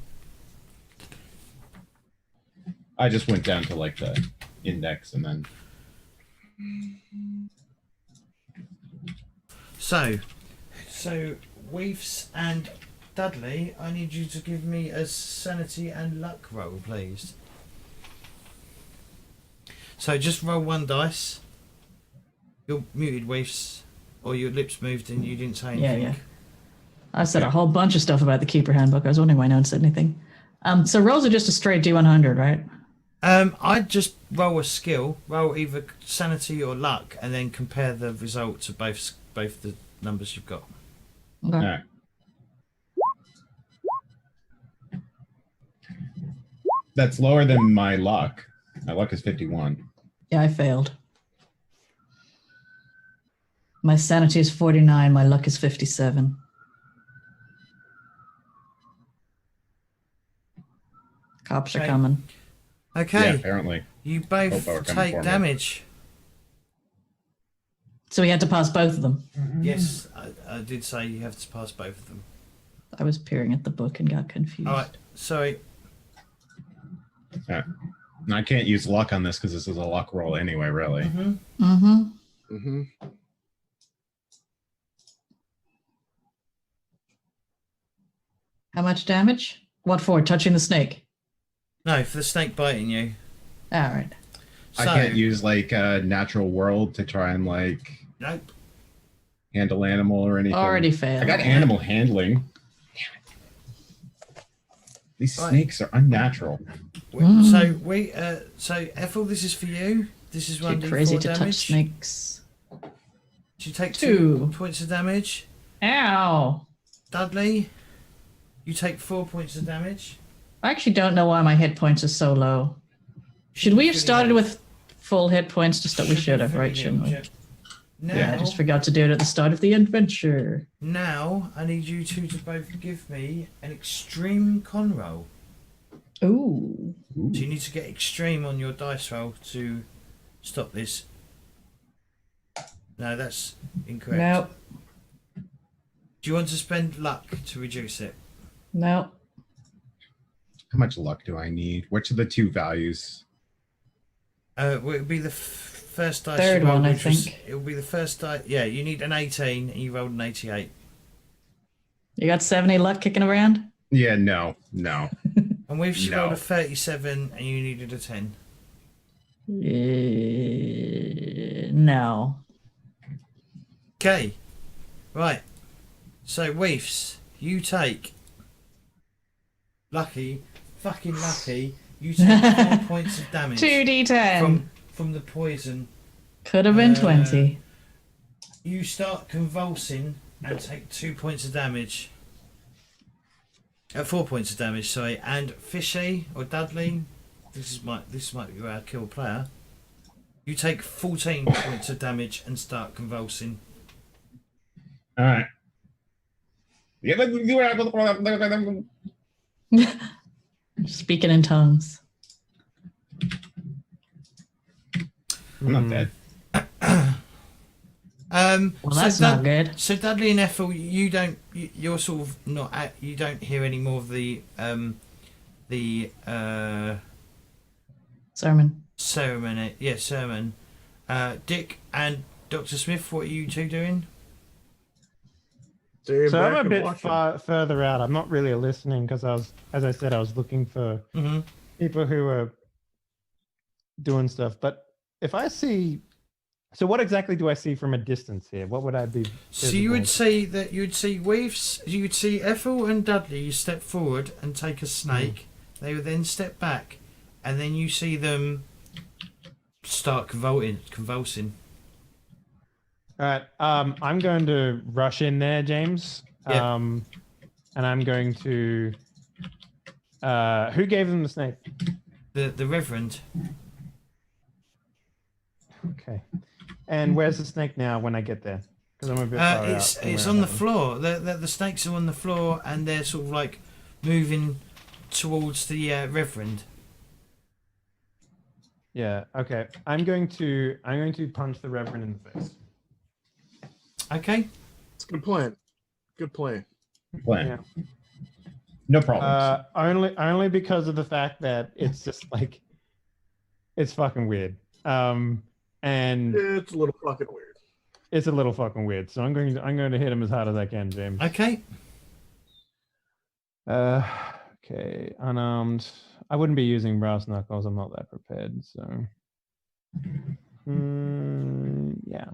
I just went down to like the index and then. So, Weefs and Dudley, I need you to give me a sanity and luck roll, please. So just roll one dice. You're muted, Weefs, or your lips moved and you didn't say anything. Yeah. I said a whole bunch of stuff about the Keeper Handbook. I was wondering why no one said anything. So rolls are just a straight D100, right? I'd just roll a skill, roll either sanity or luck, and then compare the result to both the numbers you've got. Okay. All right. That's lower than my luck. My luck is 51. Yeah, I failed. My sanity is 49. My luck is 57. Cops are Okay. coming. Okay, Yeah, apparently. you both Oh, coming take for me. damage. So we had to pass both of them. Yes, I did say you have to pass both of them. I was peering at the book and got confused. All right, sorry. Yeah. And I can't use luck on this because this is a luck roll anyway, really. Mm-hmm. Mm-hmm. Mm-hmm. How much damage? What for? Touching the snake? No, for the snake biting you. All right. I So, can't use like a natural world to try and like Nope. handle animal or anything. Already failed. I got animal handling. These Right. snakes are unnatural. So Ethel, this is for you. This is Too 1d4 crazy to damage. touch snakes. You take 2 2 points of damage. Ow. Dudley, you take 4 points of damage. I actually don't know why my hit points are so low. Should we have started with full hit points to start? We should have, right? Shouldn't we? Now, I just forgot to do it at the start of the adventure. now I need you two to both give me an extreme con roll. Ooh. So you need to get extreme on your dice roll to stop this. No, that's incorrect. Nope. Do you want to spend luck to reduce it? Nope. How much luck do I need? Which are the two values? Well, it would be the first dice. Third you rolled, one, I which was- think. It will be the first die. Yeah, you need an 18 and you rolled an 88. You got 70 luck kicking around? Yeah, no. And we've No. rolled a 37 and you needed a 10. No. Okay. Right. So, Weefs, you take. Fucking lucky, you take 4 points of damage 2d10. from the poison. Could have been 20. You start convulsing and take 2 points of damage. 4 points of damage, sorry. And Fishy or Dudley, this might be our kill player. You take 14 points of damage and start convulsing. All right. Speaking in tongues. I'm not dead. Well, that's not good. So Dudley and Ethel, you're sort of not. You don't hear any more of the the Sermon. ceremony. Yeah, sermon. Dick and Dr. Smith, what are you two doing? Stay So I'm back a and bit watch further out. I'm not really listening because as I said, I was looking for Mm-hmm. people who are doing stuff. But if I see, so what exactly do I see from a distance here? What would I be? So you would visible? see that you would see Weaves, you would see Ethel and Dudley. You step forward and take a snake. They would then step back, and then you see them start convulsing. All right. I'm going to rush in there, James. Yeah. And I'm going to. Who gave them the snake? The Reverend. Okay. And where's the snake now when I get there? Because I'm a bit far out. It's from it's where on I the have them. floor. The snakes are on the floor, and they're sort of like moving towards the Reverend. Yeah. Okay. I'm going to punch the Reverend in the face. Okay. It's a good plan. Good plan. Plan. Yeah. No problems. Only because of the fact that it's just like it's fucking weird. And It's a little fucking weird. it's a little fucking weird. So I'm going to hit him as hard as I can, James. Okay. Okay, unarmed. I wouldn't be using brass knuckles. I'm not that prepared. So, yeah.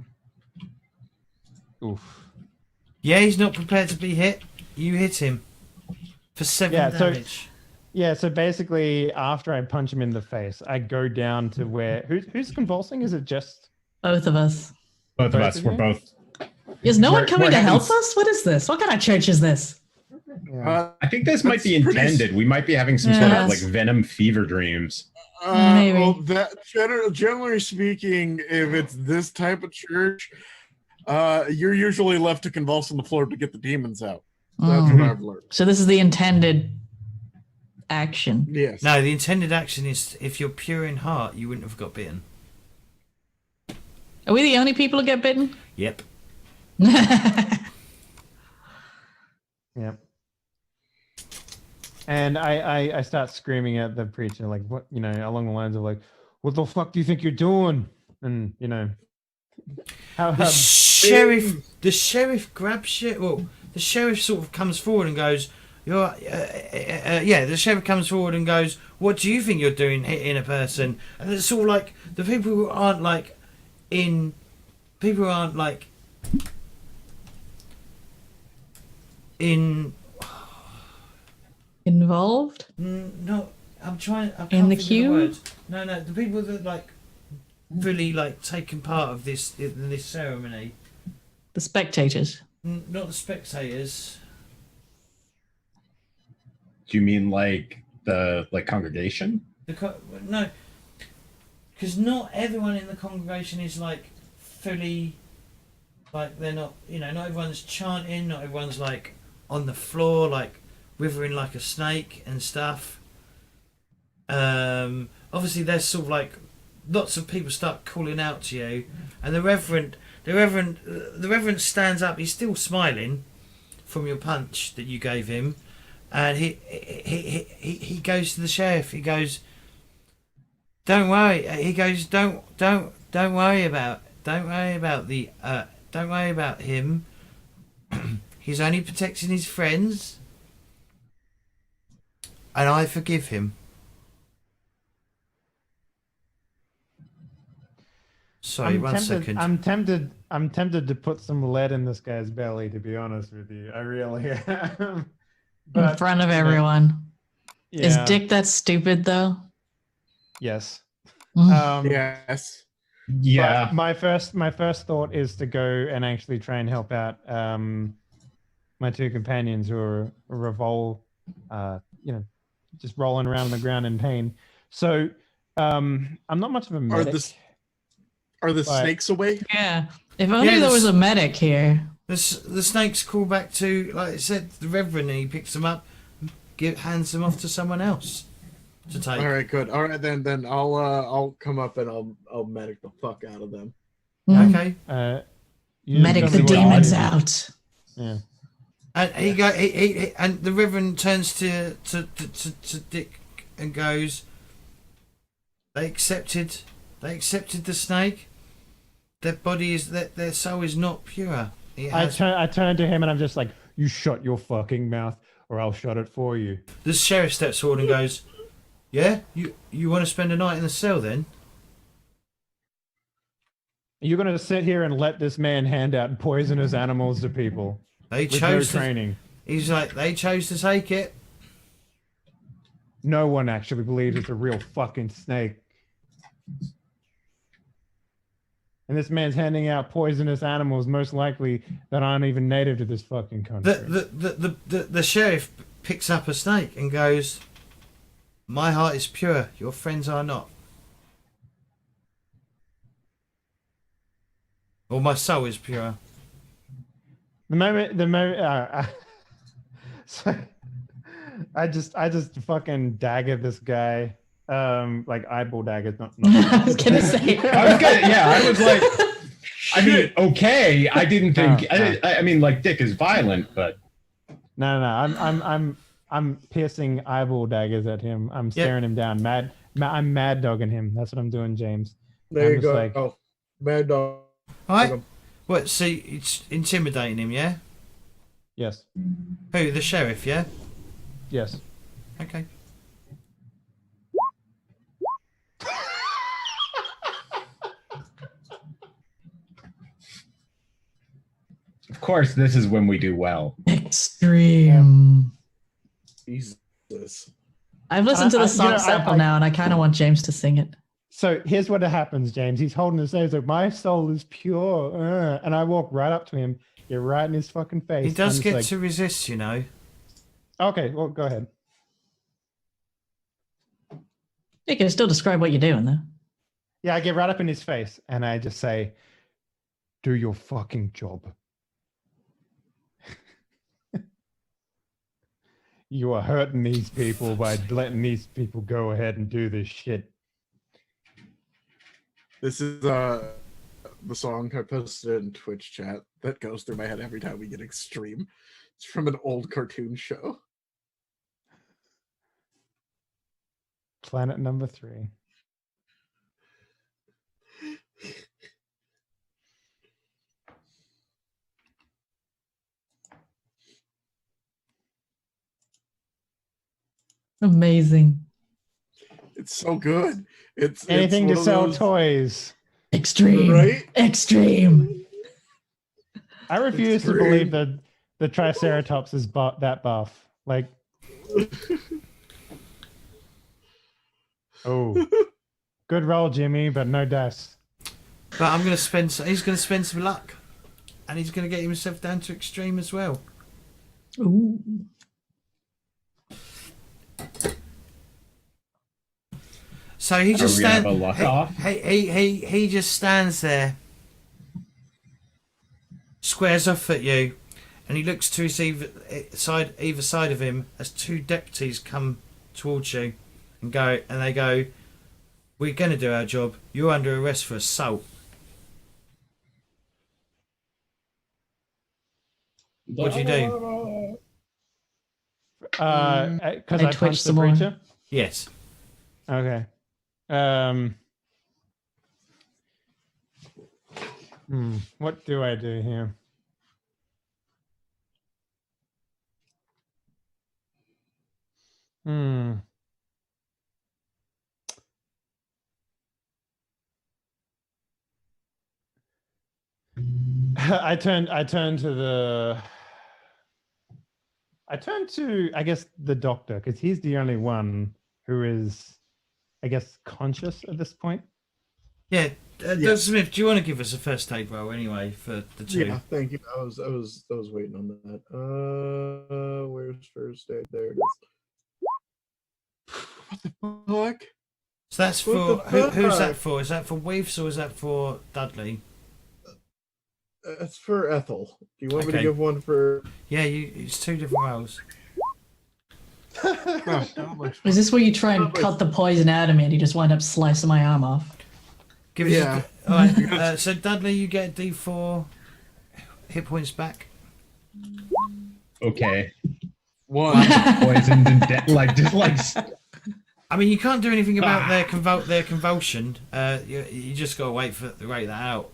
Oof. Yeah, he's not prepared to be hit. You hit him for 7 Yeah, so- damage. Yeah. So basically, after I punch him in the face, I go down to where who's convulsing? Is it just? Both of us. Both of both us, of we're you? both. Is no one We're- coming we're to having help us? What is this? What kind of church is this? Yeah. I think this might be That's pretty intended. We might be having some sort of Yes. like venom fever dreams. Maybe. Well, that generally speaking, if it's this type of church, you're usually left to convulse on the floor to get the demons out. That's Mm. what I've learned. So this is the intended action. Yes. No, the intended action is if you're pure in heart, you wouldn't have got bitten. Are we the only people who get bitten? Yep. Yep. And I start screaming at the preacher, like, what, along the lines of like, what the fuck do you think you're doing? And how The sheriff grabs shit. Well, the sheriff sort of comes forward and goes, "You're, yeah." The sheriff comes forward and goes, "What do you think you're doing, hitting a person?" And it's sort of like the people who aren't like in, people who aren't like in. Involved? No, I'm trying. I can't In the think of queue? words. No, the people that like fully like taking part of this ceremony. The spectators. Not the spectators. Do you mean like the congregation? No, because not everyone in the congregation is like fully, like they're not. Not everyone's chanting. Not everyone's like on the floor, like withering like a snake and stuff. Obviously, there's sort of like lots of people start calling out to you, and the reverend stands up. He's still smiling from your punch that you gave him, and he goes to the sheriff. He goes, "Don't worry." He goes, "Don't worry about him. He's only protecting his friends, and I forgive him." Sorry, one second. I'm tempted to put some lead in this guy's belly, to be honest with you. I really am. In front of everyone. Is yeah, Dick that stupid though? Yes. Mm. Yes. Yeah. But my first thought is to go and actually try and help out my two companions who are just rolling around on the ground in pain. So I'm not much of a medic. Are the But- snakes away? Yeah. If only Yeah, there was this- a medic here. The snakes call back to, like I said, the reverend, and he picks them up, hands them off to someone else to take. All right, good. All right, then I'll come up and I'll medic the fuck out of them. Mm. Okay. You just Medic tell the me what- demons out. Yeah. And he and the reverend turns to and goes, they accepted the snake. Their soul is not pure. I turn to him and I'm just like, you shut your fucking mouth or I'll shut it for you. The sheriff steps forward and goes, yeah, you want to spend a night in the cell then? You're going to sit here and let this man hand out poisonous animals to people They with chose no training. He's like, they chose to take it. No one actually believes it's a real fucking snake. And this man's handing out poisonous animals, most likely that aren't even native to this fucking country. The sheriff picks up a snake and goes, my heart is pure, your friends are not. Or my soul is pure. The moment, so I just fucking dagger this guy, like eyeball daggers, not I was gonna say. I was like, I mean, okay. I didn't think. No. I mean, like, Dick is violent, but No, I'm piercing eyeball daggers at him. I'm staring him down. I'm mad dogging him. That's what I'm doing, James. There I'm you just go. like- Oh, mad dog. Alright? What, so it's intimidating him, yeah? Yes, Who, the sheriff, yeah? yes. Okay. of course, this is when we do well. Extreme. Jesus. I've listened to the song sample now, and I kind of want James to sing it. So here's what happens, James. He's holding his nose like, my soul is pure. And I walk right up to him, get right in his fucking face. He does I'm just get like, to resist, you know. Okay, well, go ahead. You can still describe what you're doing, though. Yeah, I get right up in his face and I just say, do your fucking job. You are hurting these people by letting these people go ahead and do this shit. This is the song I posted in Twitch chat that goes through my head every time we get extreme. It's from an old cartoon show. Planet number 3. Amazing. It's so good. It's Anything it's to one of sell those- toys. Extreme. Right? Extreme. I refuse to believe that the Triceratops is that buff. Like, oh, good roll, Jimmy, but no dice. But he's gonna spend some luck. And he's gonna get himself down to extreme as well. Ooh. So he just we gonna have a luck off? he just stands there, squares off at you, and he looks to his either side of him as two deputies come towards you and they go, we're gonna do our job. You're under arrest for assault. What do you do? Because I I twitch punched the some more. preacher. Yes. Okay. What do I do here? I turn to I guess the doctor, because he's the only one who is, I guess, conscious at this point. Yeah. Dr. Smith, do you want to give us a first aid roll anyway for the two? Yeah, thank you. I was waiting on that. Where's first aid? There it is. What the fuck? So that's for who's that for? Is that for Weaves or is that for Dudley? It's for Ethel. Do you want me to Okay. give one for? Yeah, it's two different roles. Is this where you try and cut the poison out of me and you just wind up slicing my arm off? Give us Yeah. all right. So Dudley, you get a D4 hit points back. Okay. One. Poisoned and I mean, you can't do anything about their convulsion. You just gotta wait to wait that out.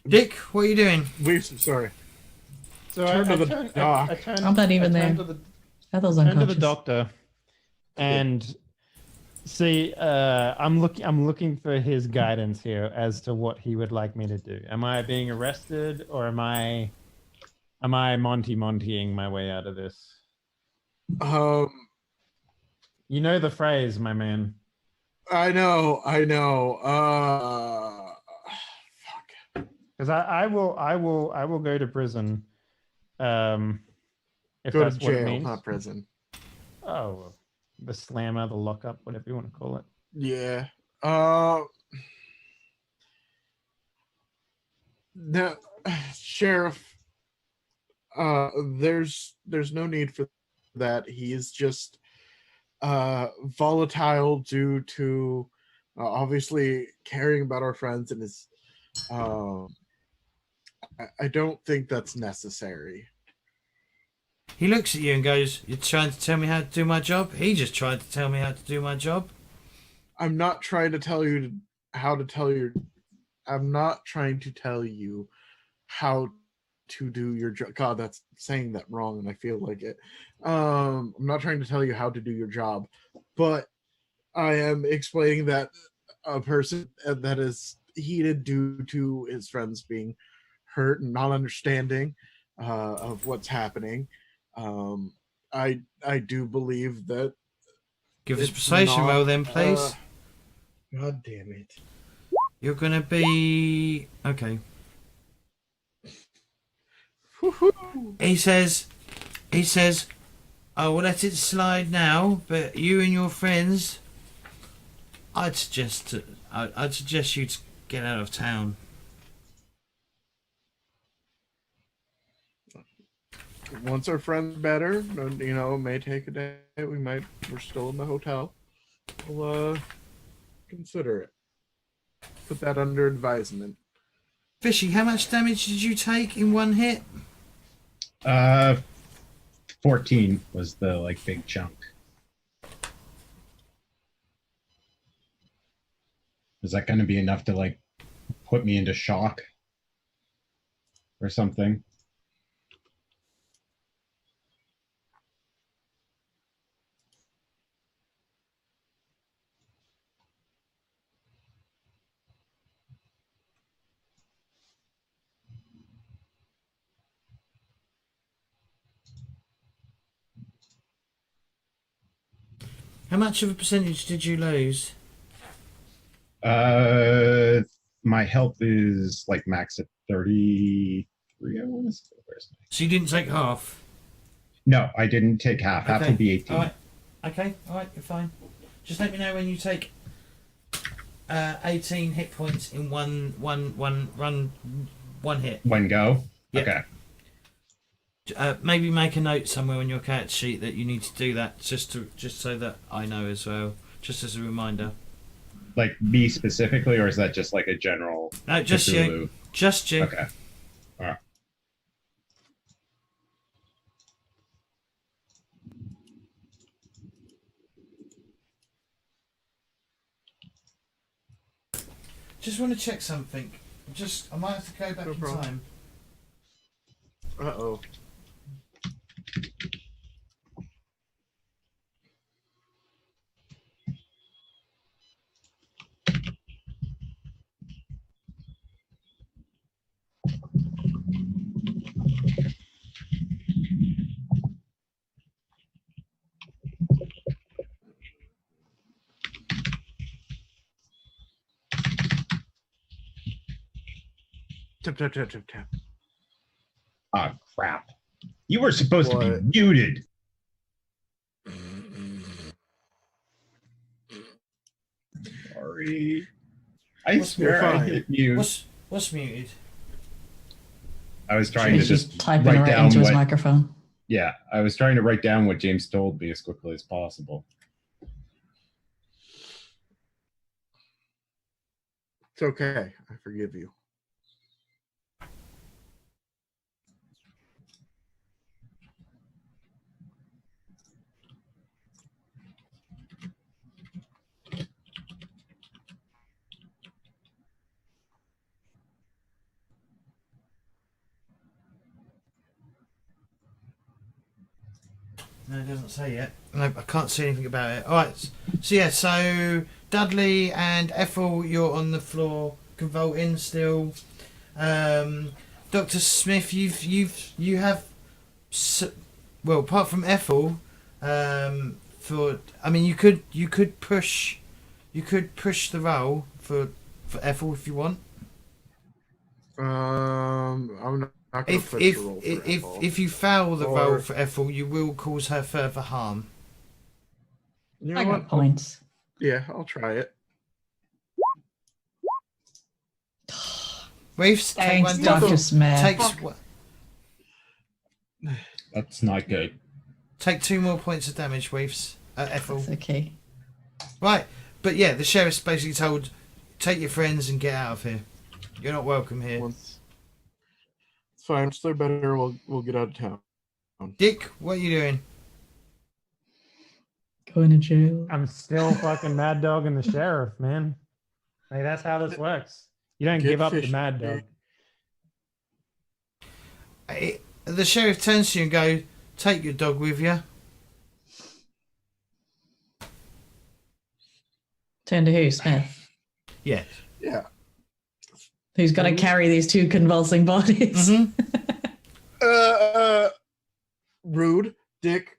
Dick, what are you doing? Sorry. So Turn to the dock. I'm not even there. I was Turn to the unconscious. doctor, and see. I'm looking for his guidance here as to what he would like me to do. Am I being arrested, or am I Montying my way out of this? You know the phrase, my man. I know. Fuck. Because I will go to prison. If Go to that's what it jail, means. not prison. Oh, the slammer, the lockup, whatever you want to call it. Yeah. No, Sheriff. There's no need for that. He is just volatile due to obviously caring about our friends, and his. I don't think that's necessary. He looks at you and goes, "You're trying to tell me how to do my job?" He just tried to tell me how to do my job. I'm not trying to tell you how to tell your. I'm not trying to tell you how to do your job. God, that's saying that wrong, and I feel like it. I'm not trying to tell you how to do your job, but I am explaining that a person that is heated due to his friends being hurt and not understanding of what's happening. I do believe that. Give us a It's persuasion not, roll then, please. God damn it. You're gonna be okay. He says, "I will let it slide now, but you and your friends, I'd suggest you to get out of town." Once our friends better, you know, it may take a day. We're still in the hotel. We'll consider it. Put that under advisement. Fishy, how much damage did you take in one hit? 14 was the big chunk. Is that going to be enough to put me into shock or something? How much of a percentage did you lose? My health is max at 33. I want to say. So you didn't take half? No, I didn't take half. Half Okay. would be 18. All right. Okay, alright, you're fine. Just let me know when you take 18 hit points in one hit. One go? Yep. Okay. Maybe make a note somewhere on your character sheet that you need to do that, just so that I know as well, just as a reminder. Me specifically, or is that just a general? No, just Cthulhu? you. Just you. Okay. All right. Just want to check something. I might have to go back No in problem. time. Uh-oh. Tap. Oh, crap. You were supposed to What? be muted. Sorry. I swear I fine. hit mute. What's muted? I was trying to He's just typing write right down into his what. microphone. Yeah, I was trying to write down what James told me as quickly as possible. It's okay. I forgive you. No, it doesn't say yet. No, I can't see anything about it. All right. So yeah, so Dudley and Ethel, you're on the floor, convulsing still. Dr. Smith, you have, well, apart from Ethel, you could push the roll for Ethel if you want. I'm not gonna push the roll for Ethel. If you fail the roll for Ethel, you will cause her further harm. You know I what? got points. Yeah, I'll try it. Reeves, take Thanks, one Dr. damage. Smith. That's not good. Take 2 more points of damage, Reeves. Ethel. It's okay. Right, but yeah, the sheriff's basically told, take your friends and get out of here. You're not welcome here. It's fine. Once they're better, we'll get out of town. Dick, what are you doing? Going to jail. I'm still fucking Mad Dog and the sheriff, man. Like that's how this works. You don't Get give up the fishy. Mad Dog. The sheriff turns to you and goes, take your dog with you. Turn to who? Smith. Yeah. Yeah. Who's going to carry these 2 convulsing bodies? Mm-hmm. Rude. Dick,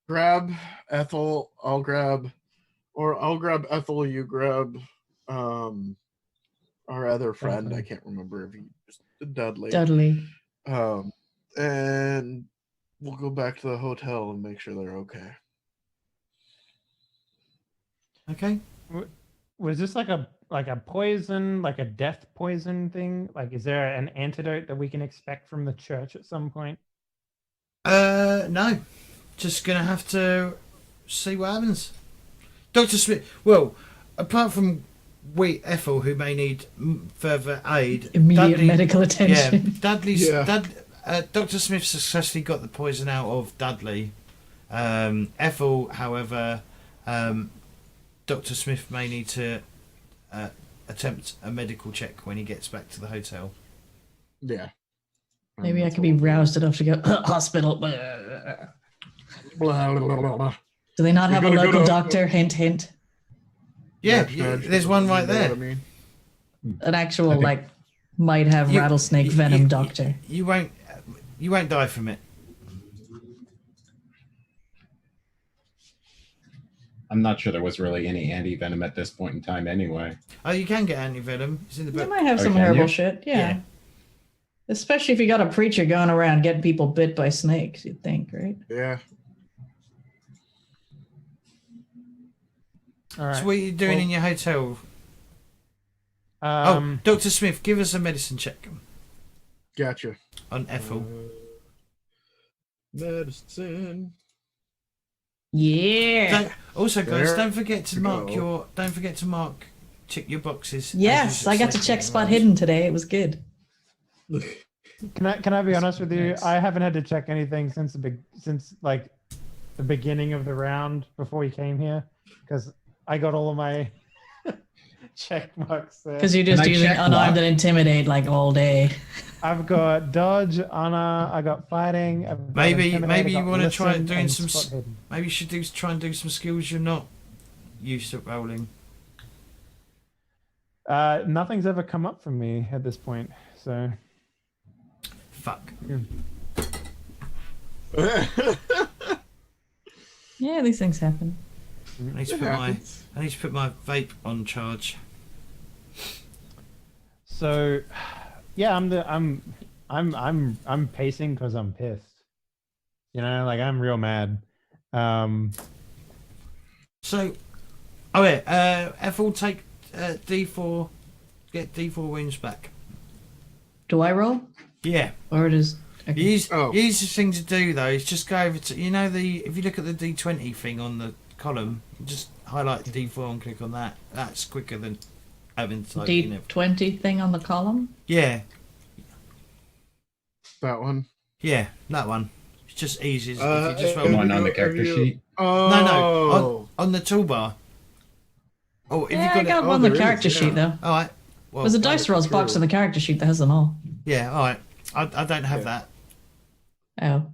grab Ethel. I'll grab Ethel. You grab our other friend. Dudley. I can't remember if he Dudley. Dudley. And we'll go back to the hotel and make sure they're okay. Okay. Was this like a poison, like a death poison thing? Like, is there an antidote that we can expect from the church at some point? No. Just gonna have to see what happens. Dr. Smith, well, apart from Ethel, who may need further aid. Immediate medical attention. Yeah, Dr. Smith successfully got the poison out of Dudley. Ethel, however, Dr. Smith may need to attempt a medical check when he gets back to the hotel. Yeah. Maybe I could be roused enough to go hospital. Blah, blah, blah, blah. Do they not You're have a gonna go local to- doctor? Hint, hint. Yeah, Nudge, nudge. there's one right You know there. what I mean? An actual think- like might have You- rattlesnake venom doctor. You won't die from it. I'm not sure there was really any anti-venom at this point in time anyway. Oh, you can get anti-venom. It's in the They book. might have some Okay, herbal yeah. shit. Yeah. Yeah. Especially if you got a preacher going around getting people bit by snakes, you'd think, right? Yeah. All right. So what are you doing Well, in your hotel? Um, Dr. Smith, give us a medicine check Gotcha. on Ethel. Medicine. Yeah. Also, guys, There don't forget to we mark go. check your boxes. Yes, I got to check spot hidden. hidden today. It was good. Can I be honest with you? Nice. I haven't had to check anything since the beginning of the round before you came here because I got all of my check marks there. Because you're just Can I using check unarmed what? and intimidate like all day. I've got dodge, honor, I got fighting. I've got Maybe intimidate, I you got want to try listen, doing and some. spot hidden. Maybe you should try and do some skills you're not used to rolling. Nothing's ever come up for me at this point, so Fuck. Yeah, these things happen. I need to put my vape on charge. So, yeah, I'm pacing because I'm pissed. You know, like I'm real mad. So, Ethel, take D4, get D4 wounds back. Do I roll? Yeah. Or does. Okay. Easiest thing to do though is just go over to if you look at the D20 thing on the column, just highlight D4 and click on that. That's quicker than having to like, D20 thing on the column? Yeah, That one. yeah, that one. It's just easy if you just The roll One on the character sheet. Oh. No, on the toolbar. Oh, if Yeah, I you got got it. one on the there character is, sheet though. All right. Well, There's a dice rolls box on the character sheet that has them all. yeah, all right. I don't have that. Oh.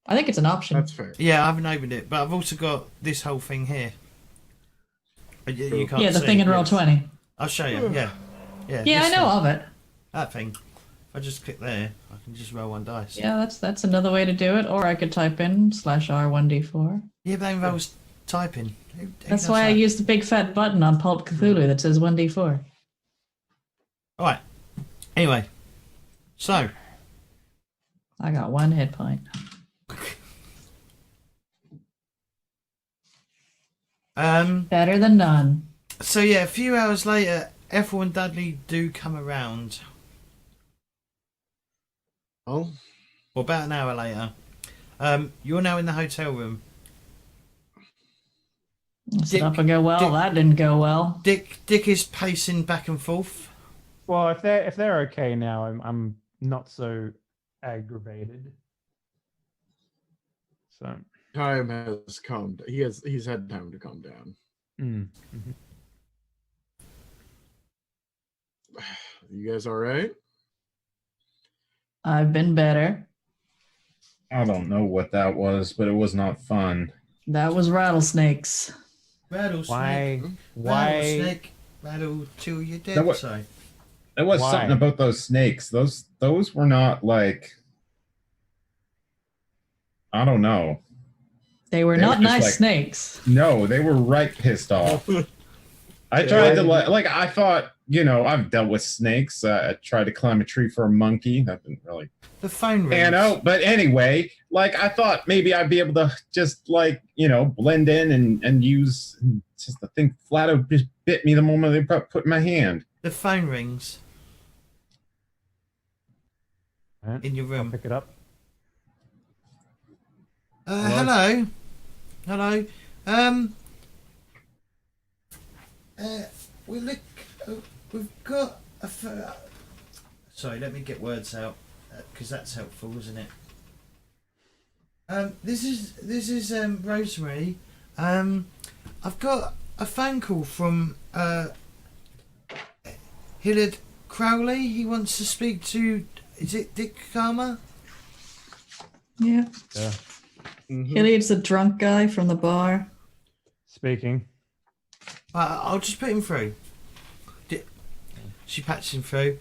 I think it's an option. That's fair. Yeah, I haven't opened it, but I've also got this whole thing here. You can't Yeah, the see thing it, in roll yes. 20. I'll show you. Yeah, Yeah, I this know thing. of it. That thing. If I just click there, I can just roll one dice. Yeah, that's another way to do it. Or I could type in /R1D4. Yeah, but that involves typing. Who That's does why I that? use the big fat button on Pulp Cthulhu that says 1D4. All right. Anyway, so I got 1 hit point. Better than none. So yeah, a few hours later, Ethel and Dudley do come around. Oh, Or about an hour later. You're now in the hotel room. Set up and go well. That didn't go well. Dick is pacing back and forth. Well, if they're okay now, I'm not so aggravated. So. time has calmed. He's had time to calm down. Mm-hmm. You guys all right? I've been better. I don't know what that was, but it was not fun. That was rattlesnakes. Rattlesnake. Why? Rattlesnake. Rattle till you're dead. That wa- Sorry. There was Why? something about those snakes. Those were not like, I don't know. They were They not were just nice like- snakes. No, they were right pissed off. I tried to like I thought, I've dealt with snakes. I tried to climb a tree for a monkey. That didn't really The phone rings. pan out. But anyway, I thought maybe I'd be able to just blend in and use. It's just the thing flat out just bit me the moment they put in my hand. The phone rings Right, in your I'll room. pick it up. Hello. Hello. We look. We've got a. Sorry, let me get words out because that's helpful, isn't it? This is Rosemary. I've got a phone call from Hillard Crowley. He wants to speak to. Is it Dick Karma? Yeah. Yeah. Hilliard's the drunk guy from the bar. Speaking. I'll just put him through. She pats him through.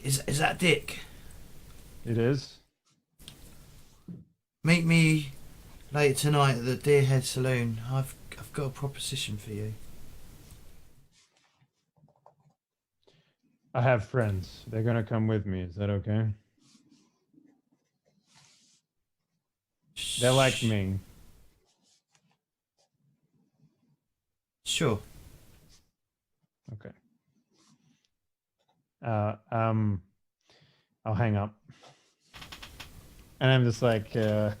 Is that Dick? It is. Meet me later tonight at the Deerhead Saloon. I've got a proposition for you. I have friends. They're gonna come with me. Is that okay? They're like me. Sure. Okay. I'll hang up. And I'm just like, I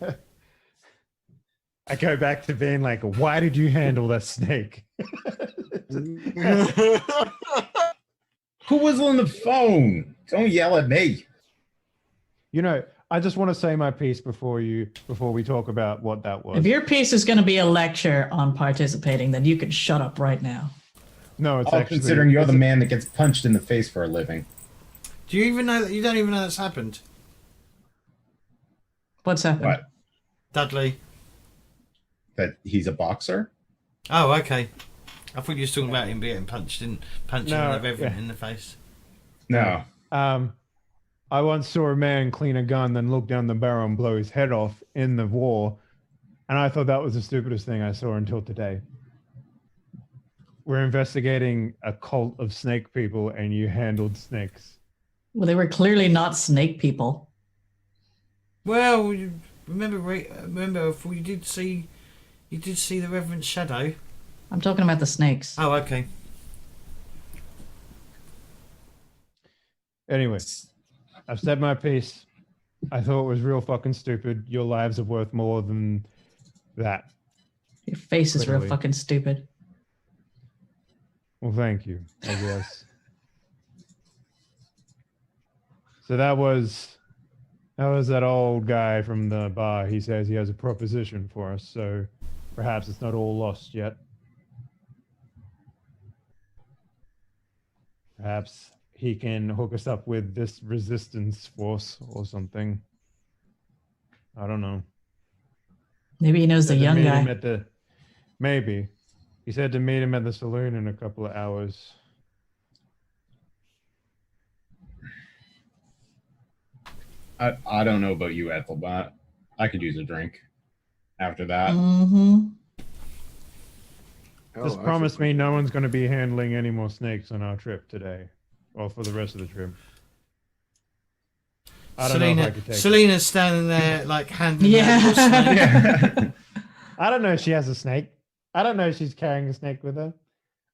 go back to being like, why did you handle that snake? Who was on the phone? Don't yell at me. I just want to say my piece before we talk about what that was. If your piece is going to be a lecture on participating, then you can shut up right now. No, it's All actually considering you're the it's- man that gets punched in the face for a living. Do you even know that? You don't even know that's happened, What's happened? What? Dudley. That he's a boxer? Oh, okay. I thought you were talking about him getting punching No, everything yeah. in the face. No. I once saw a man clean a gun, then look down the barrel and blow his head off in the war, and I thought that was the stupidest thing I saw until today. We're investigating a cult of snake people, and you handled snakes. Well, they were clearly not snake people. Well, remember if you did see the Reverend Shadow. I'm talking about the snakes. Oh, okay. Anyway, I've said my piece. I thought it was real fucking stupid. Your lives are worth more than that. Your face is real Clearly. fucking stupid. Well, thank you, I guess. So that was that old guy from the bar. He says he has a proposition for us, so perhaps it's not all lost yet. Perhaps he can hook us up with this resistance force or something. I don't know. Maybe he knows the Said to young meet him guy. at the maybe. He said to meet him at the saloon in a couple of hours. I don't know about you, Ethel, but I could use a drink after that. Mm-hmm. Just promise me no one's going to be handling any more snakes on our trip today, or for the rest of the trip. I don't know if I could take it. Selena's standing there like handing Yeah. out the snake. Yeah. I don't know if she has a snake. I don't know if she's carrying a snake with her.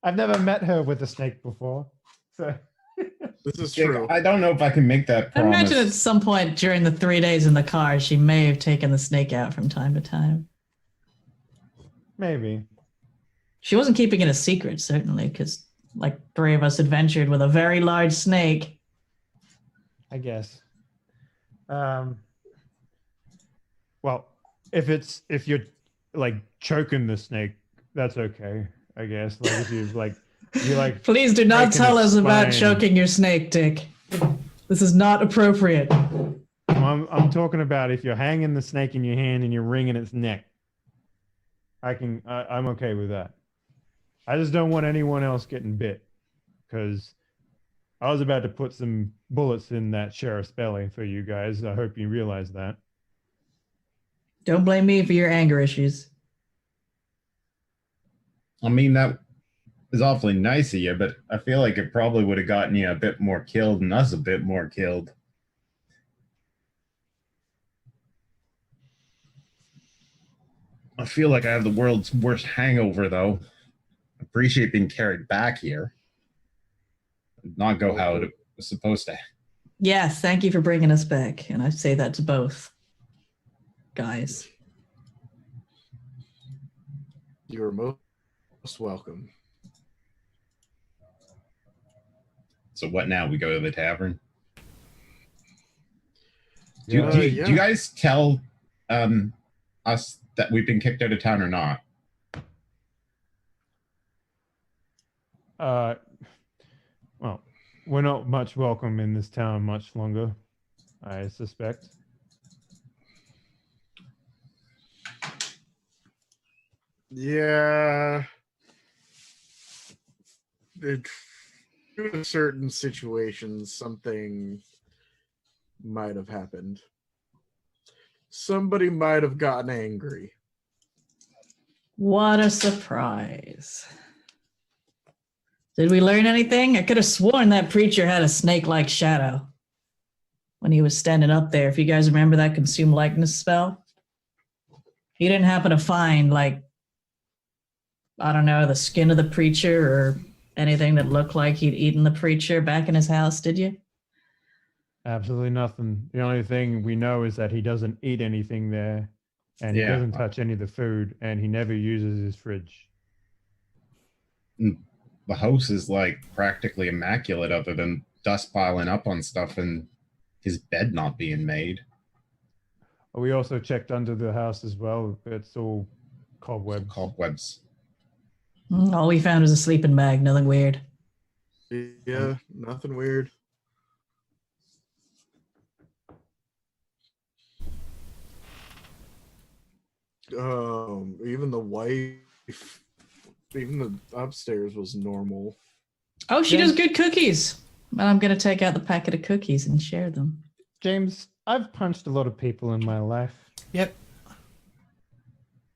I've never met her with a snake before. So This is true. I don't know if I can make that I promise. imagine at some point during the 3 days in the car, she may have taken the snake out from time to time. maybe. She wasn't keeping it a secret, certainly, because like 3 of us adventured with a very large snake. I guess. Well, if you're like choking the snake, that's okay. I guess. Like if you like. Please do not breaking tell its us about spine. choking your snake, Dick. This is not appropriate. I'm talking about if you're hanging the snake in your hand and you're wringing its neck. I'm okay with that. I just don't want anyone else getting bit, because I was about to put some bullets in that sheriff's belly for you guys. I hope you realize that. Don't blame me for your anger issues. I mean, that is awfully nice of you, but I feel like it probably would have gotten you a bit more killed and us a bit more killed. I feel like I have the world's worst hangover, though. Appreciate being carried back here. Not go how it was supposed to. Yes, thank you for bringing us back. And I say that to both guys. You're most welcome. So what now? We go to the tavern? Yeah. Do you guys tell us that we've been kicked out of town or not? Well, we're not much welcome in this town much longer, I suspect. Yeah. In certain situations, something might have happened. Somebody might have gotten angry. What a surprise. Did we learn anything? I could have sworn that preacher had a snake-like shadow when he was standing up there. If you guys remember that consume likeness spell, he didn't happen to find, like, I don't know, the skin of the preacher or anything that looked like he'd eaten the preacher back in his house, did you? Absolutely nothing. The only thing we know is that he doesn't eat anything there, and he doesn't touch any of the food, and he never uses his fridge. The house is like practically immaculate other than dust piling up on stuff and his bed not being made. We also checked under the house as well. It's all cobwebs. Cobwebs. All we found was a sleeping bag, nothing weird. Yeah, nothing weird. Even the wife, even the upstairs was normal. Oh, she James- does good cookies. Well, I'm going to take out the packet of cookies and share them. James, I've punched a lot of people in my life. Yep.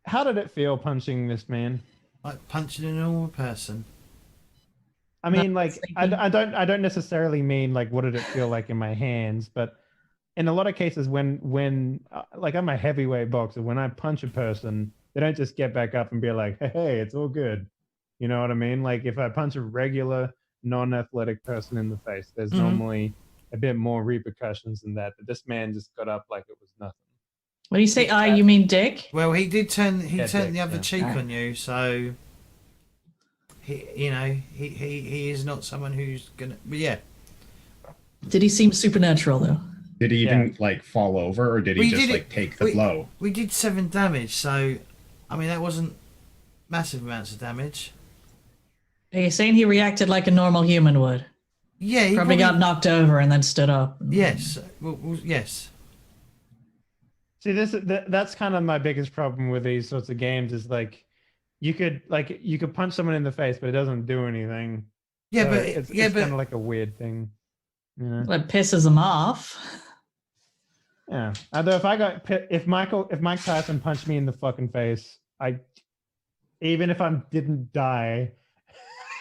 How did it feel punching this man? Like punching a normal person. I mean, like, thinking. I don't necessarily mean like what did it feel like in my hands, but in a lot of cases, when like I'm a heavyweight boxer, when I punch a person, they don't just get back up and be like, hey, it's all good. You know what I mean? Like if I punch a regular non-athletic person in the face, there's normally a bit more repercussions than that. But this man just got up like it was nothing. When you say I, you mean Dick? Well, he did turn. He Yeah, turned Dick, the other yeah. cheek Alright. on you, so he is not someone who's gonna. But yeah, Did he seem supernatural, though? Did he even like fall over, or did he We just did like it- take the blow? we did 7 damage, so I mean that wasn't massive amounts of damage. Are you saying he reacted like a normal human would? Yeah, he Probably got knocked over and then stood up. Yes, well, yes. See, that's kind of my biggest problem with these sorts of games is like you could punch someone in the face, but it doesn't do anything. Yeah, So but it's yeah, kind but of like a weird thing. You know? It pisses them off. Yeah. Although if Mike Tyson punched me in the fucking face, even if I didn't die,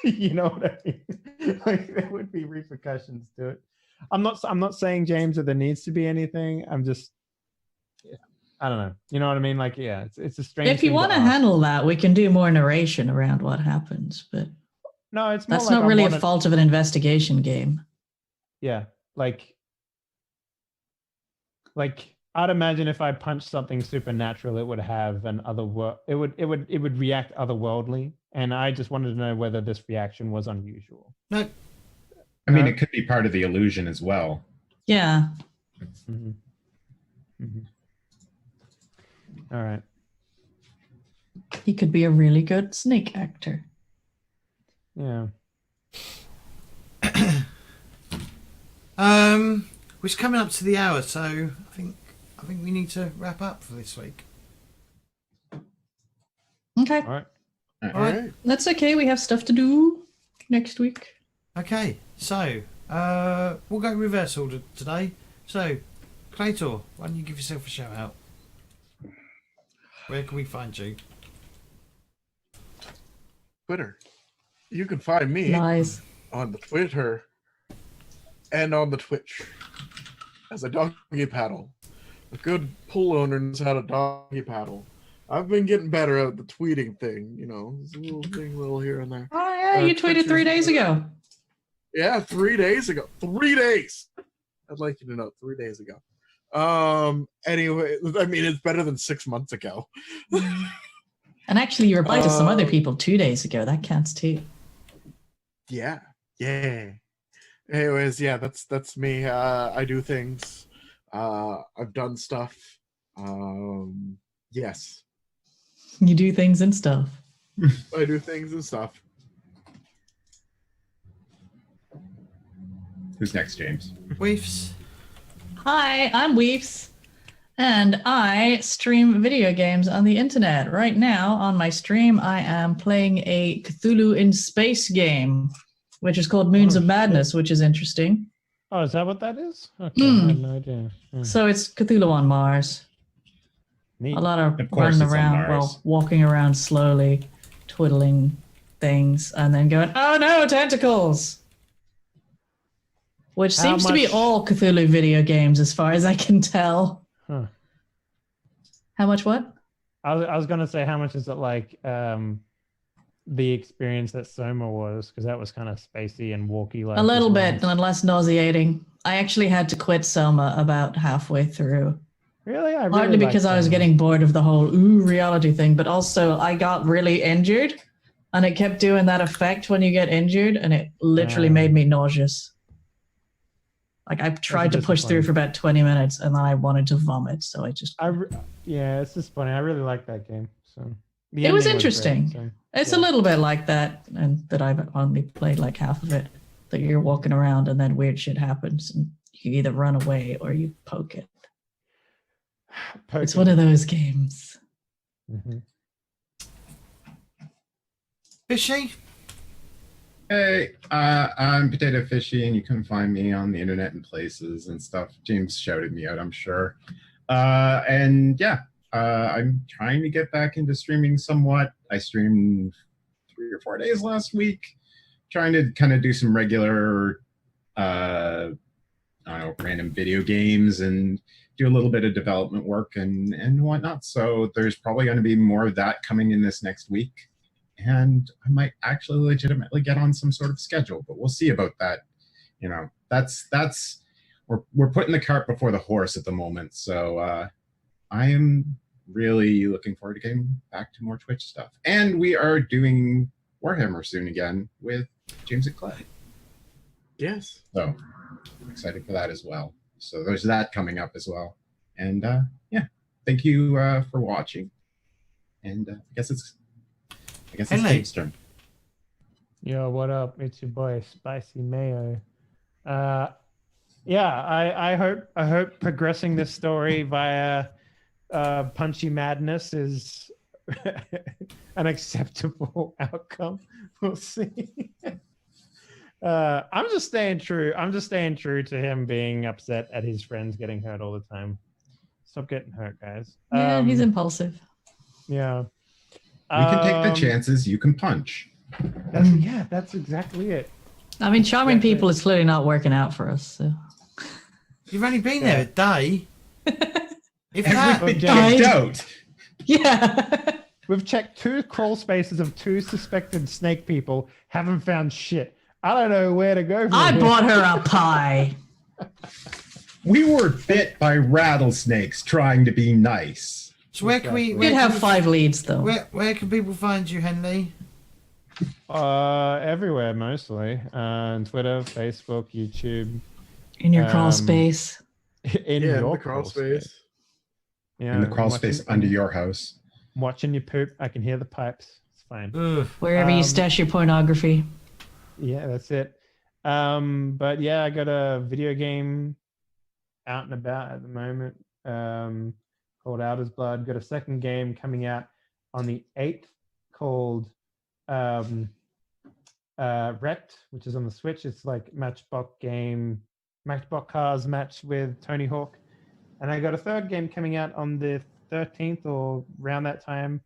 you know what I mean? Like there would be repercussions to it. I'm not saying, James, that there needs to be anything. I'm just, I don't know. You know what I mean? Like, yeah, it's a strange. If you want to handle that, we can do more narration around what happens, but no, it's more that's like not really a fault of an investigation game. Yeah, like I'd imagine if I punched something supernatural, it would have an other it would react otherworldly, and I just wanted to know whether this reaction was unusual. no, I mean, it could be part of the illusion as well. Yeah. Mm-hmm. Mm-hmm. All right. He could be a really good snake actor. Yeah. We're coming up to the hour, so I think we need to wrap up for this week. Okay. All right. All right. That's okay. We have stuff to do next week. Okay, so we'll go reverse order today. So, Claytor, why don't you give yourself a shout out? Where can we find you? Twitter. You can find me Nice. on the Twitter and on the Twitch as a doggy paddle. A good pool owner knows how to doggy paddle. I've been getting better at the tweeting thing, you know, it's a little here and there. Oh yeah, you tweeted 3 days ago. Yeah, 3 days ago. 3 days. I'd like you to know, 3 days ago. Anyway, I mean, it's better than 6 months ago. And actually, you replied to some other people 2 days ago. That counts too. Yeah. Anyways, yeah, that's me. I do things. I've done stuff. Yes. You do things and stuff. I do things and stuff. Who's next, James? Weefs. Hi, I'm Weefs, and I stream video games on the internet. Right now, on my stream, I am playing a Cthulhu in space game, which is called Moons of Madness, which is interesting. Oh, is that what that is? Okay, I had no idea. Yeah. So it's Cthulhu on Mars. Neat. A lot of course running it's on around, Mars. well, walking around slowly, twiddling things, and then going, oh no, tentacles! Which How seems to be much- all Cthulhu video games, as far as I can tell. Huh. How much what? I was gonna say, how much is it like the experience that Soma was, because that was kind of spacey and walky like A little bit, and less nauseating. I actually had to quit Soma about halfway through. Really? I really Partly because liked I was Soma. getting bored of the whole reality thing, but also I got really injured, and it kept doing that effect when you get injured, and it literally made me nauseous. Like I tried to push through for about 20 minutes, and then I wanted to vomit, so I just. Yeah, it's just funny. I really like that game. So the It was ending interesting. great, so, It's yeah. a little bit like that, and that I've only played like half of it. That you're walking around, and then weird shit happens, and you either run away or you poke it. It's one of those games. Mm-hmm. Fishy. Hey, I'm Potato Fishy, and you can find me on the internet and places and stuff. James shouted me out, I'm sure. And yeah, I'm trying to get back into streaming somewhat. I streamed 3 or 4 days last week, trying to kind of do some regular, I don't know, random video games and do a little bit of development work and whatnot. So there's probably going to be more of that coming in this next week. And I might actually legitimately get on some sort of schedule, but we'll see about that. You know, that's we're putting the cart before the horse at the moment. So I am really looking forward to getting back to more Twitch stuff. And we are doing Warhammer soon again with James and Clay. Yes. So I'm excited for that as well. So there's that coming up as well. And yeah, thank you for watching. And I guess it's Henley. Dave's turn. Yo, what up? It's your boy Spicy Mayo. Yeah, I hope progressing this story via punchy madness is an acceptable outcome. We'll see. I'm just staying true. I'm just staying true to him being upset at his friends getting hurt all the time. Stop getting hurt, guys. Yeah, he's impulsive. Yeah. We can take the chances. You can punch. That's exactly it. I mean, charming people is clearly not working out for us. So. You've only been there a day. If Everything that, checked out. Yeah. We've checked 2 crawl spaces of 2 suspected snake people. Haven't found shit. I don't know where to go from I here. bought her a pie. We were bit by rattlesnakes trying to be nice. so where can we? We Where did have can 5 leads, though. where can people find you, Henley? Everywhere mostly. On Twitter, Facebook, YouTube. In your crawl space. In Yeah, your the crawl space. Yeah, In the crawl I'm space watching- under your house. I'm watching you poop. I can hear the pipes. It's fine. Ugh. Wherever you stash your pornography. Yeah, that's it. But yeah, I got a video game out and about at the moment called Outer's Blood. Got a second game coming out on the 8th called Wrecked, which is on the Switch. It's like Matchbox cars matched with Tony Hawk. And I got a third game coming out on the 13th or around that time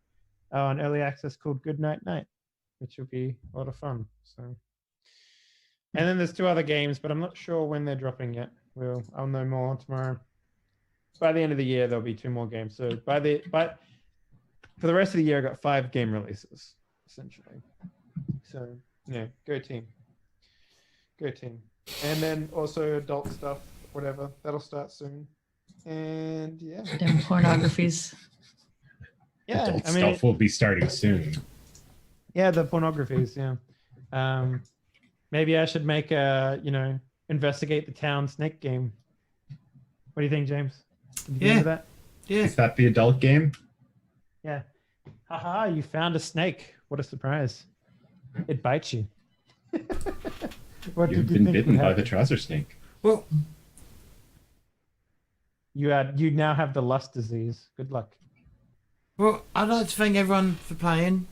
on early access called Good Night Night, which will be a lot of fun. So, and then there's 2 other games, but I'm not sure when they're dropping yet. I'll know more tomorrow. By the end of the year, there'll be 2 more games. So for the rest of the year, I got 5 game releases essentially. So yeah, go team. And then also adult stuff, whatever, that'll start soon. And yeah, Damn pornographies. yeah. Adult I mean, stuff will be starting soon. yeah, the pornographies. Yeah. Maybe I should make a investigate the town snake game. What do you think, James? Did you Yeah. into that? Yeah. Is that the adult game? Yeah. Haha! You found a snake. What a surprise! It bites you. What You've did you been think bitten would by the happen? trouser snake. Well, You now have the lust disease. Good luck. I'd like to thank everyone for playing.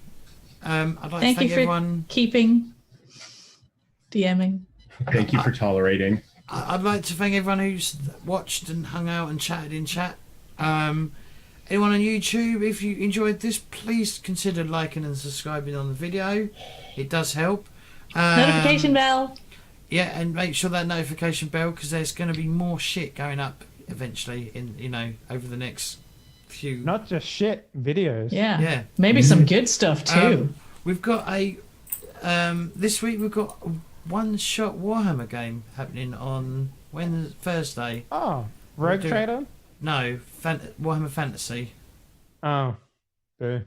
I'd like Thank to you thank for everyone. keeping DMing. Thank you for tolerating. I'd like to thank everyone who's watched and hung out and chatted in chat. Anyone on YouTube, if you enjoyed this, please consider liking and subscribing on the video. It does help. Notification bell. Yeah, and make sure that notification bell, because there's going to be more shit going up eventually over the next few. Not just shit videos. Yeah. Yeah. Maybe some good stuff too. We've got this week we've got a one-shot Warhammer game happening on Thursday. Oh, Rogue do- Trader. No, Warhammer Fantasy. Oh, boo.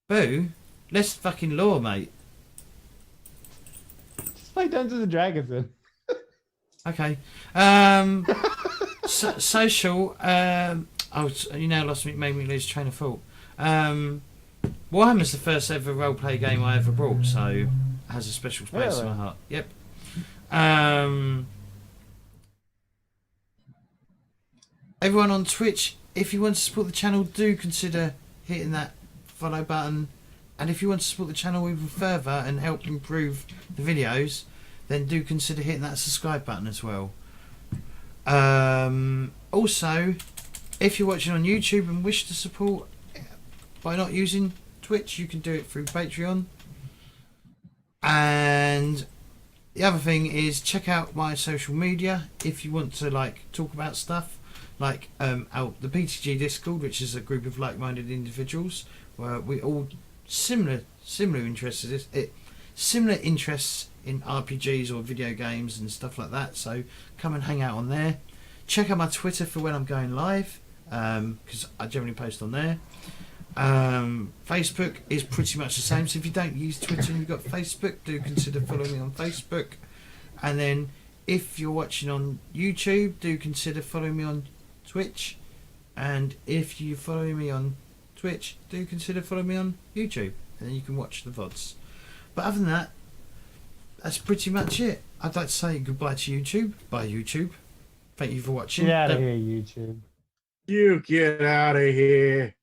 Boo, less fucking lore, mate. Just play Dungeons and Dragons then. Okay. Social. You now lost me. Made me lose train of thought. Warhammer's the first ever roleplay game I ever brought, so it has a special place in Really? my heart. Yep. Everyone on Twitch, if you want to support the channel, do consider hitting that follow button. And if you want to support the channel even further and help improve the videos, then do consider hitting that subscribe button as well. Also, if you're watching on YouTube and wish to support by not using Twitch, you can do it through Patreon. And the other thing is check out my social media if you want to talk about stuff like out the PTG Discord, which is a group of like-minded individuals where we all similar interests in RPGs or video games and stuff like that. So come and hang out on there. Check out my Twitter for when I'm going live, because I generally post on there. Facebook is pretty much the same, so if you don't use Twitter and you've got Facebook, do consider following me on Facebook. And then if you're watching on YouTube, do consider following me on Twitch. And if you're following me on Twitch, do consider following me on YouTube, and then you can watch the VODs. But other than that, that's pretty much it. I'd like to say goodbye to YouTube. Bye YouTube. Thank you for watching. Get out of here, YouTube. You get out of here.